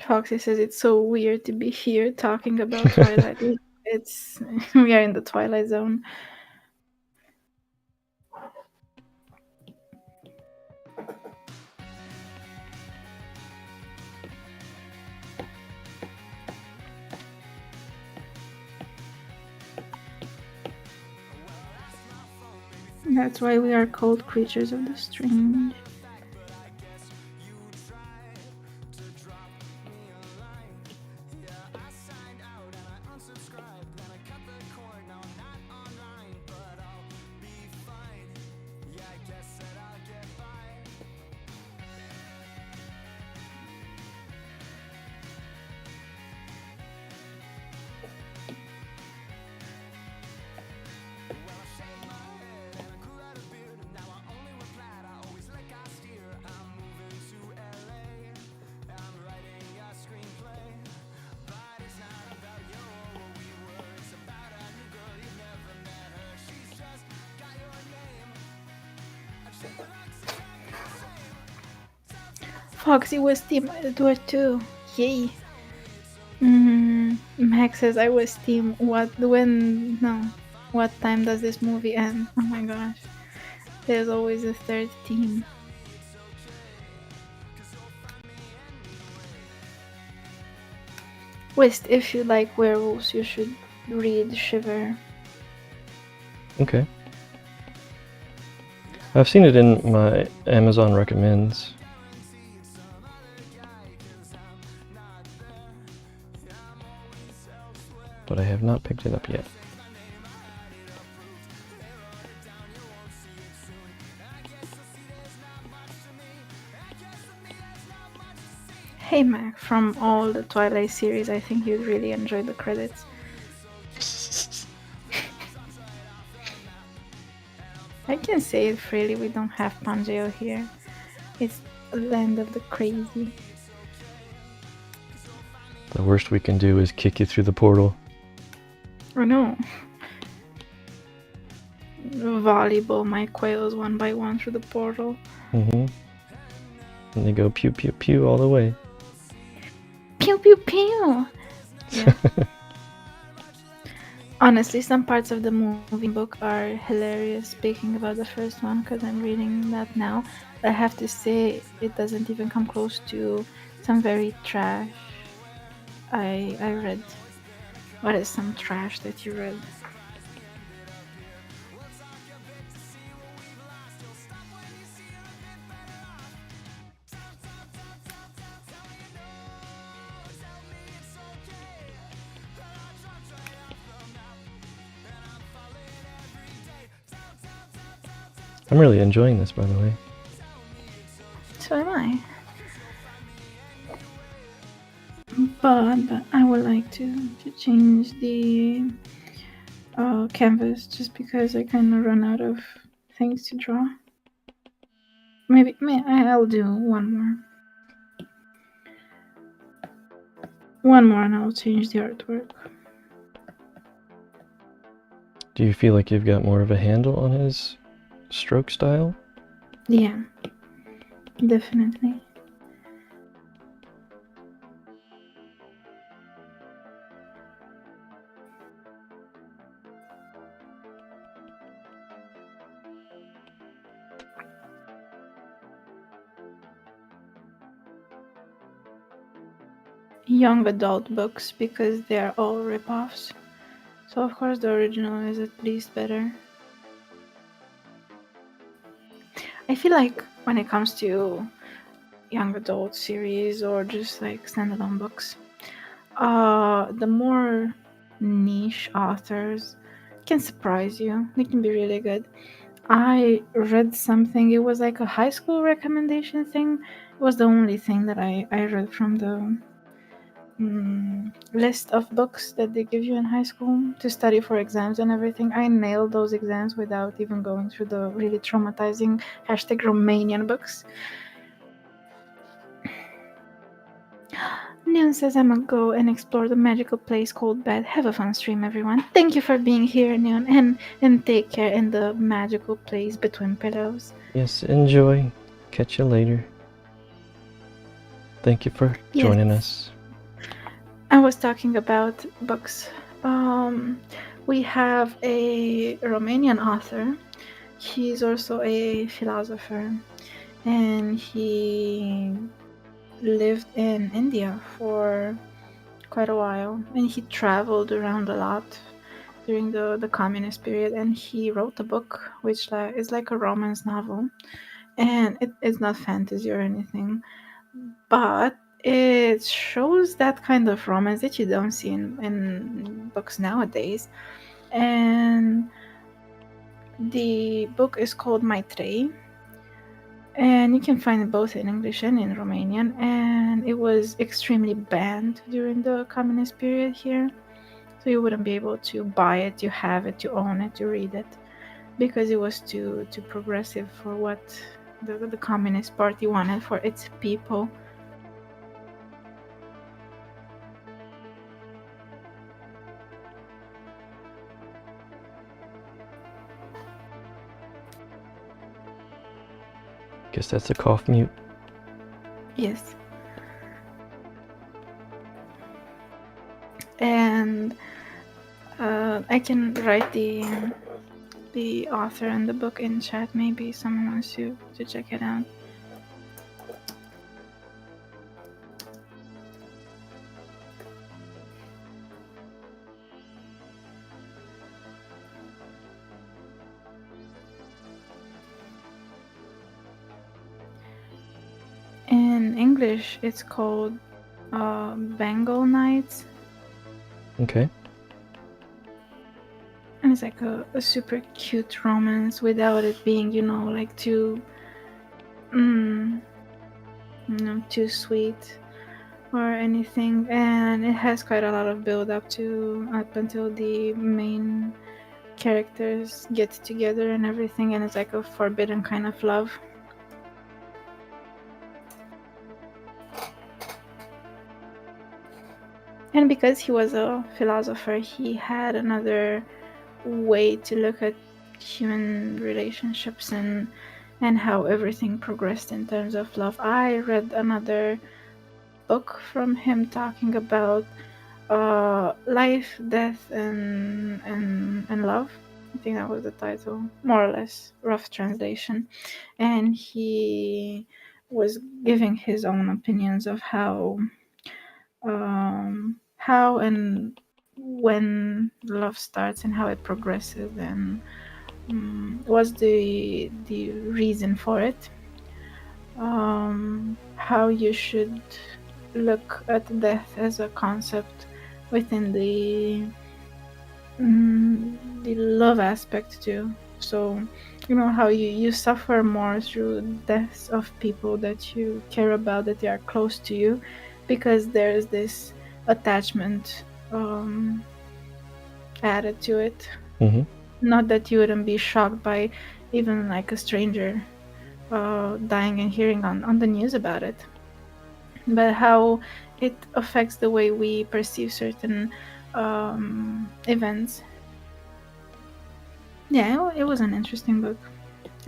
Foxy says it's so weird to be here talking about Twilight. We are in the Twilight Zone. That's why we are called creatures of the strange. Foxy was Team Edward too. Yay. Max says I was Team what time does this movie end? Oh my gosh. There's always a third team. Wist, if you like werewolves, you should read Shiver. Okay. I've seen it in my Amazon recommends. But I have not picked it up yet. Hey Mac, from all the Twilight series, I think you'd really enjoy the credits. I can say it freely, we don't have Pangeo here. It's a land of the crazy. The worst we can do is kick you through the portal. Oh no. Volleyball my quails one by one through the portal. And they go pew pew pew all the way. Pew pew pew! Yeah. Honestly, some parts of the movie book are hilarious, speaking about the first one, because I'm reading that now. I have to say, it doesn't even come close to some very trash I read. What is some trash that you read? I'm really enjoying this, by the way. So am I. But I would like to change the canvas just because I kind of run out of things to draw. Maybe I'll do one more. One more and I'll change the artwork. Do you feel like you've got more of a handle on his stroke style? Yeah, definitely. Young adult books because they're all ripoffs. So of course the original is at least better. I feel like when it comes to young adult series or just like standalone books, the more niche authors can surprise you. They can be really good. I read something, it was like a high school recommendation thing. It was the only thing that I read from the list of books that they give you in high school to study for exams and everything. I nailed those exams without even going through the really traumatizing #Romanian books. Neon says I'm gonna go and explore the magical place called Bed. Have a fun stream, everyone. Thank you for being here, Neon, and take care in the magical place between pillows. Yes, enjoy. Catch you later. Thank you for joining us. I was talking about books. We have a Romanian author. He's also a philosopher, and he lived in India for quite a while, and he traveled around a lot during the communist period, and he wrote a book which is like a romance novel, and it's not fantasy or anything, but it shows that kind of romance that you don't see in books nowadays. And the book is called Maitrei, and you can find it both in English and in Romanian, and it was extremely banned during the communist period here, so you wouldn't be able to buy it, you have it, you own it, you read it, because it was too progressive for what the Communist Party wanted for its people. Guess that's a cough mute. Yes. And I can write the author and the book in chat. Maybe someone wants to check it out. In English, it's called Bengal Nights. Okay. And it's like a super cute romance without it being, like too, too sweet or anything. And it has quite a lot of build up until the main characters get together and everything. And it's like a forbidden kind of love. And because he was a philosopher, he had another way to look at human relationships and how everything progressed in terms of love. I read another book from him talking about life, death, and love. I think that was the title, more or less, rough translation. And he was giving his own opinions of how and when love starts and how it progresses and what's the reason for it, how you should look at death as a concept within the love aspect too. So how you suffer more through deaths of people that you care about, that they are close to you, because there's this attachment added to it. Mm-hmm. Not that you wouldn't be shocked by even like a stranger dying and hearing on the news about it, but how it affects the way we perceive certain events. Yeah, it was an interesting book.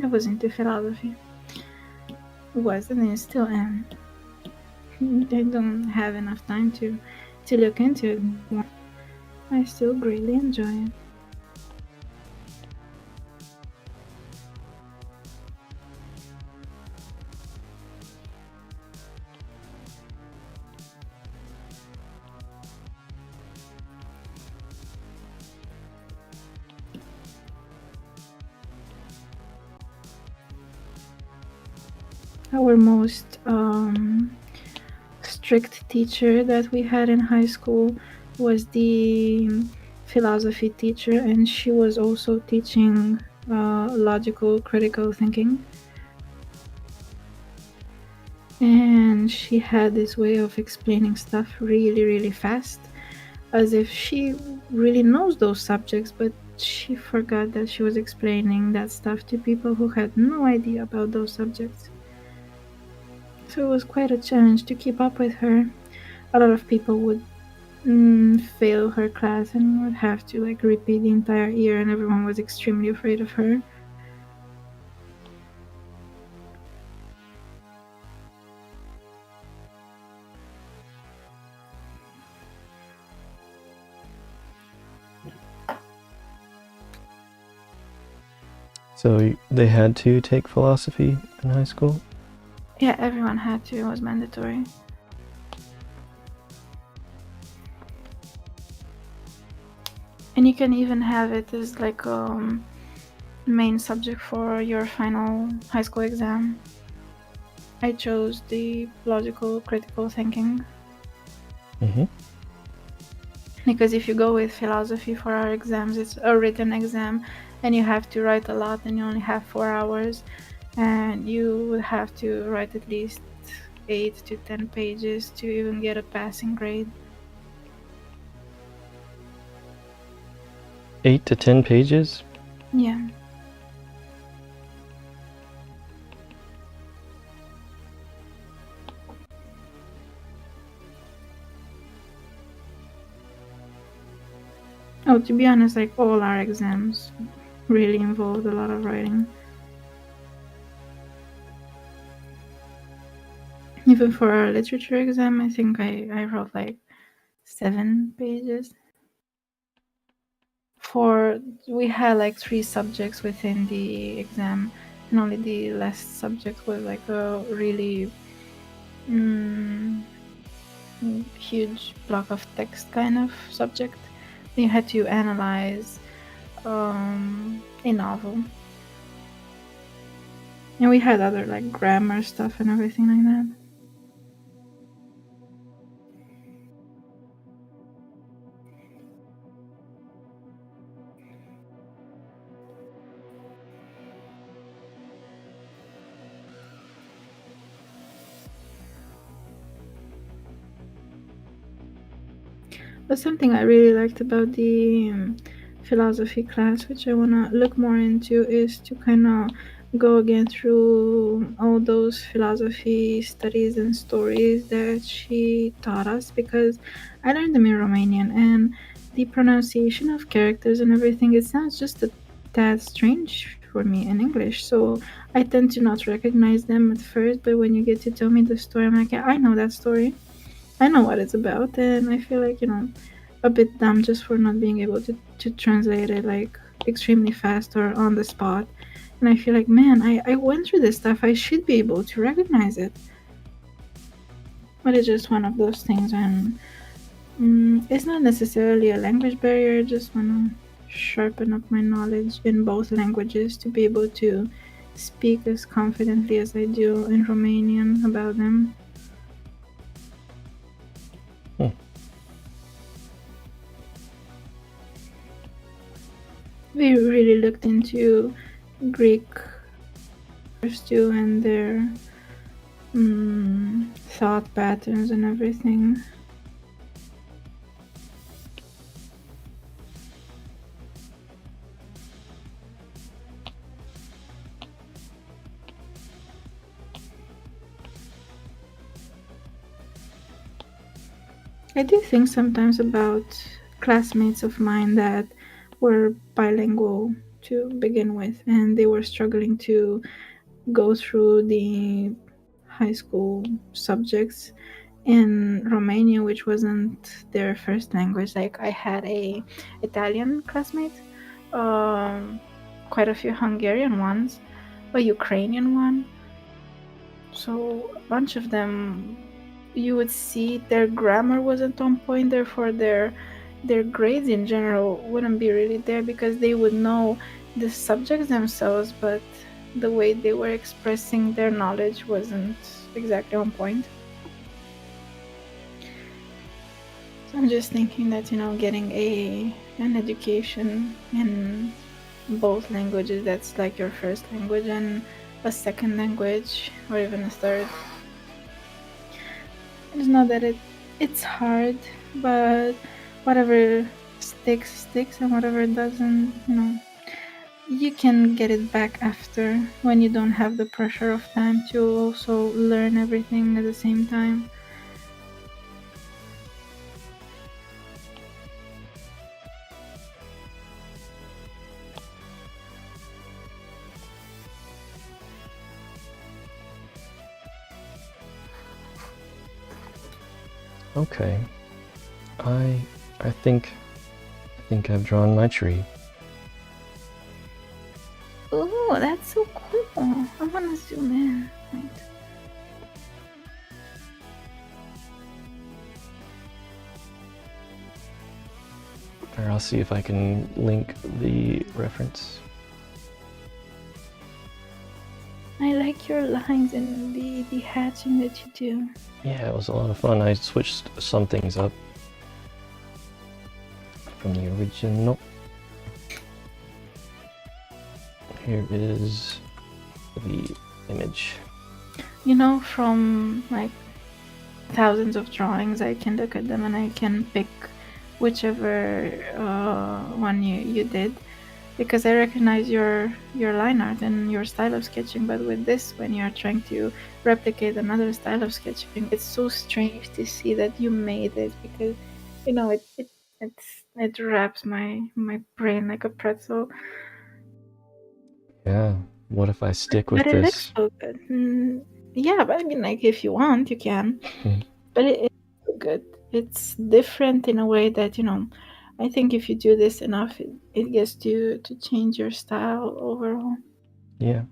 I was into philosophy. Was, and I still am. I don't have enough time to look into it more. I still greatly enjoy it. Our most strict teacher that we had in high school was the philosophy teacher, and she was also teaching logical critical thinking. And she had this way of explaining stuff really, really fast, as if she really knows those subjects, but she forgot that she was explaining that stuff to people who had no idea about those subjects. So it was quite a challenge to keep up with her. A lot of people would fail her class and would have to like repeat the entire year, and everyone was extremely afraid of her. So they had to take philosophy in high school? Yeah, everyone had to. It was mandatory. And you can even have it as like main subject for your final high school exam. I chose the logical critical thinking. Mm-hmm. Because if you go with philosophy for our exams, it's a written exam and you have to write a lot and you only have 4 hours, and you would have to write at least 8 to 10 pages to even get a passing grade. 8 to 10 pages? Yeah. Oh, to be honest, like all our exams really involved a lot of writing. Even for our literature exam, I think I wrote like 7 pages. We had like 3 subjects within the exam, and only the last subject was like a really huge block of text kind of subject. You had to analyze a novel, and we had other like grammar stuff and everything like that. But something I really liked about the philosophy class, which I want to look more into, is to kind of go again through all those philosophy studies and stories that she taught us, because I learned them in Romanian, and the pronunciation of characters and everything, it sounds just a tad strange for me in English, so I tend to not recognize them at first, but when you get to tell me the story, I'm like, yeah, I know that story. I know what it's about, and I feel like, a bit dumb just for not being able to translate it like extremely fast or on the spot. And I feel like, man, I went through this stuff. I should be able to recognize it. But it's just one of those things when it's not necessarily a language barrier. I just want to sharpen up my knowledge in both languages to be able to speak as confidently as I do in Romanian about them. We really looked into Greek too and their thought patterns and everything. I do think sometimes about classmates of mine that were bilingual to begin with, and they were struggling to go through the high school subjects in Romania, which wasn't their first language. Like, I had a Italian classmate, quite a few Hungarian ones, a Ukrainian one. So a bunch of them, you would see their grammar wasn't on point, therefore their grades in general wouldn't be really there, because they would know the subjects themselves, but the way they were expressing their knowledge wasn't exactly on point. So I'm just thinking that, getting an education in both languages, that's like your first language, and a second language, or even a third. It's not that it's hard, but whatever sticks, and whatever doesn't, you can get it back after, when you don't have the pressure of time to also learn everything at the same time. Okay. I think I've drawn my tree. Oh, that's so cool. I want to zoom in. Wait. Or I'll see if I can link the reference. I like your lines and the hatching that you do. Yeah, it was a lot of fun. I switched some things up from the original. Here is the image. From like thousands of drawings, I can look at them and I can pick whichever one you did, because I recognize your line art and your style of sketching. But with this, when you're trying to replicate another style of sketching, it's so strange to see that you made it, because it wraps my brain like a pretzel. Yeah, what if I stick with But it looks this? so good. Yeah, but I mean, like, if you want, you can. Mhm. But it's good. It's different in a way that, I think if you do this enough, it gets you to change your style overall. Yeah.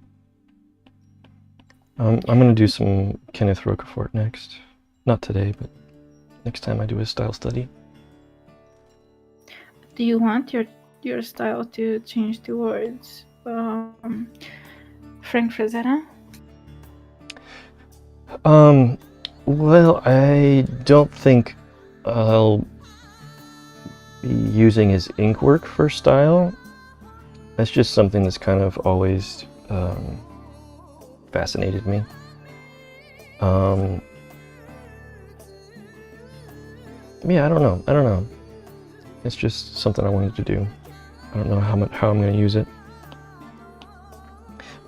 I'm gonna do some Kenneth Roquefort next. Not today, but next time I do a style study. Do you want your style to change towards Frank Frazetta? Well, I don't think I'll be using his ink work for style. That's just something that's kind of always fascinated me. Yeah, I don't know. It's just something I wanted to do. I don't know how I'm going to use it.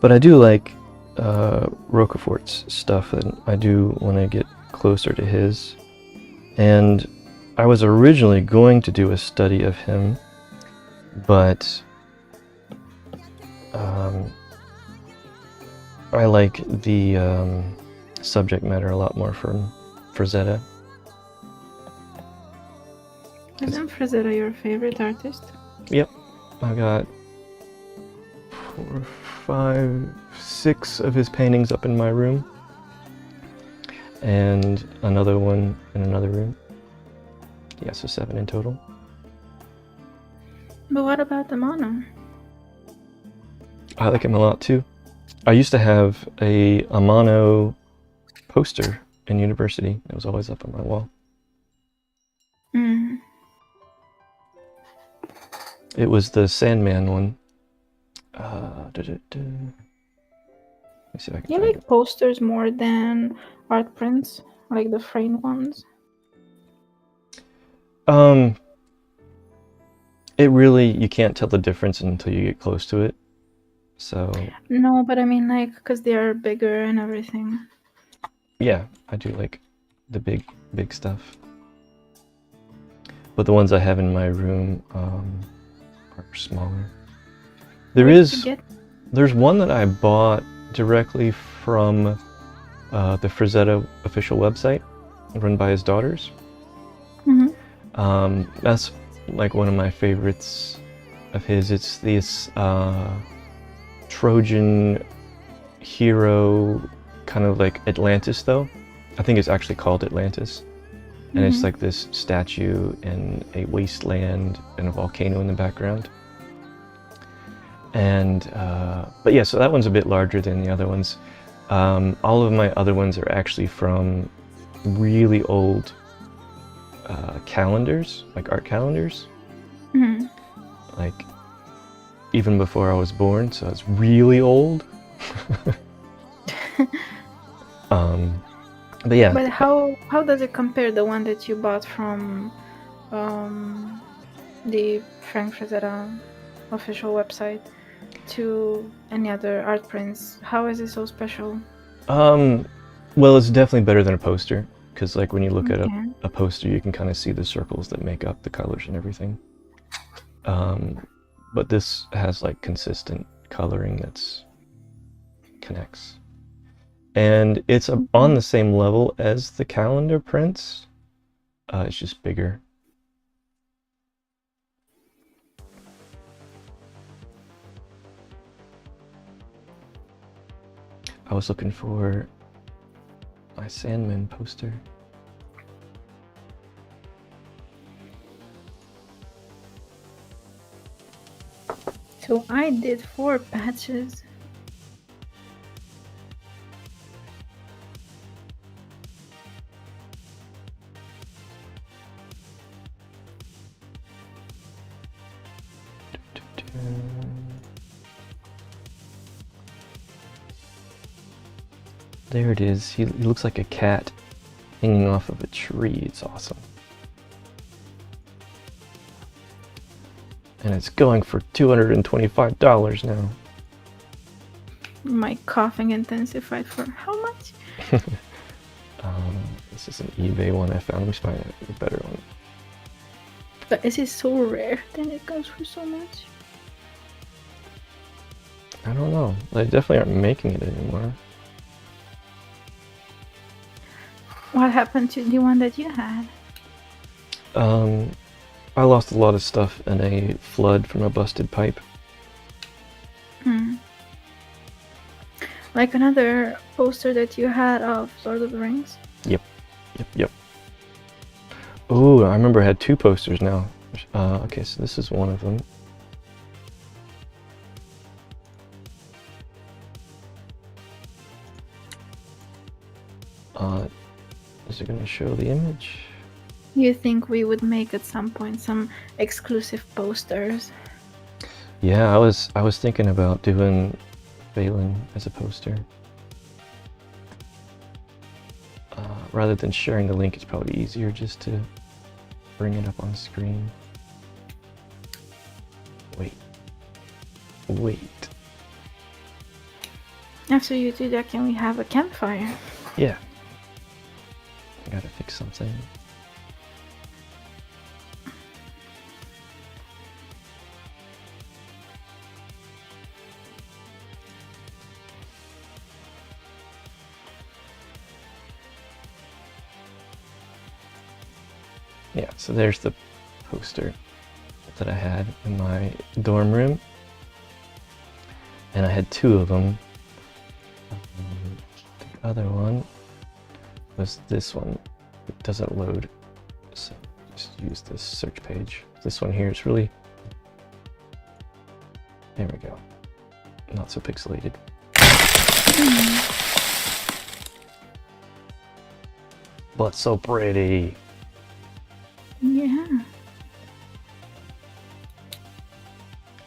But I do like Roquefort's stuff, and I do want to get closer to his. And I was originally going to do a study of him, but I like the subject matter a lot more from Frazetta. Isn't Frazetta your favorite artist? Yep, I got 4, 5, 6 of his paintings up in my room, and another one in another room. Yeah, so 7 in total. But what about Amano? I like him a lot too. I used to have a Amano poster in university. It was always up on my wall. Mm. It was the Sandman one. Let me see if I can You find like posters more than art prints, like the framed ones? it. It really, you can't tell the difference until you get close to it. So No, but I mean, like, because they are bigger and everything. yeah, I do like the big stuff. But the ones I have in my room are smaller. There's one that I bought directly from the Frazetta official website, run by his daughters. Mm-hmm. That's like one of my favorites of his. It's this Trojan hero, kind of like Atlantis though. I think it's actually called Atlantis. And it's like this statue in a wasteland and a volcano in the background. And, but yeah, so that one's a bit larger than the other ones. All of my other ones are actually from really old calendars, like art calendars. Mm-hmm. Like, even before I was born, so it's really old. But yeah. But how does it compare the one that you bought from the Frank Frazetta official website to any other art prints? How is it so special? Well, it's definitely better than a poster, because like when you look at Okay. a poster, you can kind of see the circles that make up the colors and everything. But this has like consistent coloring that's connects. And it's on the same level as the calendar prints. It's just bigger. I was looking for my Sandman poster. So I did 4 patches. There it is. He looks like a cat hanging off of a tree. It's awesome. And it's going for $225 now. My coughing intensified for how much? This is an eBay one I found. Let me find a better one. But this is so rare, then it goes for so much. I don't know. They definitely aren't making it anymore. What happened to the one that you had? I lost a lot of stuff in a flood from a busted pipe. Hmm. Like another poster that you had of Lord of the Rings? Yep. Oh, I remember I had 2 posters now. Okay, so this is one of them. Is it going to show the image? You think we would make at some point some exclusive posters? Yeah, I was thinking about doing Phelan as a poster. Rather than sharing the link, it's probably easier just to bring it up on screen. Wait. After you do that, can we have a campfire? Yeah. I gotta fix something. Yeah, so there's the poster that I had in my dorm room. And I had 2 of them. The other one was this one. It doesn't load, so just use this search page. This one here is really... There we go. Not so pixelated. But so pretty. Yeah.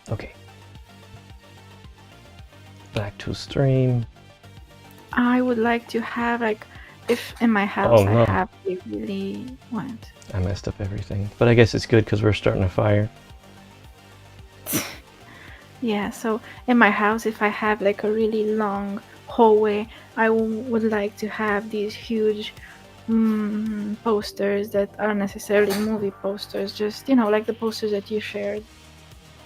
Okay. Back to stream. I would like to have, like, if in my house no. I have a really want. I messed up everything. But I guess it's good because we're starting a fire. Yeah, so in my house, if I have like a really long hallway, I would like to have these huge posters that aren't necessarily movie posters, just, you know, like the posters that you shared,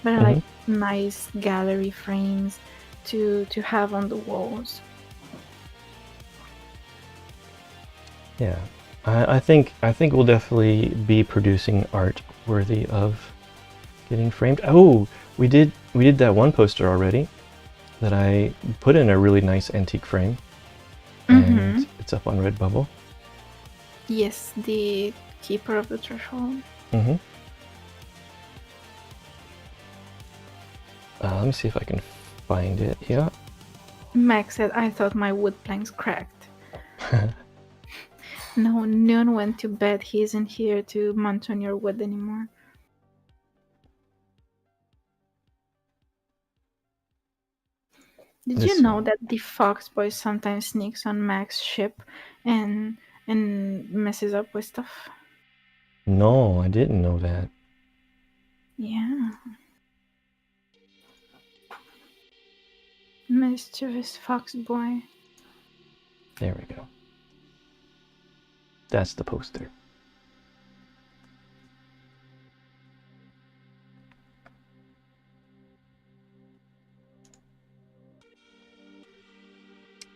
but are like nice gallery frames to have on the walls. Yeah, I think we'll definitely be producing art worthy of getting framed. Oh, we did that one poster already that I put in a really nice antique frame, and it's up on Redbubble. Yes, the Keeper of the Threshold. Let me see if I can find it here. Max said, I thought my wood planks cracked. No, Noon went to bed. He isn't here to munch on your wood anymore. Did you know that the Fox Boy sometimes sneaks on Max's ship and messes up with stuff? No, I didn't know that. Yeah. Mischievous Fox Boy. There we go. That's the poster.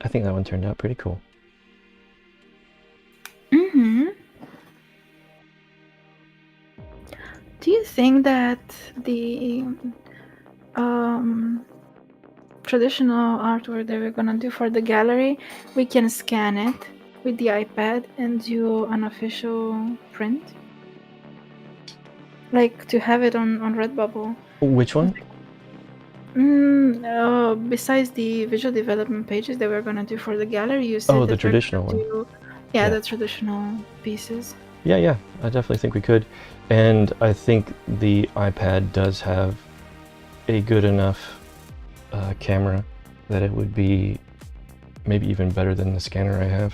I think that one turned out pretty cool. Do you think that the traditional artwork that we're gonna do for the gallery, we can scan it with the iPad and do an official print? Like to have it on Redbubble. Which one? Besides the visual development pages that we're gonna do for the gallery, you said Oh, that the traditional one. Yeah, the traditional pieces. Yeah, I definitely think we could. And I think the iPad does have a good enough camera that it would be maybe even better than the scanner I have.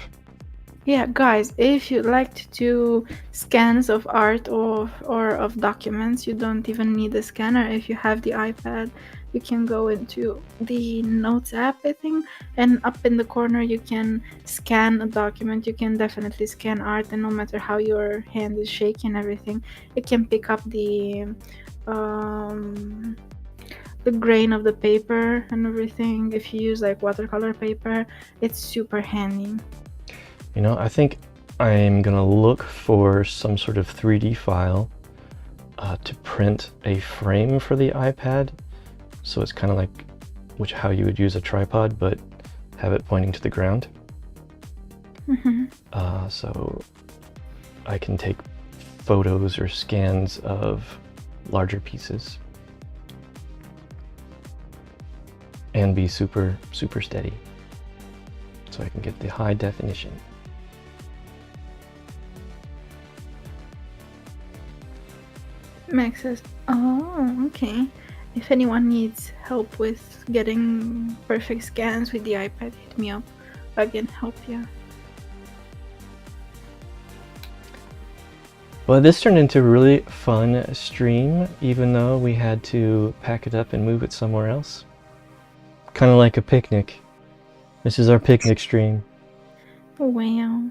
Yeah, guys, if you'd like to do scans of art or of documents, you don't even need a scanner. If you have the iPad, you can go into the Notes app, I think, and up in the corner you can scan a document. You can definitely scan art, and no matter how your hand is shaking, everything, it can pick up the grain of the paper and everything. If you use like watercolor paper, it's super handy. You know, I think I'm gonna look for some sort of 3D file to print a frame for the iPad. So it's kind of like how you would use a tripod, but have it pointing to the ground. So I can take photos or scans of larger pieces and be super steady, so I can get the high definition. Max says, oh, okay. If anyone needs help with getting perfect scans with the iPad, hit me up. I can help you. Well, this turned into a really fun stream, even though we had to pack it up and move it somewhere else. Kind of like a picnic. This is our picnic stream. Wow.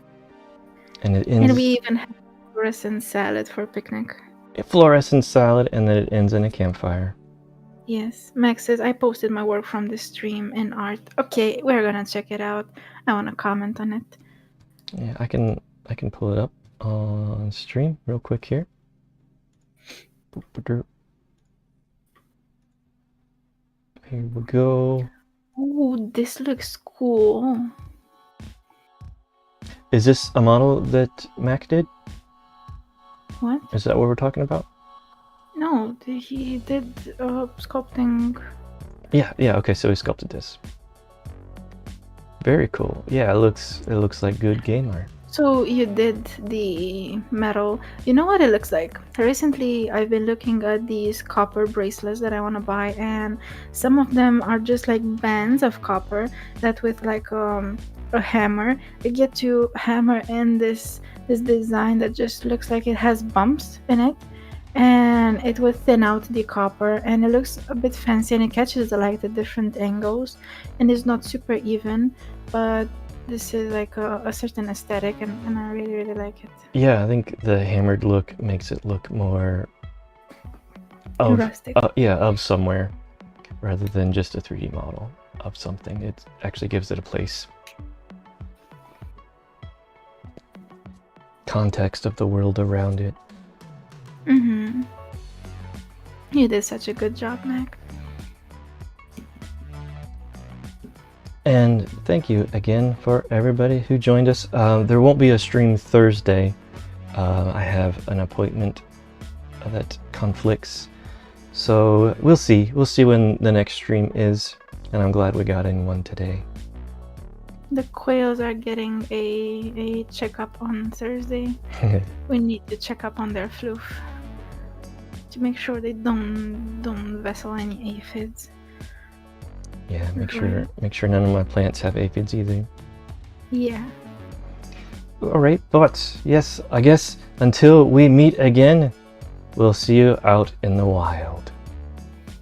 And it ends... And we even have fluorescent salad for picnic. A fluorescent salad, and then it ends in a campfire. Yes. Max says, I posted my work from the stream in art. Okay, we're gonna check it out. I wanna comment on it. Yeah, I can pull it up on stream real quick here. Here we go. Ooh, this looks cool. Is this a model that Mac did? What? Is that what we're talking about? No, he did sculpting. Yeah, okay, so he sculpted this. Very cool. Yeah, it looks like good game art. So you did the metal. You know what it looks like? Recently, I've been looking at these copper bracelets that I want to buy, and some of them are just like bands of copper that with like a hammer, you get to hammer in this design that just looks like it has bumps in it, and it will thin out the copper, and it looks a bit fancy, and it catches the different angles, and it's not super even, but this is like a certain aesthetic, and I really like it. Yeah, I think the hammered look makes it look more rustic. Of somewhere, rather than just a 3D model of something. It actually gives it a place. Context of the world around it. You did such a good job, Mac. And thank you again for everybody who joined us. There won't be a stream Thursday. I have an appointment that conflicts. So we'll see. We'll see when the next stream is. And I'm glad we got in one today. The quails are getting a checkup on Thursday. We need to check up on their floof to make sure they don't vessel any aphids. Yeah, make sure none of my plants have aphids either. Yeah. Alright, but yes, I guess until we meet again, we'll see you out in the wild.